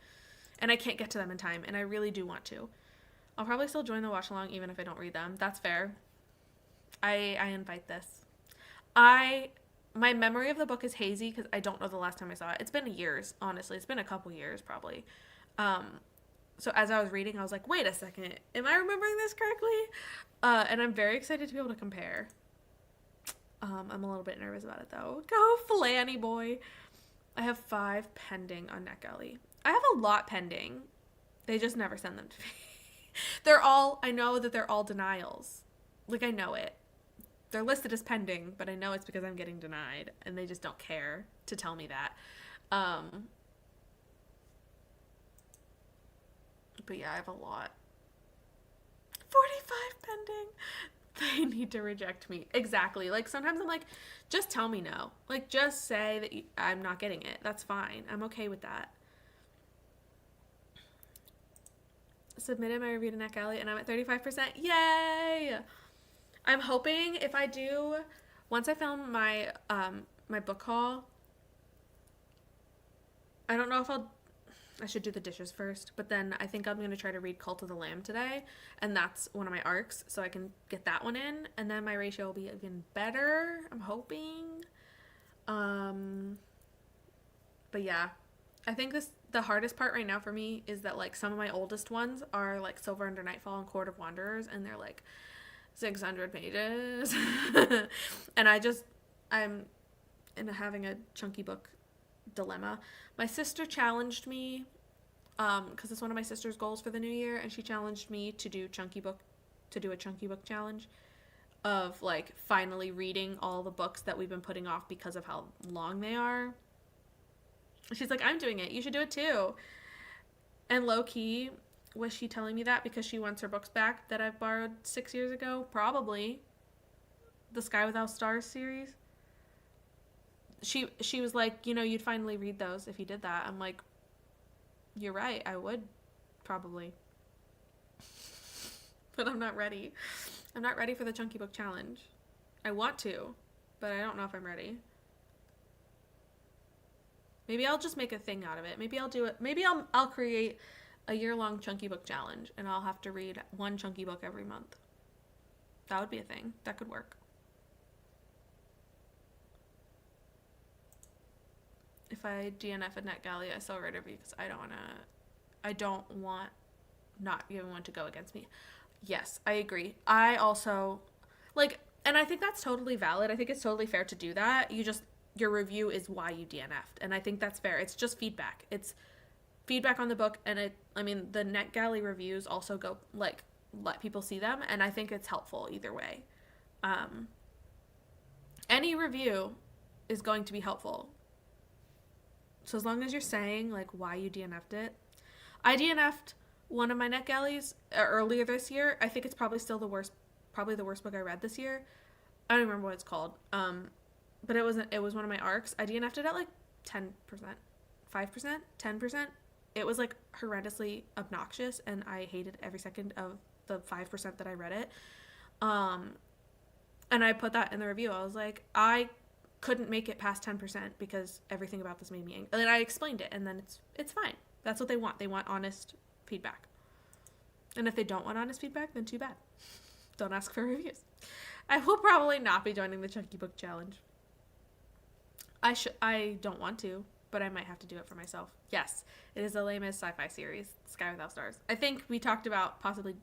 And I can't get to them in time, and I really do want to. I'll probably still join the watch along even if I don't read them. That's fair. I invite this. I my memory of the book is hazy because I don't know the last time I saw it. It's been years, honestly. It's been a couple years probably. Um, so as I was reading, I was like, wait a second, am I remembering this correctly? And I'm very excited to be able to compare. I'm a little bit nervous about it though. Go Flanny boy. I have 5 pending on NetGalley. I have a lot pending. They just never send them to me. I know that they're all denials. Like, I know it. They're listed as pending, but I know it's because I'm getting denied, and they just don't care to tell me that. Um, but yeah, I have a lot. 45 pending. They need to reject me. Exactly. Like, sometimes I'm like, just tell me no. Like, just say that I'm not getting it. That's fine. I'm okay with that. Submitted my review to NetGalley, and I'm at 35%. Yay! I'm hoping if I do, once I film my book haul, I don't know if I should do the dishes first, but then I think I'm going to try to read Cult of the Lamb today, and that's one of my arcs, so I can get that one in, and then my ratio will be even better, I'm hoping. But yeah, I think the hardest part right now for me is that like some of my oldest ones are like Silver Under Nightfall and Court of Wanderers, and they're like 600 pages. And I'm having a chunky book dilemma. My sister challenged me because it's one of my sister's goals for the new year, and she challenged me to do a chunky book challenge of like finally reading all the books that we've been putting off because of how long they are. She's like, I'm doing it, you should do it too. And low key, was she telling me that because she wants her books back that I've borrowed 6 years ago? Probably. The Sky Without Stars series. She was like, you'd finally read those if you did that. I'm like, you're right, I would probably. But I'm not ready. I'm not ready for the chunky book challenge. I want to, but I don't know if I'm ready. Maybe I'll just make a thing out of it. Maybe I'll do it. Maybe I'll create a year-long chunky book challenge, and I'll have to read one chunky book every month. That would be a thing. That could work. If I DNF at NetGalley, I still write a review because I don't want not everyone to go against me. Yes, I agree. I also, like, and I think that's totally valid. I think it's totally fair to do that. You just, your review is why you DNF'd. And I think that's fair. It's just feedback. It's feedback on the book, and I mean, the NetGalley reviews also go, like, let people see them, and I think it's helpful either way. Um, any review is going to be helpful. So as long as you're saying, like, why you DNF'd it. I DNF'd one of my NetGalleys earlier this year. I think it's probably still probably the worst book I read this year. I don't remember what it's called. But it was one of my arcs. I DNF'd it at like 10%, 5%, 10%. It was like horrendously obnoxious, and I hated every second of the 5% that I read it. And I put that in the review. I was like, I couldn't make it past 10% because everything about this made me angry. And then I explained it, and then it's fine. That's what they want. They want honest feedback. And if they don't want honest feedback, then too bad. Don't ask for reviews. I will probably not be joining the Chunky Book Challenge. I don't want to, but I might have to do it for myself. Yes, it is the lamest sci-fi series, Sky Without Stars. I think we talked about possibly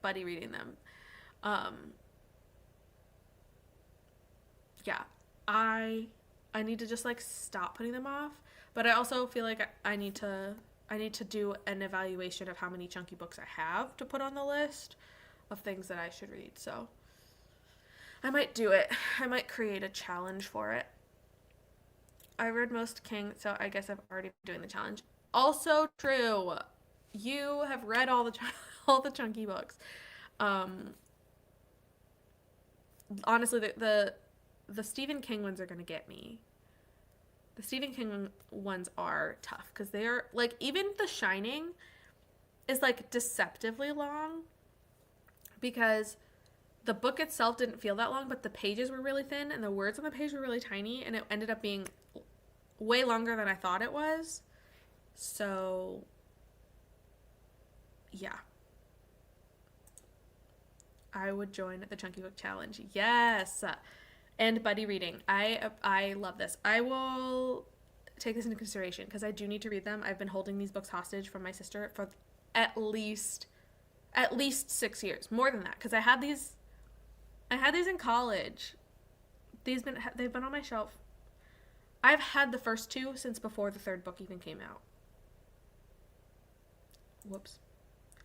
buddy reading them. Yeah, I need to just like stop putting them off, but I also feel like I need to do an evaluation of how many chunky books I have to put on the list of things that I should read. So I might do it. I might create a challenge for it. I read most King, so I guess I've already been doing the challenge. Also true. You have read all the chunky books. Honestly, the Stephen King ones are going to get me. The Stephen King ones are tough because they are, like, even The Shining is, like, deceptively long because the book itself didn't feel that long, but the pages were really thin and the words on the page were really tiny, and it ended up being way longer than I thought it was. So, yeah. I would join the Chunky Book Challenge. Yes! And buddy reading. I love this. I will take this into consideration because I do need to read them. I've been holding these books hostage from my sister for at least 6 years. More than that, because I had these in college. They've been on my shelf. I've had the first two since before the third book even came out. Whoops.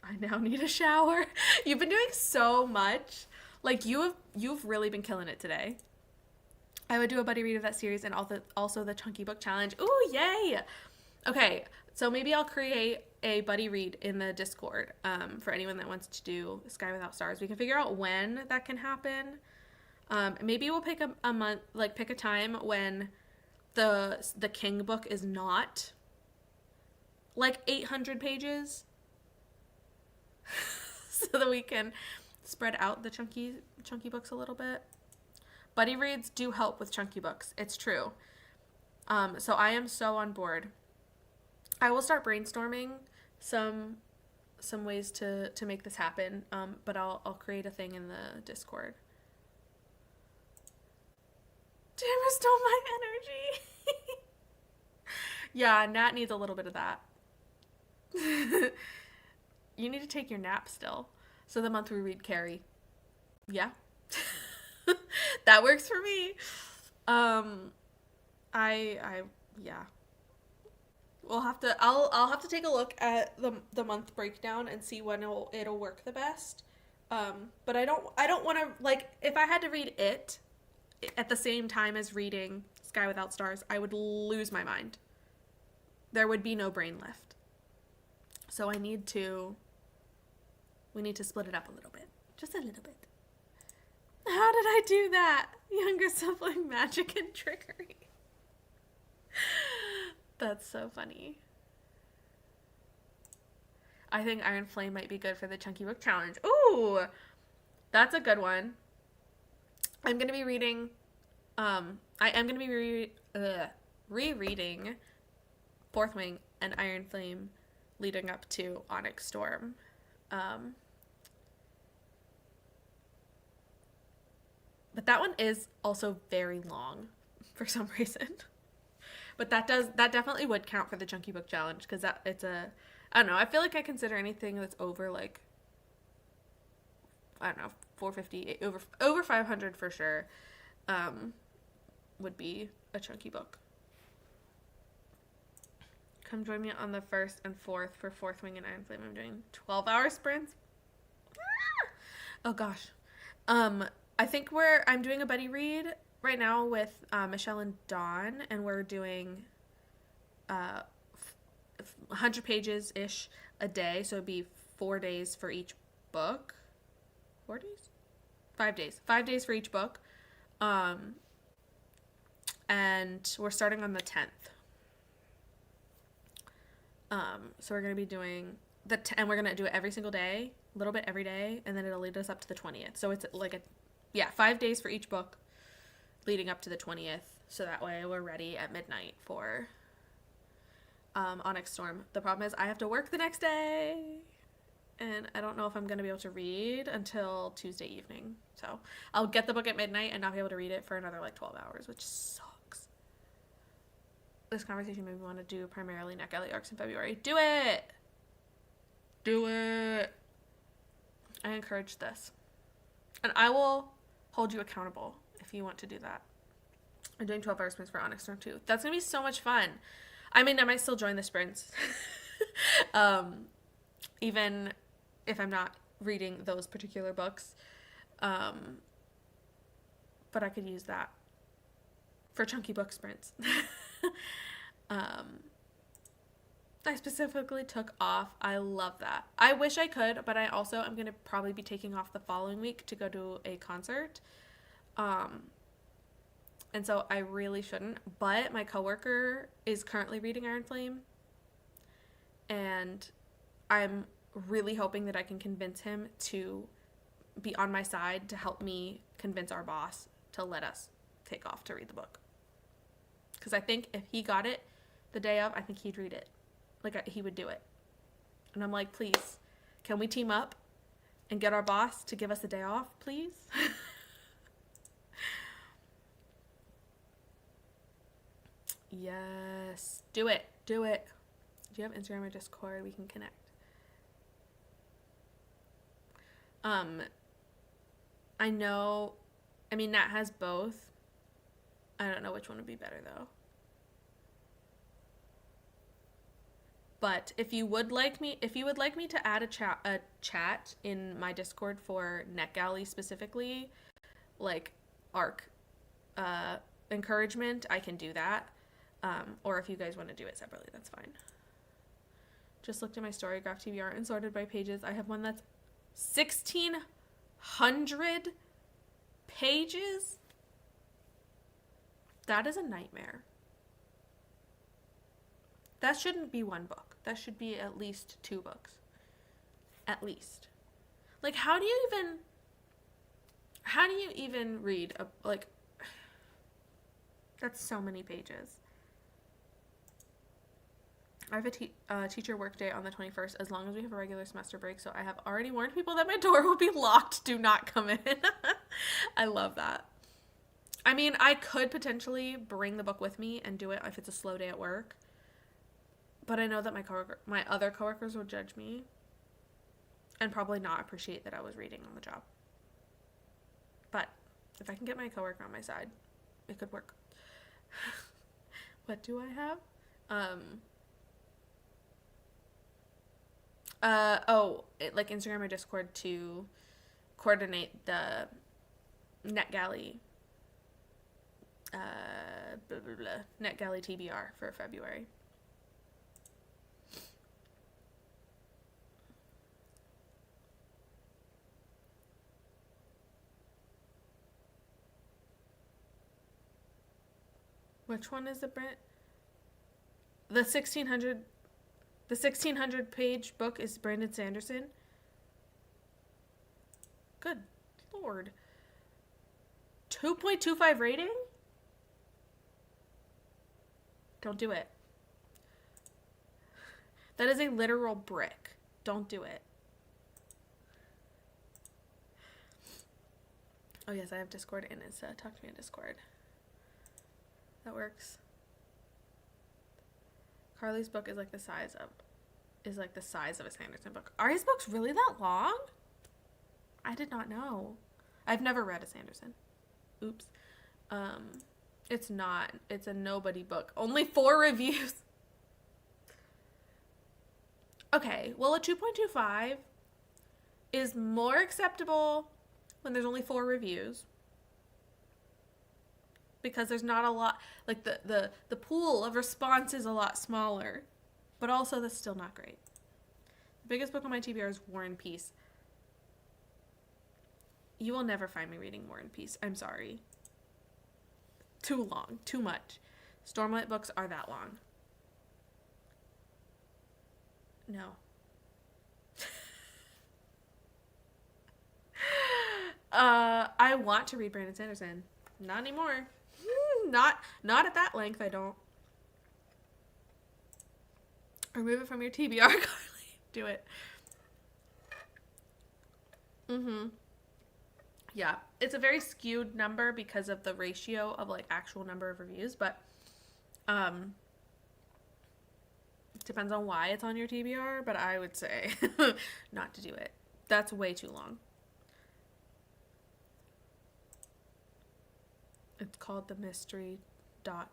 I now need a shower. You've been doing so much. Like, you've really been killing it today. I would do a buddy read of that series and also the Chunky Book Challenge. Ooh, yay! Okay, so maybe I'll create a buddy read in the Discord for anyone that wants to do Sky Without Stars. We can figure out when that can happen. Maybe we'll pick a month, like pick a time when the King book is not like 800 pages so that we can spread out the chunky books a little bit. Buddy reads do help with chunky books. It's true. So I am so on board. I will start brainstorming some ways to make this happen. But I'll create a thing in the Discord. Tamara stole my energy. Yeah, Nat needs a little bit of that. You need to take your nap still. So the month we read Carrie. Yeah. That works for me. Yeah. I'll have to take a look at the month breakdown and see when it'll work the best. But I don't want to, like, if I had to read it at the same time as reading Sky Without Stars, I would lose my mind. There would be no brain left. So we need to split it up a little bit. Just a little bit. How did I do that? Younger sibling magic and trickery. That's so funny. I think Iron Flame might be good for the Chunky Book Challenge. Ooh! That's a good one. I'm going to be reading, I am going to be rereading Fourth Wing and Iron Flame leading up to Onyx Storm. But that one is also very long for some reason. But that definitely would count for the Chunky Book Challenge because I don't know, I feel like I consider anything that's over, like, I don't know, 450, over 500 for sure, would be a chunky book. Come join me on the 1st and 4th for Fourth Wing and Iron Flame. I'm doing 12-hour sprints. Oh gosh. I think I'm doing a buddy read right now with Michelle and Dawn, and we're doing 100 pages ish a day, so it'd be 4 days for each book. 4 days? 5 days. 5 days for each book. And we're starting on the 10th. So we're going to be doing and we're going to do it every single day, a little bit every day, and then it'll lead us up to the 20th. So it's like 5 days for each book leading up to the 20th. So that way we're ready at midnight for Onyx Storm. The problem is I have to work the next day, and I don't know if I'm going to be able to read until Tuesday evening. So I'll get the book at midnight and not be able to read it for another 12 hours, which sucks. This conversation made me want to do primarily NetGalley arcs in February. Do it! Do it! I encourage this. And I will hold you accountable if you want to do that. I'm doing 12-hour sprints for Onyx Storm 2. That's going to be so much fun. I mean, I might still join the sprints. Even if I'm not reading those particular books. But I could use that for chunky book sprints. I specifically took off. I love that. I wish I could, but I also am going to probably be taking off the following week to go to a concert. And so I really shouldn't, but my coworker is currently reading Iron Flame, and I'm really hoping that I can convince him to be on my side to help me convince our boss to let us take off to read the book. Because I think if he got it the day of, I think he'd read it. He would do it. And I'm like, please, can we team up and get our boss to give us a day off, please? Yes. Do it. Do it. Do you have Instagram or Discord? We can connect. I know, Nat has both. I don't know which one would be better, though. But if you would like me to add a chat in my Discord for NetGalley specifically, ARC encouragement, I can do that. Or if you guys want to do it separately, that's fine. Just looked at my Storygraph TBR and sorted by pages. I have one that's 1,600 pages. That is a nightmare. That shouldn't be one book. That should be at least 2 books. At least. How do you even read that's so many pages. I have a teacher work day on the 21st as long as we have a regular semester break, so I have already warned people that my door will be locked. Do not come in. I love that. I could potentially bring the book with me and do it if it's a slow day at work, but I know that my other coworkers would judge me and probably not appreciate that I was reading on the job. But if I can get my coworker on my side, it could work. What do I have? Instagram or Discord to coordinate the NetGalley NetGalley TBR for February. Which one is the brand? The 1,600 page book is Brandon Sanderson. Good Lord. 2.25 rating? Don't do it. That is a literal brick. Don't do it. Oh yes, I have Discord and it's talk to me on Discord. That works. Carly's book is the size of a Sanderson book. Are his books really that long? I did not know. I've never read a Sanderson. Oops. It's not. It's a nobody book. Only 4 reviews. Okay, well, a 2.25 is more acceptable when there's only 4 reviews because there's not a lot, like the pool of response is a lot smaller, but also that's still not great. The biggest book on my TBR is War and Peace. You will never find me reading War and Peace. I'm sorry. Too long. Too much. Stormlight books are that long. No. I want to read Brandon Sanderson. Not anymore. Not at that length, I don't. Remove it from your TBR, Carly. Do it. Yeah. It's a very skewed number because of the ratio of like actual number of reviews, but depends on why it's on your TBR, but I would say not to do it. That's way too long. It's called the mystery doc.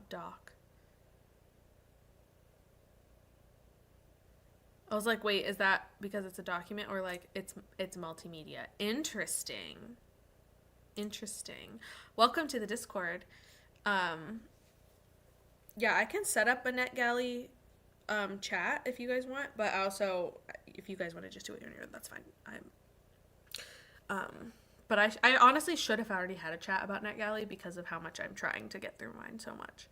I was like, wait, is that because it's a document or like it's multimedia? Interesting. Welcome to the Discord. Yeah, I can set up a NetGalley chat if you guys want, but also if you guys want to just do it on your own, that's fine. But I honestly should have already had a chat about NetGalley because of how much I'm trying to get through mine so much.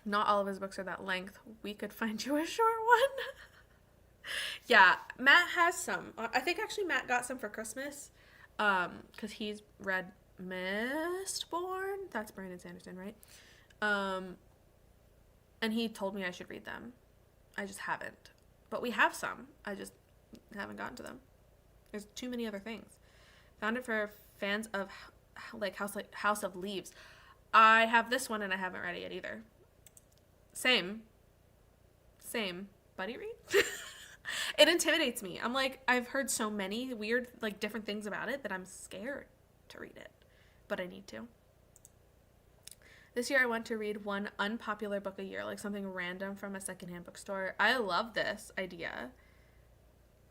Not all of his books are that length. We could find you a short one. Yeah, Matt has some. I think actually Matt got some for Christmas because he's read Mistborn. That's Brandon Sanderson, right? And he told me I should read them. I just haven't. But we have some. I just haven't gotten to them. There's too many other things. Found it for fans of like House of Leaves. I have this one and I haven't read it yet either. Same. Buddy read? It intimidates me. I'm like, I've heard so many weird, like, different things about it that I'm scared to read it. But I need to. This year I want to read one unpopular book a year, like something random from a secondhand bookstore. I love this idea.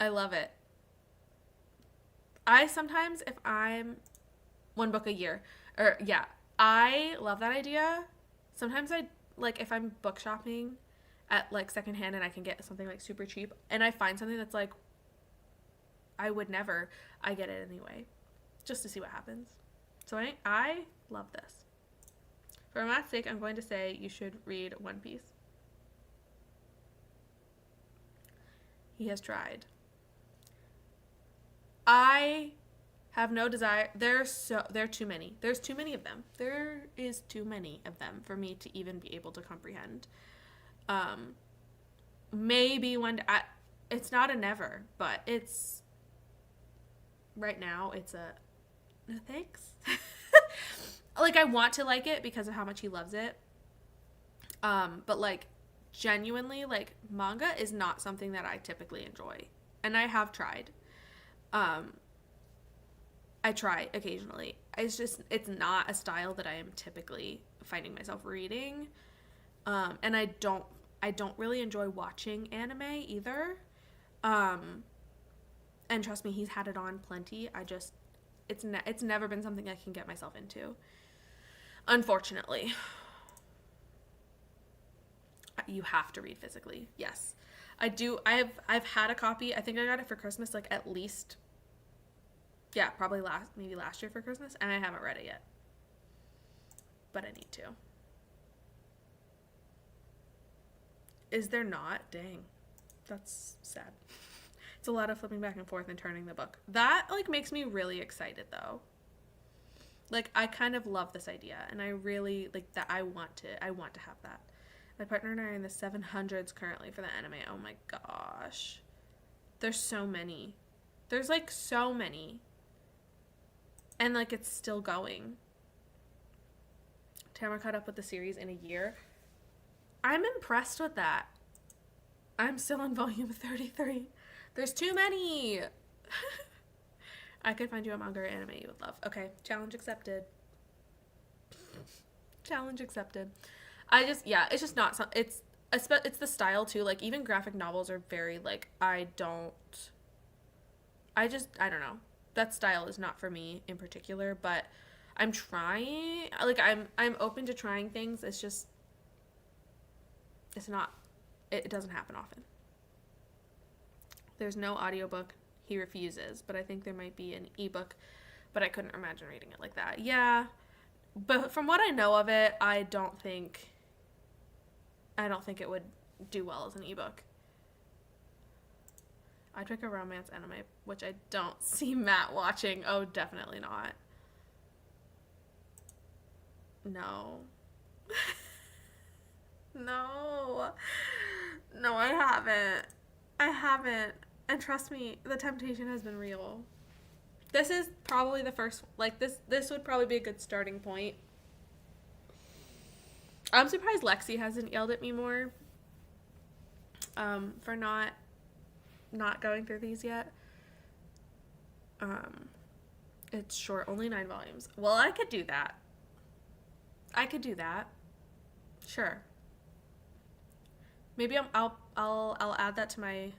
I love it. I sometimes, if I'm one book a year, or yeah, I love that idea. Sometimes I, like, if I'm book shopping at like secondhand and I can get something like super cheap and I find something that's like, I would never, I get it anyway, just to see what happens. So I love this. For Matt's sake, I'm going to say you should read One Piece. He has tried. I have no desire. There are too many. There's too many of them. There is too many of them for me to even be able to comprehend. Maybe one. It's not a never, but it's right now. It's a no thanks. Like, I want to like it because of how much he loves it. But like, genuinely, like, manga is not something that I typically enjoy, and I have tried. I try occasionally. It's not a style that I am typically finding myself reading. And I don't really enjoy watching anime either. And trust me, he's had it on plenty. It's never been something I can get myself into. Unfortunately. You have to read physically. Yes. I do. I've had a copy. I think I got it for Christmas, like, at least, yeah, probably maybe last year for Christmas, and I haven't read it yet. But I need to. Is there not? Dang. That's sad. It's a lot of flipping back and forth and turning the book. That, like, makes me really excited, though. Like, I kind of love this idea, and I really, like, that I want to have that. My partner and I are in the 700s currently for the anime. Oh my gosh. There's so many. There's, like, so many. And, like, it's still going. Tamara caught up with the series in a year. I'm impressed with that. I'm still on volume 33. There's too many. I could find you a manga or anime you would love. Okay, challenge accepted. Challenge accepted. Yeah, it's just not, it's the style too. Like, even graphic novels are very, like, I don't know. That style is not for me in particular, but I'm trying, like, I'm open to trying things. It's just, it's not, it doesn't happen often. There's no audiobook. He refuses, but I think there might be an ebook, but I couldn't imagine reading it like that. Yeah, but from what I know of it, I don't think it would do well as an ebook. I'd pick a romance anime, which I don't see Matt watching. Oh, definitely not. No. No. No, I haven't. I haven't. And trust me, the temptation has been real. This is probably the first, like, this would probably be a good starting point. I'm surprised Lexi hasn't yelled at me more for not going through these yet. It's short, only 9 volumes. Well, I could do that. Sure. Maybe I'll add that to my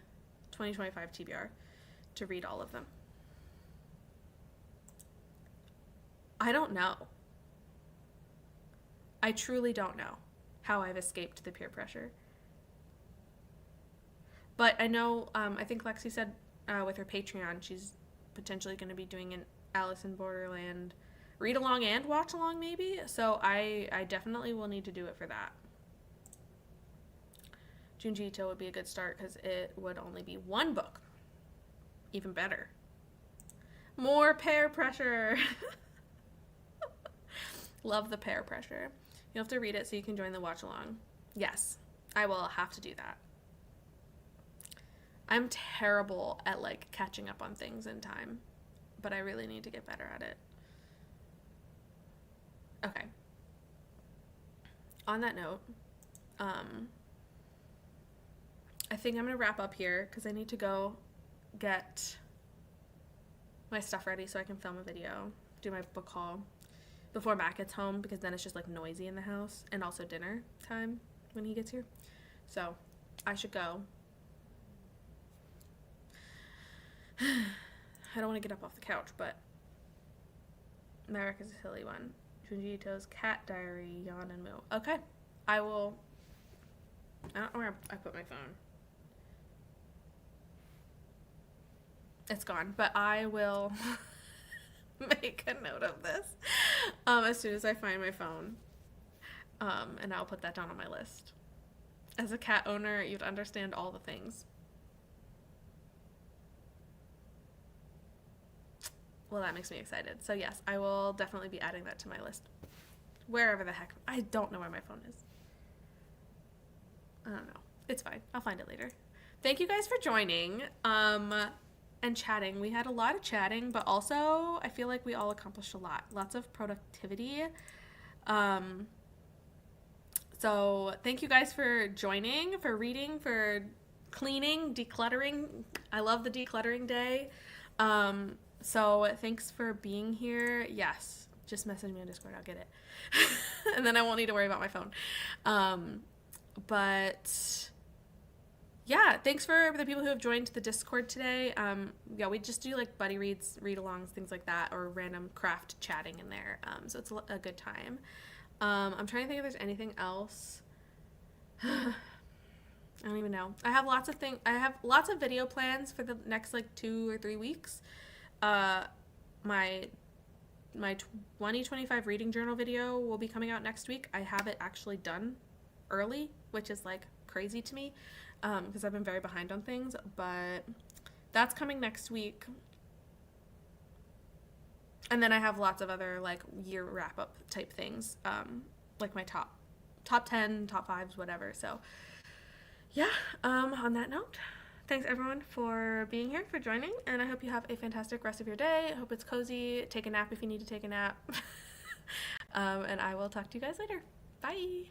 2025 TBR to read all of them. I don't know. I truly don't know how I've escaped the peer pressure. But I know, I think Lexi said with her Patreon, she's potentially going to be doing an Alice in Borderland read along and watch along, maybe. So I definitely will need to do it for that. Junji Ito would be a good start because it would only be 1 book. Even better. More peer pressure. Love the peer pressure. You'll have to read it so you can join the watch along. Yes, I will have to do that. I'm terrible at, like, catching up on things in time, but I really need to get better at it. Okay. On that note, I think I'm going to wrap up here because I need to go get my stuff ready so I can film a video, do my book haul before Matt gets home, because then it's just, like, noisy in the house, and also dinner time when he gets here. So I should go. I don't want to get up off the couch, but Merrick is a silly one. Junji Ito's Cat Diary, Yawn and Moo. Okay, I don't know where I put my phone. It's gone, but I will make a note of this as soon as I find my phone, and I'll put that down on my list. As a cat owner, you'd understand all the things. Well, that makes me excited. So yes, I will definitely be adding that to my list. Wherever the heck. I don't know where my phone is. I don't know. It's fine. I'll find it later. Thank you guys for joining and chatting. We had a lot of chatting, but also I feel like we all accomplished a lot. Lots of productivity. So thank you guys for joining, for reading, for cleaning, decluttering. I love the decluttering day. So thanks for being here. Yes, just message me on Discord. I'll get it. And then I won't need to worry about my phone. But yeah, thanks for the people who have joined the Discord today. Yeah, we just do, like, buddy reads, read-alongs, things like that, or random craft chatting in there. So it's a good time. I'm trying to think if there's anything else. I don't even know. I have lots of video plans for the next, like, 2 or 3 weeks. My 2025 reading journal video will be coming out next week. I have it actually done early, which is, like, crazy to me, because I've been very behind on things, but that's coming next week. And then I have lots of other, like, year wrap-up type things, like my top 10, top 5s, whatever. So yeah, on that note, thanks everyone for being here, for joining, and I hope you have a fantastic rest of your day. I hope it's cozy. Take a nap if you need to take a nap. And I will talk to you guys later. Bye.